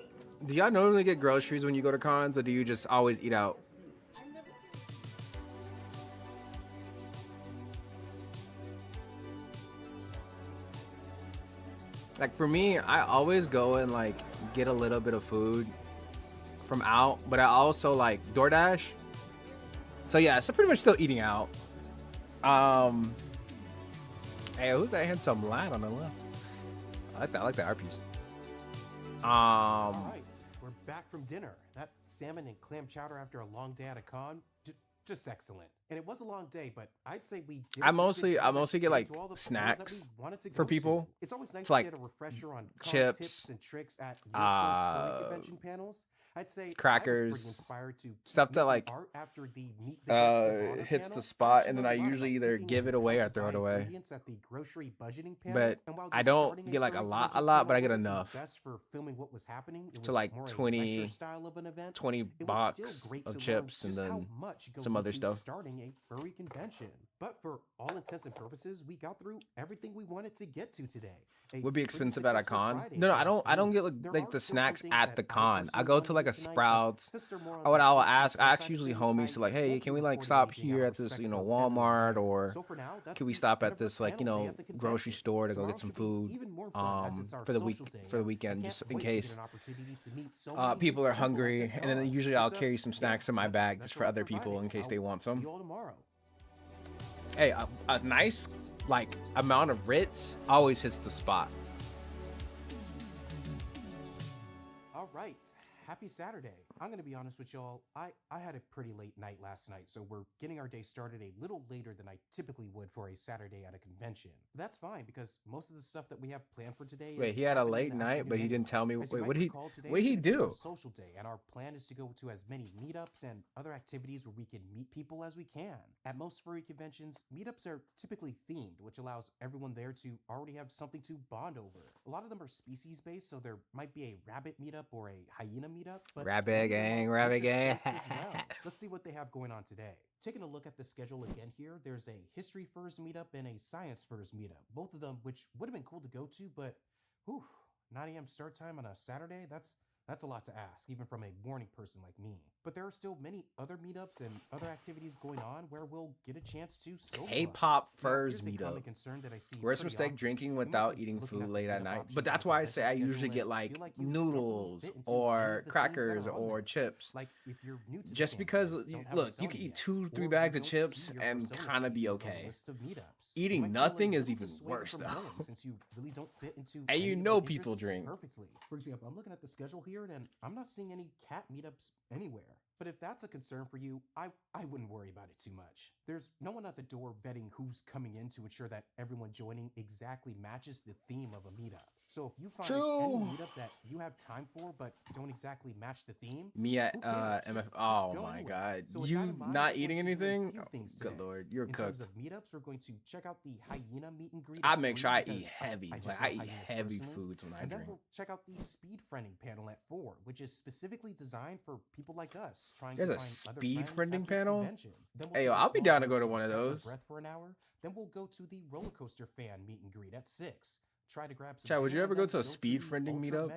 do y'all normally get groceries when you go to cons, or do you just always eat out? Like for me, I always go and like get a little bit of food from out, but I also like DoorDash. So yeah, so pretty much still eating out. Hey, who's that handsome lad on the left? I like that art piece.
All right, we're back from dinner. That salmon and clam chowder after a long day at a con, just excellent. And it was a long day, but I'd say we did
I mostly get like snacks for people.
It's always nice
to like
get a refresher on
chips,
tips and tricks at your convention panels. I'd say
crackers,
inspired to
stuff that like
after the meet the
hits the spot, and then I usually either give it away or throw it away.
At the grocery budgeting
But I don't get like a lot, but I get enough.
Best for filming what was happening.
To like 20 box of chips and then some other stuff.
Starting a furry convention. But for all intents and purposes, we got through everything we wanted to get to today.
Would be expensive at a con. No, I don't get like the snacks at the con. I go to like a Sprouts. Or what I will ask, I ask usually homies to like, hey, can we like stop here at this, Walmart, or can we stop at this like, grocery store to go get some food for the weekend, just in case people are hungry. And then usually I'll carry some snacks in my bag just for other people in case they want some. Hey, a nice like amount of Ritz always hits the spot.
All right. Happy Saturday. I'm going to be honest with y'all. I had a pretty late night last night, so we're getting our day started a little later than I typically would for a Saturday at a convention. That's fine because most of the stuff that we have planned for today
Wait, he had a late night, but he didn't tell me. Wait, what did he do?
Social day, and our plan is to go to as many meetups and other activities where we can meet people as we can. At most furry conventions, meetups are typically themed, which allows everyone there to already have something to bond over. A lot of them are species based, so there might be a rabbit meetup or a hyena meetup. But
rabbit gang.
Let's see what they have going on today. Taking a look at the schedule again here, there's a history furs meetup and a science furs meetup. Both of them, which would have been cool to go to, but 9 a.m. start time on a Saturday, that's a lot to ask, even from a morning person like me. But there are still many other meetups and other activities going on where we'll get a chance to socialize.
K-pop furs meetup. Worst mistake, drinking without eating food late at night. But that's why I say I usually get like noodles or crackers or chips. Just because, look, you can eat 2-3 bags of chips and kind of be okay. Eating nothing is even worse though. And people drink.
For example, I'm looking at the schedule here and I'm not seeing any cat meetups anywhere. But if that's a concern for you, I wouldn't worry about it too much. There's no one at the door vetting who's coming in to ensure that everyone joining exactly matches the theme of a meetup. So if you find any meetup that you have time for but don't exactly match the theme,
me at MF. Oh my God, so you not eating anything? Oh, good Lord, you're cooked.
In terms of meetups, we're going to check out the hyena meet and greet.
I make sure I eat heavy. I eat heavy foods when I drink.
And then we'll check out the speed friending panel at 4, which is specifically designed for people like us trying to find
speed friending panel.
Hey,
yo, I'll be down to go to one of those.
Breath for an hour. Then we'll go to the roller coaster fan meet and greet at 6. Try to grab some.
Chad, would you ever go to a speed friending meetup?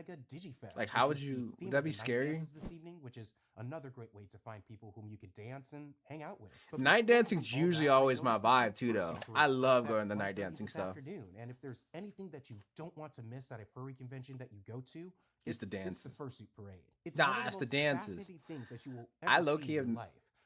Like, how would you? Would that be scary?
This evening, which is another great way to find people whom you can dance and hang out with. But
night dancing's usually always my vibe too, though. I love going to night dancing stuff.
And if there's anything that you don't want to miss at a furry convention that you go to,
it's the dances.
It's the fursuit parade.
It's the dances.
Things that you will
I low-key have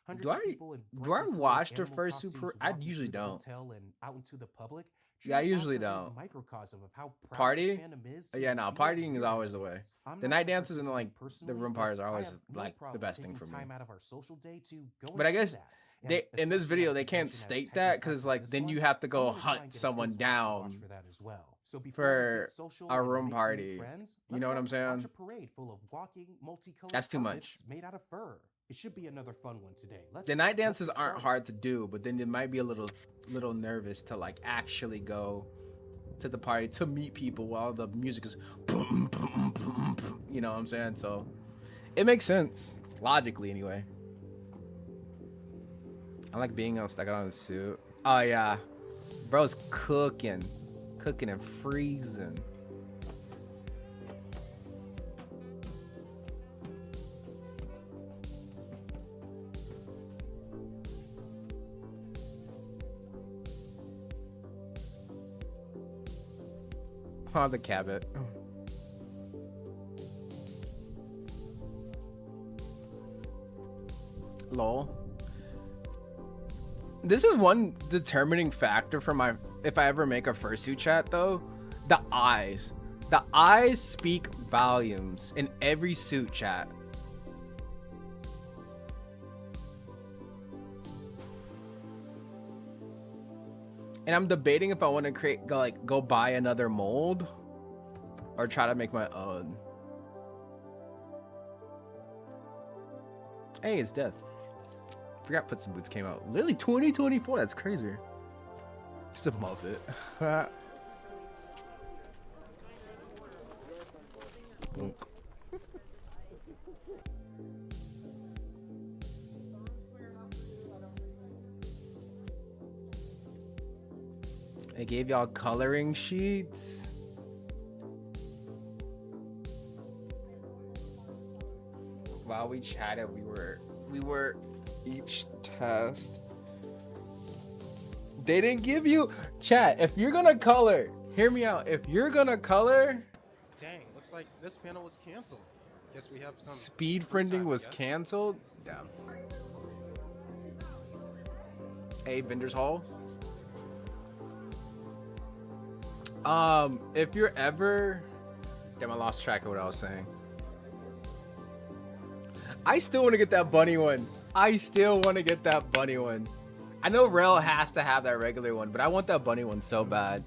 Hundreds of people in
do I watch the first Super? I usually don't.
Hotel and out into the public.
Yeah, I usually don't.
Microcosm of how proud
Party?
this fandom is to
Yeah, no, partying is always the way. The night dances and like the room parties are always like the best thing for me.
Time out of our social day to go
but I guess they in this video they can't state that because like then you have to go hunt someone down
for that as well. So
for a room party. You know what I'm saying?
Watch a parade full of walking, multicolored
That's too much.
Made out of fur. It should be another fun one today.
The night dances aren't hard to do, but then you might be a little nervous to like actually go to the party to meet people while the music is boom, boom, boom, boom, you know what I'm saying? So it makes sense logically anyway. I like being on stuck on the suit. Oh yeah, bro's cooking and freezing. Oh, the Cabot. Lol. This is one determining factor for my if I ever make a fursuit chat though. The eyes. The eyes speak volumes in every suit chat. And I'm debating if I want to go buy another mold or try to make my own. Hey, it's death. Forgot Puts in Boots came out. Literally 2024. That's crazy. Just a Muppet. I gave y'all coloring sheets. While we chatted, we were each test. They didn't give you chat. If you're gonna color, hear me out. If you're gonna color,
dang, looks like this panel was canceled. Guess we have some
speed friending was canceled. Damn. Hey, Vendors Hall. If you're ever, damn, I lost track of what I was saying. I still want to get that bunny one. I know Rel has to have that regular one, but I want that bunny one so bad.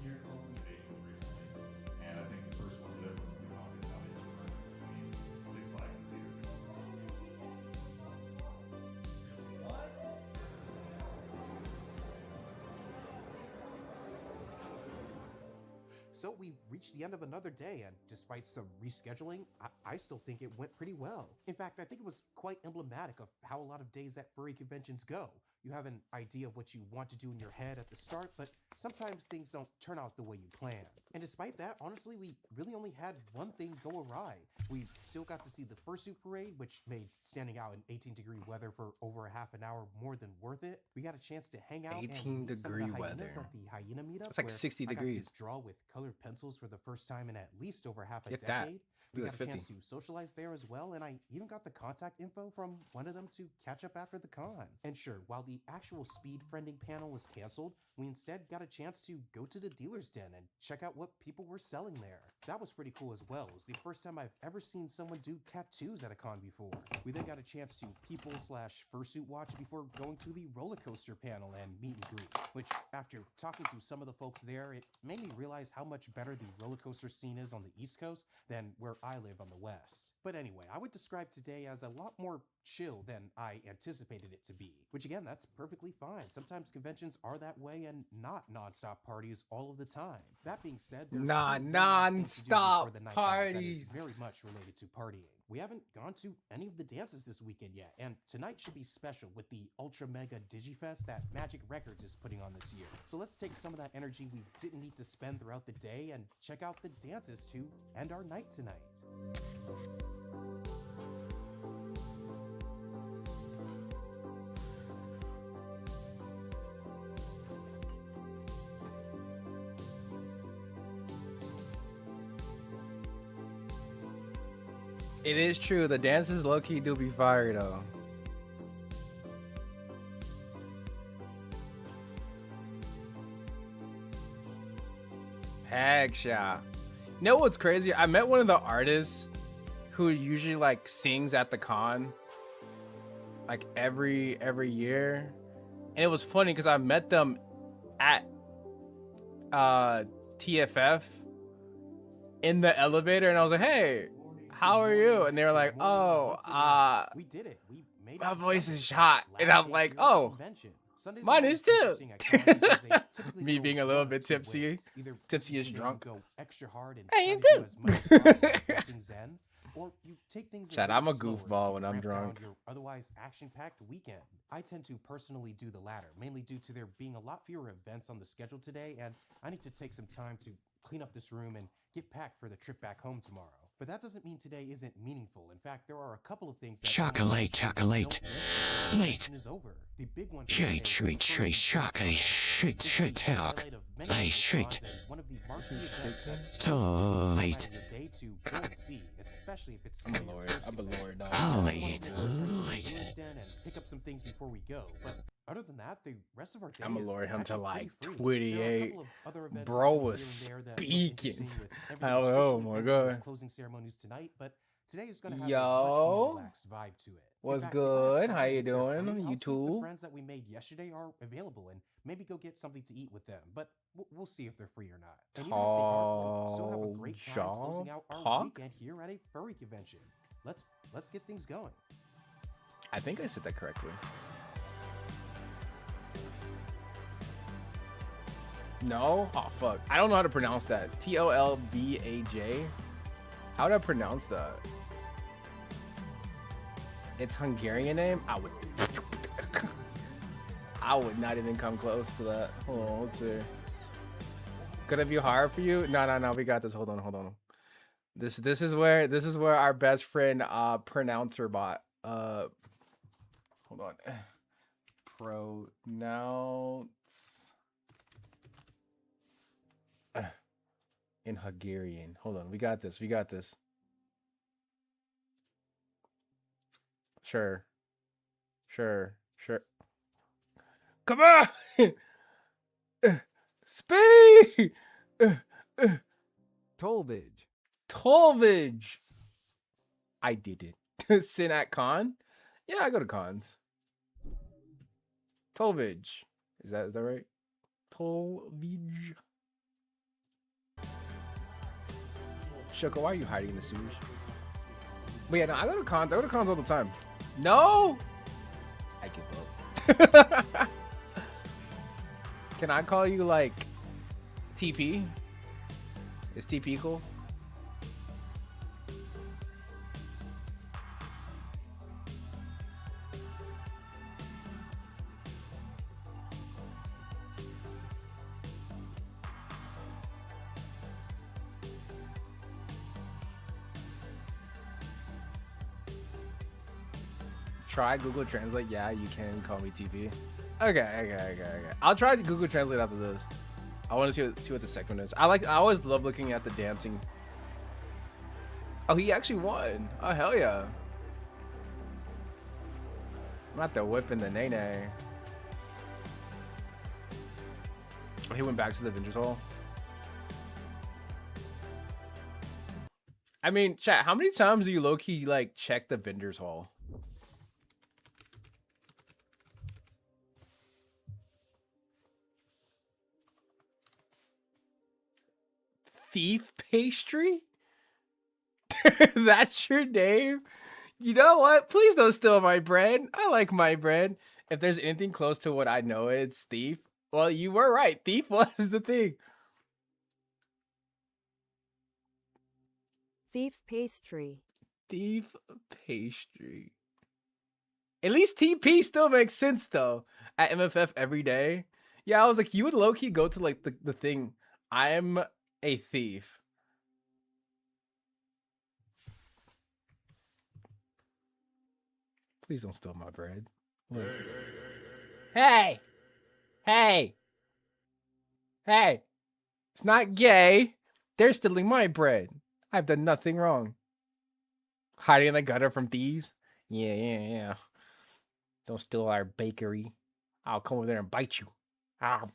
So we've reached the end of another day, and despite some rescheduling, I still think it went pretty well. In fact, I think it was quite emblematic of how a lot of days at furry conventions go. You have an idea of what you want to do in your head at the start, but sometimes things don't turn out the way you plan. And despite that, honestly, we really only had one thing go awry. We still got to see the fursuit parade, which made standing out in 18-degree weather for over a half an hour more than worth it. We got a chance to hang out
18-degree weather.
At the hyena meetup.
It's like 60 degrees.
I got to draw with colored pencils for the first time in at least over half a decade. We got a chance to socialize there as well, and I even got the contact info from one of them to catch up after the con. And sure, while the actual speed friending panel was canceled, we instead got a chance to go to the dealer's den and check out what people were selling there. That was pretty cool as well. It was the first time I've ever seen someone do tattoos at a con before. We then got a chance to people/fursuit watch before going to the roller coaster panel and meet and greet, which after talking to some of the folks there, it made me realize how much better the roller coaster scene is on the East Coast than where I live on the West. But anyway, I would describe today as a lot more chill than I anticipated it to be, which again, that's perfectly fine. Sometimes conventions are that way and not non-stop parties all of the time. That being said, there's
non-stop parties
very much related to partying. We haven't gone to any of the dances this weekend yet, and tonight should be special with the Ultra Mega Digifest that Magic Records is putting on this year. So let's take some of that energy we didn't need to spend throughout the day and check out the dances to end our night tonight.
It is true. The dances low-key do be fire though. Heck yeah. You know what's crazy? I met one of the artists who usually like sings at the con like every year. And it was funny because I met them at TFF in the elevator, and I was like, "Hey, how are you?" And they were like, "Oh,
we did it. We made
my
it to
voice
Sunday,
is
the
shot." And
last
I'm
day
like,
of the
"Oh,
convention. Sundays are
mine
always
is too."
interesting at cons because they typically
Me
go
being a
one
little
of
bit
two
tipsy,
ways. Either this
tipsy
is
as
the day
drunk.
you go extra hard and
I
try
am
to do
too.
as much as possible to get things in, or you take things a
Chad,
little
I'm a
slower
goofball
so
when
you
I'm
ramp down
drunk.
your otherwise action-packed weekend. I tend to personally do the latter, mainly due to there being a lot fewer events on the schedule today, and I need to take some time to clean up this room and get packed for the trip back home tomorrow. But that doesn't mean today isn't meaningful. In fact, there are a couple of things that
Chocolate.
is over. The big one
Shit,
one of the marquee events that's
too late.
your day to go and see, especially if it's
I'm a lawyer. I'm a lawyer, dog.
and pick up some things before we go. But other than that, the rest of our day
I'm a
is
lawyer. I'm to
actually
like
pretty free. There are a
28.
couple of other events
Bro
happening
was
here and there that look
speaking.
interesting with
I
everything
was, oh
officially
my
ending with
god.
closing ceremonies tonight, but today is going to have a
Yo.
much more relaxed vibe to it. In
What's
fact, if I have
good?
time
How
and
you
if they're
doing?
free,
You
I'll see if the
too?
friends that we made yesterday are available and maybe go get something to eat with them. But we'll see if they're free or not. And even if they aren't, we'll still have a great time closing out our weekend here at a furry convention. Let's get things going.
I think I said that correctly. No? Oh, fuck. I don't know how to pronounce that. Tolvaj. How do I pronounce that? It's Hungarian name? I would not even come close to that. Hold on, let's see. Could it be hard for you? No, we got this. Hold on. This is where our best friend pronouncer bot hold on. Pronounce in Hungarian. Hold on. We got this. Sure. Come on. Speed. Tolvaj. I did it. Sin at con? Yeah, I go to cons. Tolvaj. Is that right? Tolvaj. Shoko, why are you hiding in the sewers? But yeah, no, I go to cons all the time. No! I give up. Can I call you like TP? Is TP cool? Try Google Translate. Yeah, you can call me TP. Okay. I'll try Google Translate after this. I want to see what the segment is. I always love looking at the dancing. Oh, he actually won. Oh, hell yeah. I'm not the whip in the nay. Oh, he went back to the Avengers Hall. I mean, chat, how many times do you low-key like check the Vendors Hall? Thief pastry? That's your name? You know what? Please don't steal my bread. I like my bread. If there's anything close to what I know, it's thief. Well, you were right. Thief was the thing.
Thief pastry.
Thief pastry. At least TP still makes sense though. At MFF every day. Yeah, I was like, you would low-key go to like the thing. I'm a thief. Please don't steal my bread. Look. Hey! It's not gay. They're stealing my bread. I've done nothing wrong. Hiding in the gutter from thieves? Yeah. Don't steal our bakery. I'll come over there and bite you. Ow.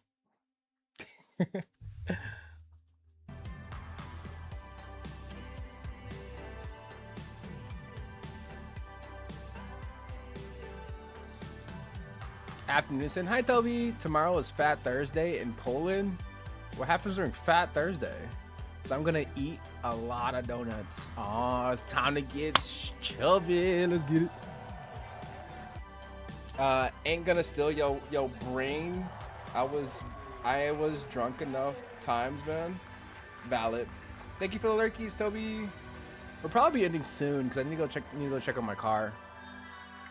Afternoon. Saying, hi, Toby. Tomorrow is Fat Thursday in Poland. What happens during Fat Thursday? So I'm gonna eat a lot of donuts. Oh, it's time to get chubby. Let's get it. Ain't gonna steal yo brain. I was drunk enough times, man. Valid. Thank you for the lurkies, Toby. We'll probably be ending soon because I need to go check on my car.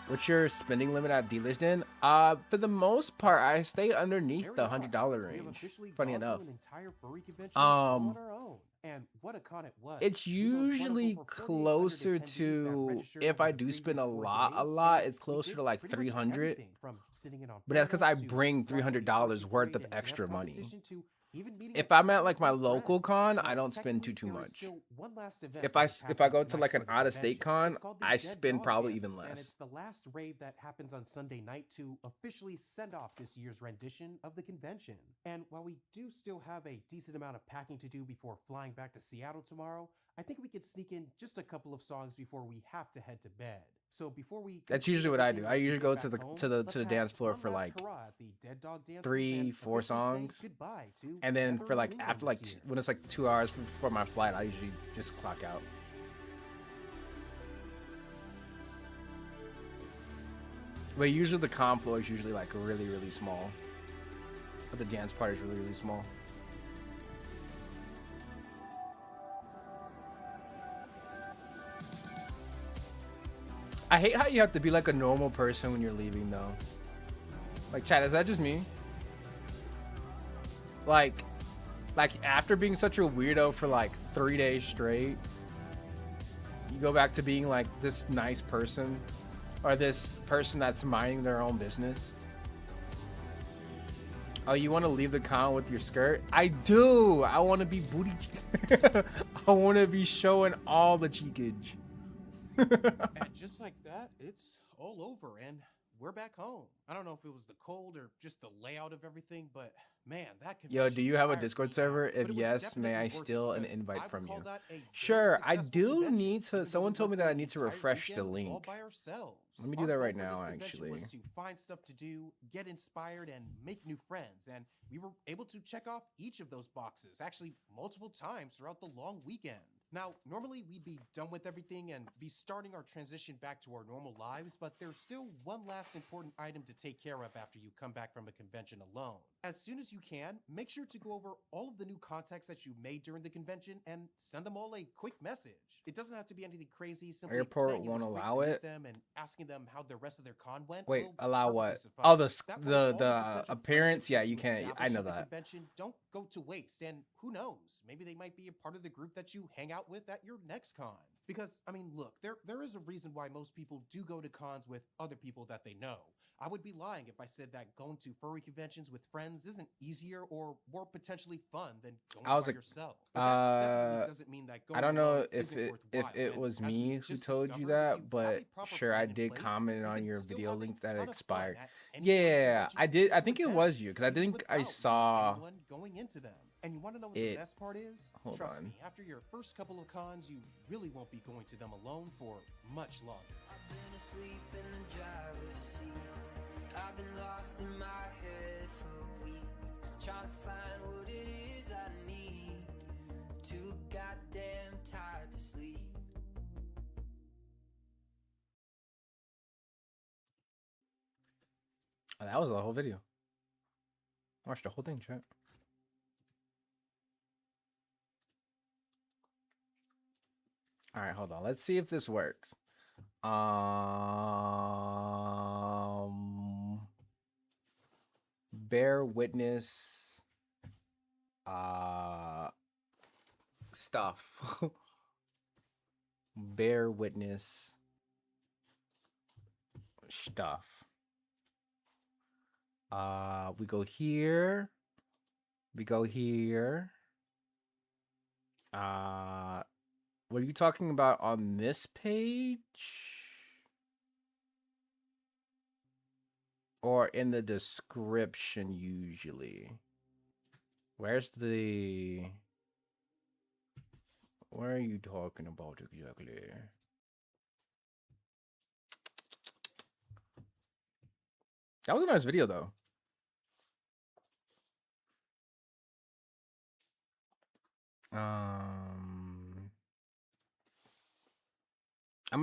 What's your spending limit at Dealer's Den? For the most part, I stay underneath the $100 range. Funny enough.
And what a con it was.
It's usually closer to, if I do spend a lot, it's closer to like 300. But that's because I bring $300 worth of extra money. If I'm at like my local con, I don't spend too much. If I go to like an out-of-state con, I spend probably even less.
And it's the last rave that happens on Sunday night to officially send off this year's rendition of the convention. And while we do still have a decent amount of packing to do before flying back to Seattle tomorrow, I think we could sneak in just a couple of songs before we have to head to bed. So before we
That's usually what I do. I usually go to the dance floor for like 3-4 songs, and then for like after like when it's like 2 hours before my flight, I usually just clock out. But usually the con floor is usually like really small, but the dance part is really small. I hate how you have to be like a normal person when you're leaving though. Like, chat, is that just me? Like after being such a weirdo for like 3 days straight, you go back to being like this nice person, or this person that's minding their own business. Oh, you want to leave the con with your skirt? I do. I want to be booty. I want to be showing all the cheekage.
And just like that, it's all over and we're back home. I don't know if it was the cold or just the layout of everything, but man, that
Yo, do you have a Discord server? If yes, may I steal an invite from you? Sure, I do need to. Someone told me that I need to refresh the link. Let me do that right now, actually.
Was to find stuff to do, get inspired, and make new friends. And we were able to check off each of those boxes, actually multiple times throughout the long weekend. Now, normally we'd be done with everything and be starting our transition back to our normal lives, but there's still one last important item to take care of after you come back from a convention alone. As soon as you can, make sure to go over all of the new contacts that you made during the convention and send them all a quick message. It doesn't have to be anything crazy. Simply
Airport won't allow it.
Them and asking them how the rest of their con went.
Wait, allow what? Oh, the appearance? Yeah, you can't. I know that.
Convention don't go to waste, and who knows? Maybe they might be a part of the group that you hang out with at your next con. Because, I mean, look, there is a reason why most people do go to cons with other people that they know. I would be lying if I said that going to furry conventions with friends isn't easier or more potentially fun than going by yourself. Doesn't mean that going
I don't know if it was me who told you that, but sure, I did comment on your video link that expired. Yeah, I did. I think it was you because I think I saw
going into them. And you want to know what the best part is? Trust me, after your first couple of cons, you really won't be going to them alone for much longer.
I've been asleep in the driver's seat. I've been lost in my head for weeks, trying to find what it is I need. Too goddamn tired to sleep.
Oh, that was the whole video. I watched the whole thing, chat. All right, hold on. Let's see if this works. Bear witness stuff. Bear witness stuff. We go here. We go here. What are you talking about on this page? Or in the description usually? Where are you talking about exactly? That was a nice video though. I'm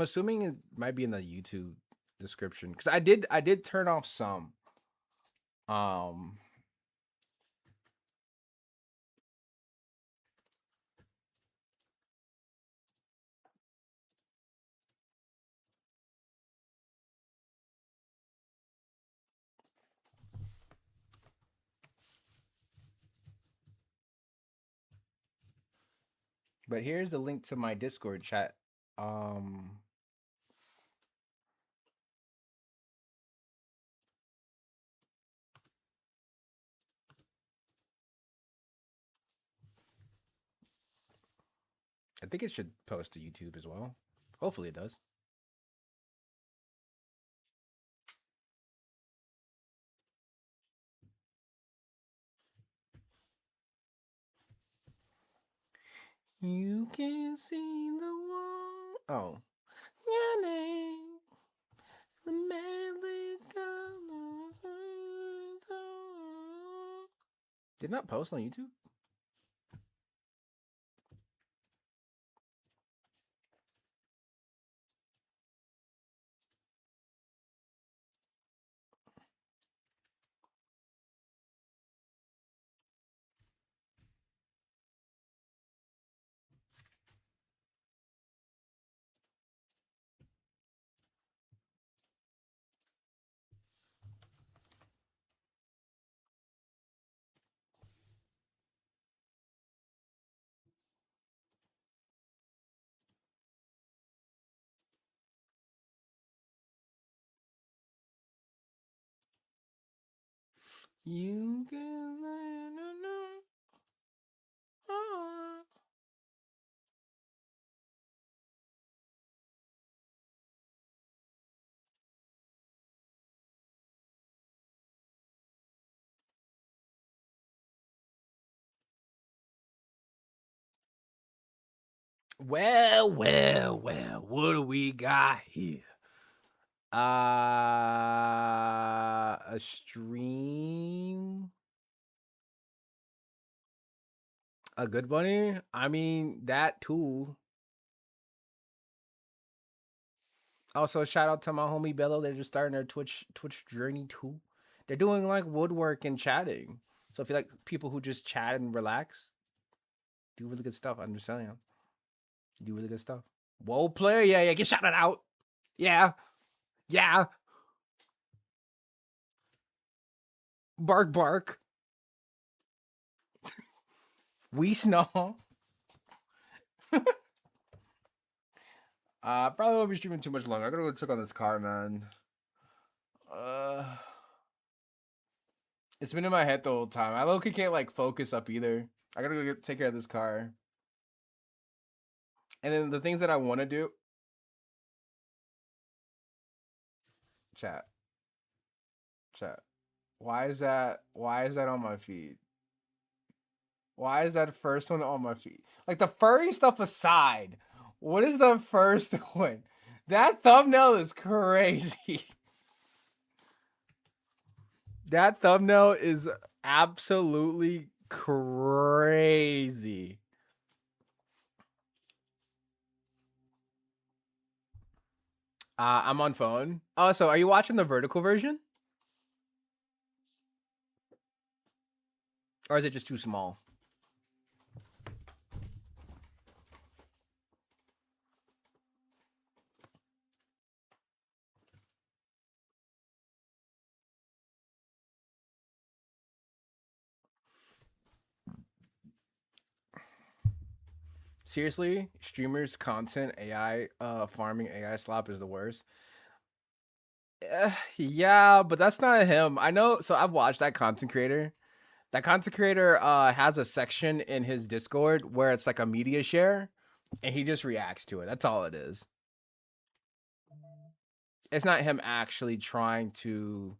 assuming it might be in the YouTube description because I did turn off some. But here's the link to my Discord chat. I think it should post to YouTube as well. Hopefully it does. You can see the wall. Oh. Your name. The manly color. Did not post on YouTube? You can know. Well, what do we got here? A stream. A good bunny? I mean, that too. Also, shout out to my homie Bello. They're just starting their Twitch journey too. They're doing like woodwork and chatting. So if you like people who just chat and relax, do really good stuff. I'm just telling you. Do really good stuff. Whoa, player. Yeah. Get shouted out. Yeah. Bark. We snow. Probably won't be streaming too much longer. I gotta go check on this car, man. It's been in my head the whole time. I low-key can't like focus up either. I gotta go take care of this car. And then the things that I want to do. Chat. Why is that on my feed? Why is that first one on my feed? Like the furry stuff aside, what is the first one? That thumbnail is crazy. That thumbnail is absolutely crazy. I'm on phone. Oh, so are you watching the vertical version? Or is it just too small? Seriously, streamers, content, AI, farming AI slop is the worst. Yeah, but that's not him. I know. So I've watched that content creator. That content creator has a section in his Discord where it's like a media share, and he just reacts to it. That's all it is. It's not him actually trying to,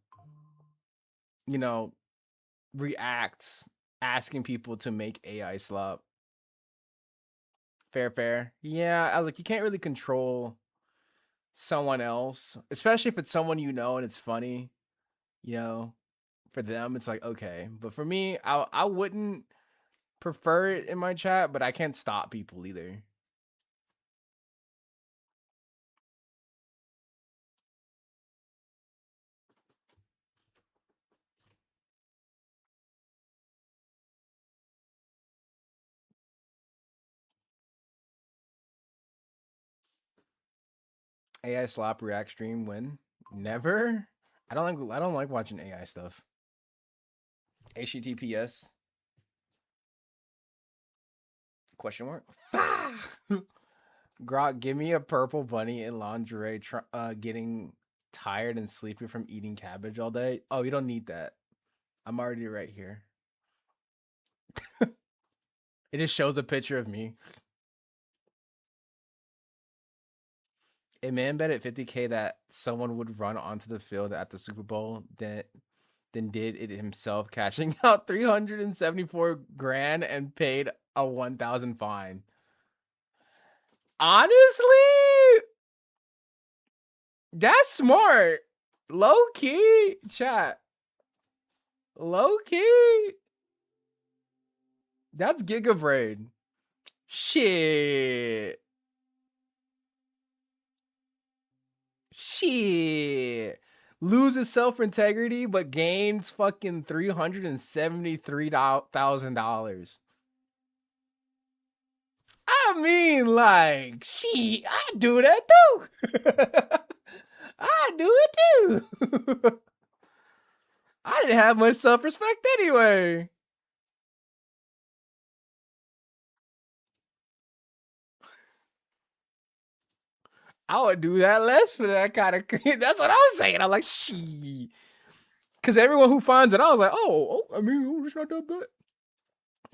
react, asking people to make AI slop. Fair. Yeah, I was like, you can't really control someone else, especially if it's someone you know and it's funny. You know, for them it's like okay, but for me, I wouldn't prefer it in my chat, but I can't stop people either. AI slop react stream when? Never. I don't like watching AI stuff. HTTPS? Question mark? Grok, give me a purple bunny in lingerie getting tired and sleepy from eating cabbage all day. Oh, you don't need that. I'm already right here. It just shows a picture of me. A man bet at 50K that someone would run onto the field at the Super Bowl then did it himself, cashing out 374 grand and paid a 1,000 fine. Honestly, that's smart. Low key, chat. Low key. That's Giga Brain. Shit. Shit. Loses self-integrity, but gains fucking $373,000. I mean, like, shit, I do that too. I do it too. I didn't have much self-respect anyway. I would do that less for that kind of. That's what I was saying. I'm like, shit. Because everyone who finds it, I was like, I mean, it's not that bad.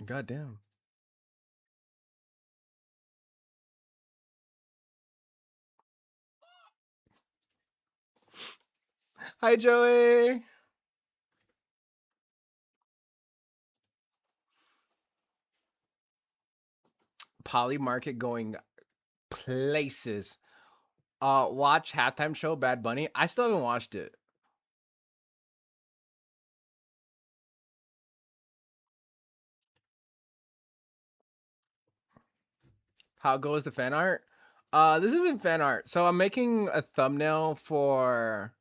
Goddamn. Hi, Joey. Poly Market going places. Watch halftime show Bad Bunny. I still haven't watched it. How goes the fan art? This isn't fan art. So I'm making a thumbnail for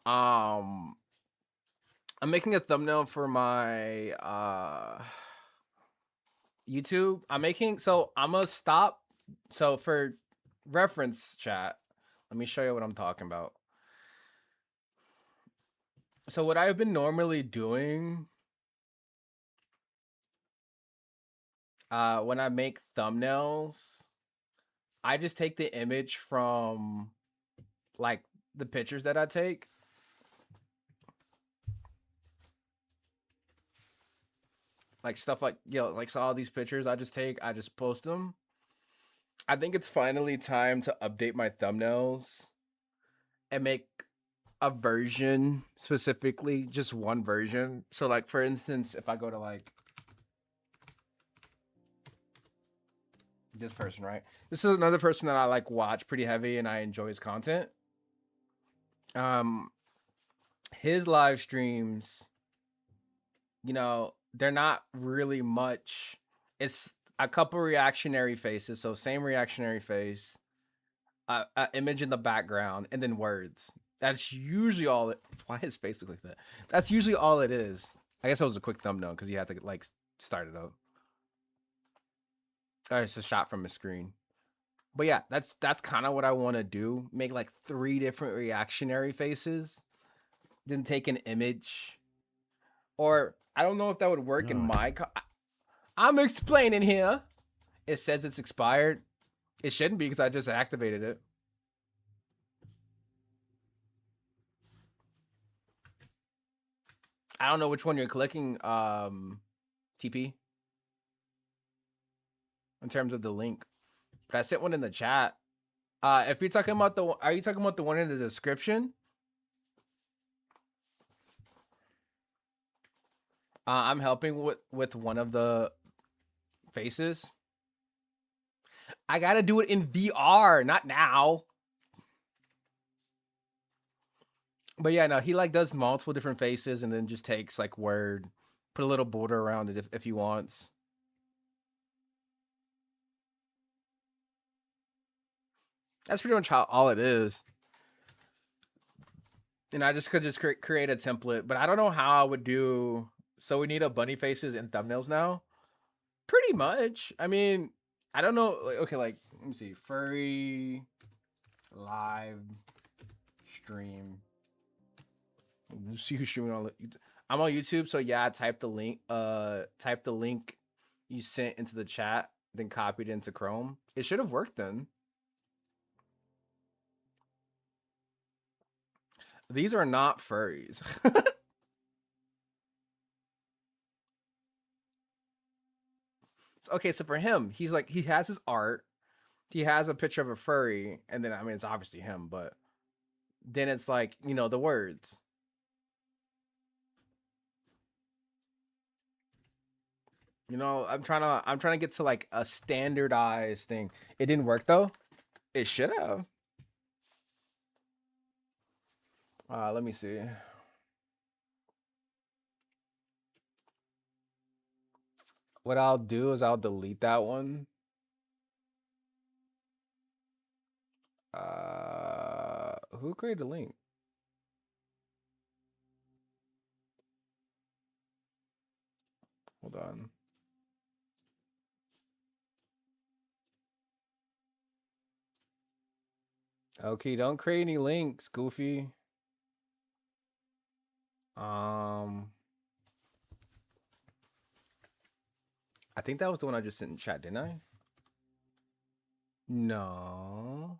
I'm making a thumbnail for my YouTube. I'm gonna stop. So for reference chat, let me show you what I'm talking about. So what I've been normally doing when I make thumbnails, I just take the image from like the pictures that I take. Like stuff like, like so all these pictures I just post them. I think it's finally time to update my thumbnails and make a version, specifically just one version. So like for instance, if I go to like this person, right? This is another person that I like watch pretty heavy and I enjoy his content. His live streams, they're not really much. It's a couple reactionary faces. So same reactionary face, image in the background, and then words. That's usually all it. Why his face look like that? That's usually all it is. I guess it was a quick thumbnail because you had to like start it up. Oh, it's a shot from a screen. But yeah, that's kind of what I want to do. Make like 3 different reactionary faces, then take an image. Or I don't know if that would work in my. I'm explaining here. It says it's expired. It shouldn't be because I just activated it. I don't know which one you're clicking, TP, in terms of the link. But I sent one in the chat. If you're talking about are you talking about the one in the description? I'm helping with one of the faces. I gotta do it in VR, not now. But yeah, no, he like does multiple different faces and then just takes like word, put a little border around it if he wants. That's pretty much all it is. And I just could just create a template, but I don't know how I would do. So we need a bunny faces and thumbnails now. Pretty much. I mean, I don't know. Okay, like let me see, furry live stream. See who's streaming on. I'm on YouTube, so yeah, I typed the link. Type the link you sent into the chat, then copied it into Chrome. It should have worked then. These are not furries. Okay, so for him, he's like he has his art. He has a picture of a furry, and then I mean it's obviously him, but then it's like, you know, the words. You know, I'm trying to get to like a standardized thing. It didn't work though. It should have. Let me see. What I'll do is I'll delete that one. Who created a link? Hold on. Okay, don't create any links, Goofy. I think that was the one I just sent in chat, didn't I? No.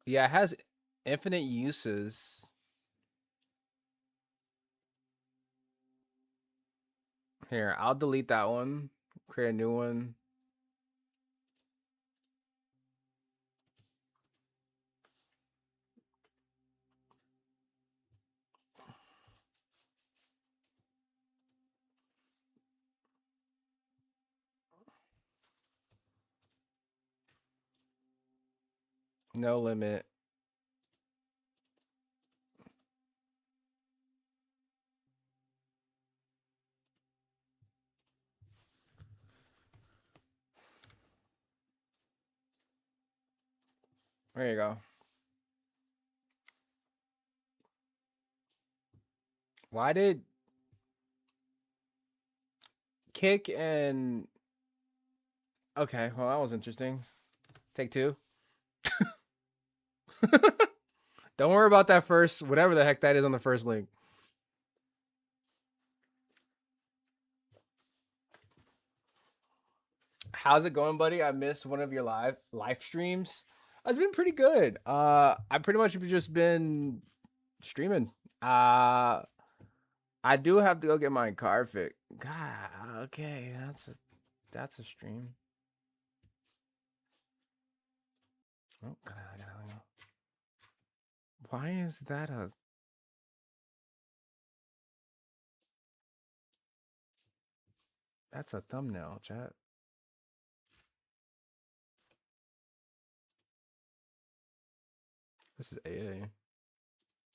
Yeah, it has infinite uses. Here, I'll delete that one. Create a new one. No limit. There you go. Why did Kick and... Okay, well, that was interesting. Take two. Don't worry about that first, whatever the heck that is on the first link. How's it going, buddy? I missed one of your live streams. It's been pretty good. I pretty much have just been streaming. I do have to go get my car fixed. God, okay, that's a stream. Oh, gotta go. Why is that a... That's a thumbnail, chat. This is AA.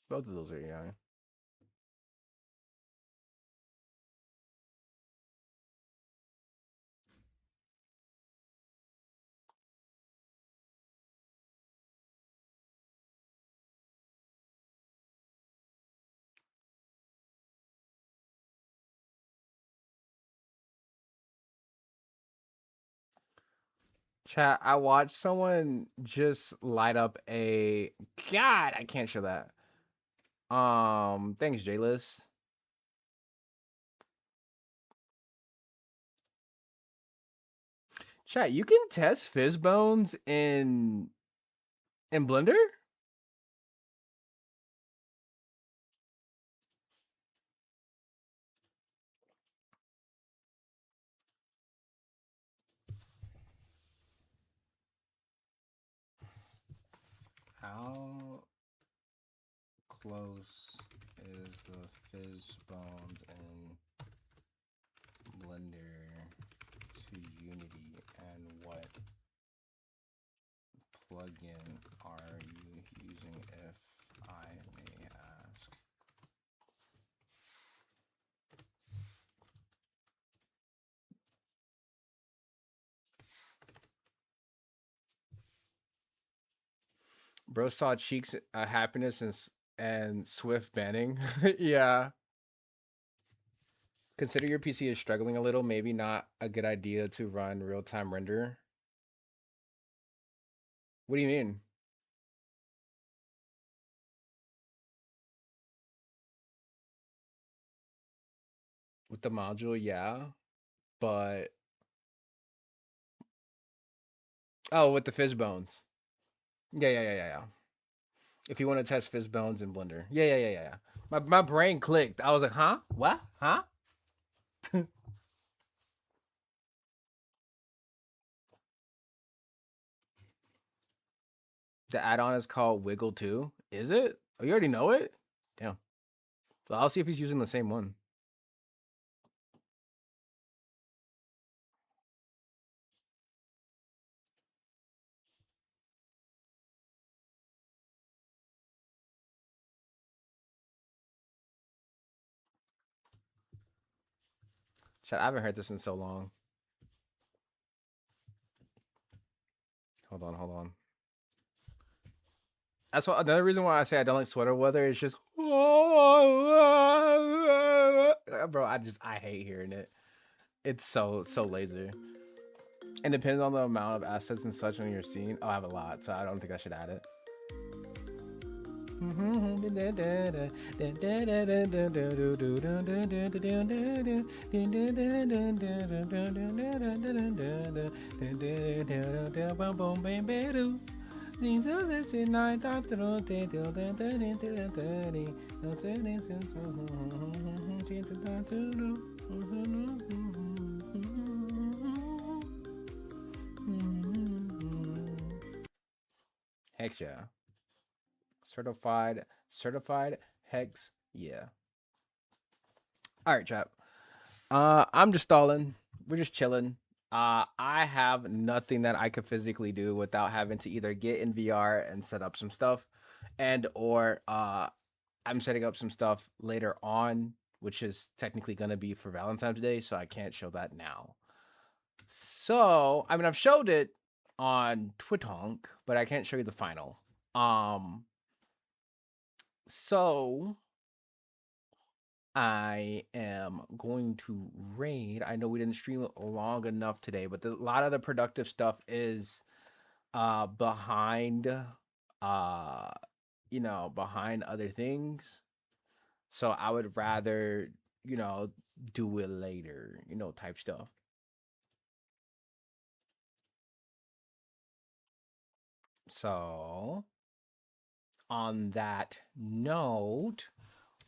Both of those are AI. Chat, I watched someone just light up a... God, I can't show that. Thanks, J-List. Chat, you can test fizz bones in Blender? How close is the fizz bones in Blender to Unity, and what plugin are you using if Bro saw Cheeks, Happiness, and Swift banning. Yeah. Consider your PC is struggling a little. Maybe not a good idea to run real-time render. What do you mean? With the module, yeah. But oh, with the fizz bones. Yeah. If you want to test fizz bones in Blender. Yeah. My brain clicked. I was like, huh? What? Huh? The add-on is called Wiggle 2. Is it? Oh, you already know it? Damn. Well, I'll see if he's using the same one. Chat, I haven't heard this in so long. Hold on. That's what another reason why I say I don't like sweater weather is just bro, I hate hearing it. It's so lazy. And depends on the amount of assets and such on your scene. Oh, I have a lot, so I don't think I should add it. Hex yeah. Certified hex yeah. All right, chap. I'm just stalling. We're just chilling. I have nothing that I could physically do without having to either get in VR and set up some stuff, and or I'm setting up some stuff later on, which is technically gonna be for Valentine's Day, so I can't show that now. So I mean, I've showed it on Twitonk, but I can't show you the final. So I am going to raid. I know we didn't stream long enough today, but a lot of the productive stuff is behind behind other things. So I would rather, do it later, type stuff. So on that note,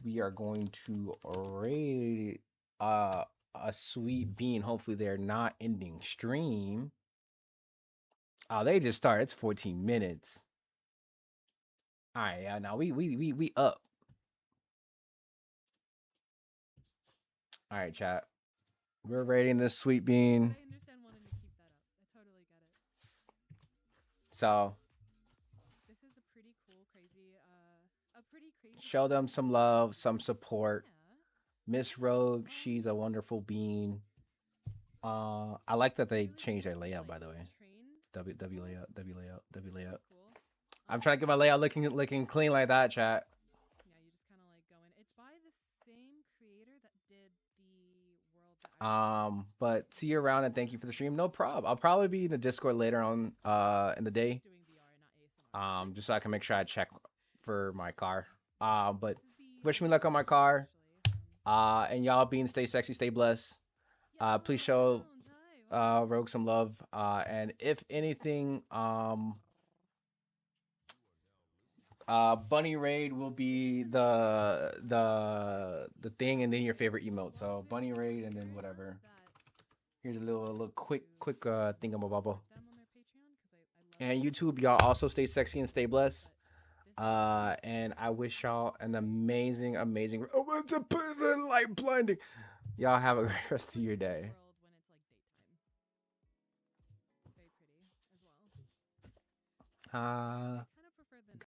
we are going to raid a sweet bean. Hopefully they're not ending stream. Oh, they just started. It's 14 minutes. All right, yeah. Now we up. All right, chat. We're raiding this sweet bean.
I understand wanting to keep that up. I totally get it.
So
this is a pretty crazy.
Show them some love, some support. Yeah. Miss Rogue, she's a wonderful bean. I like that they changed their layout, by the way. W layout. I'm trying to get my layout looking clean like that, chat.
Yeah, you just kind of like go in. It's by the same creator that did the world.
But see you around and thank you for the stream. No problem. I'll probably be in the Discord later on in the day. Just so I can make sure I check for my car. But wish me luck on my car. And y'all being stay sexy, stay blessed. Please show Rogue some love. And if anything, Bunny Raid will be the thing, and then your favorite emote. So Bunny Raid, and then whatever. Here's a little quick thingamabobble. And YouTube, y'all also stay sexy and stay blessed. And I wish y'all an amazing. Oh, what's the light blinding? Y'all have a great rest of your day.
Very pretty as well.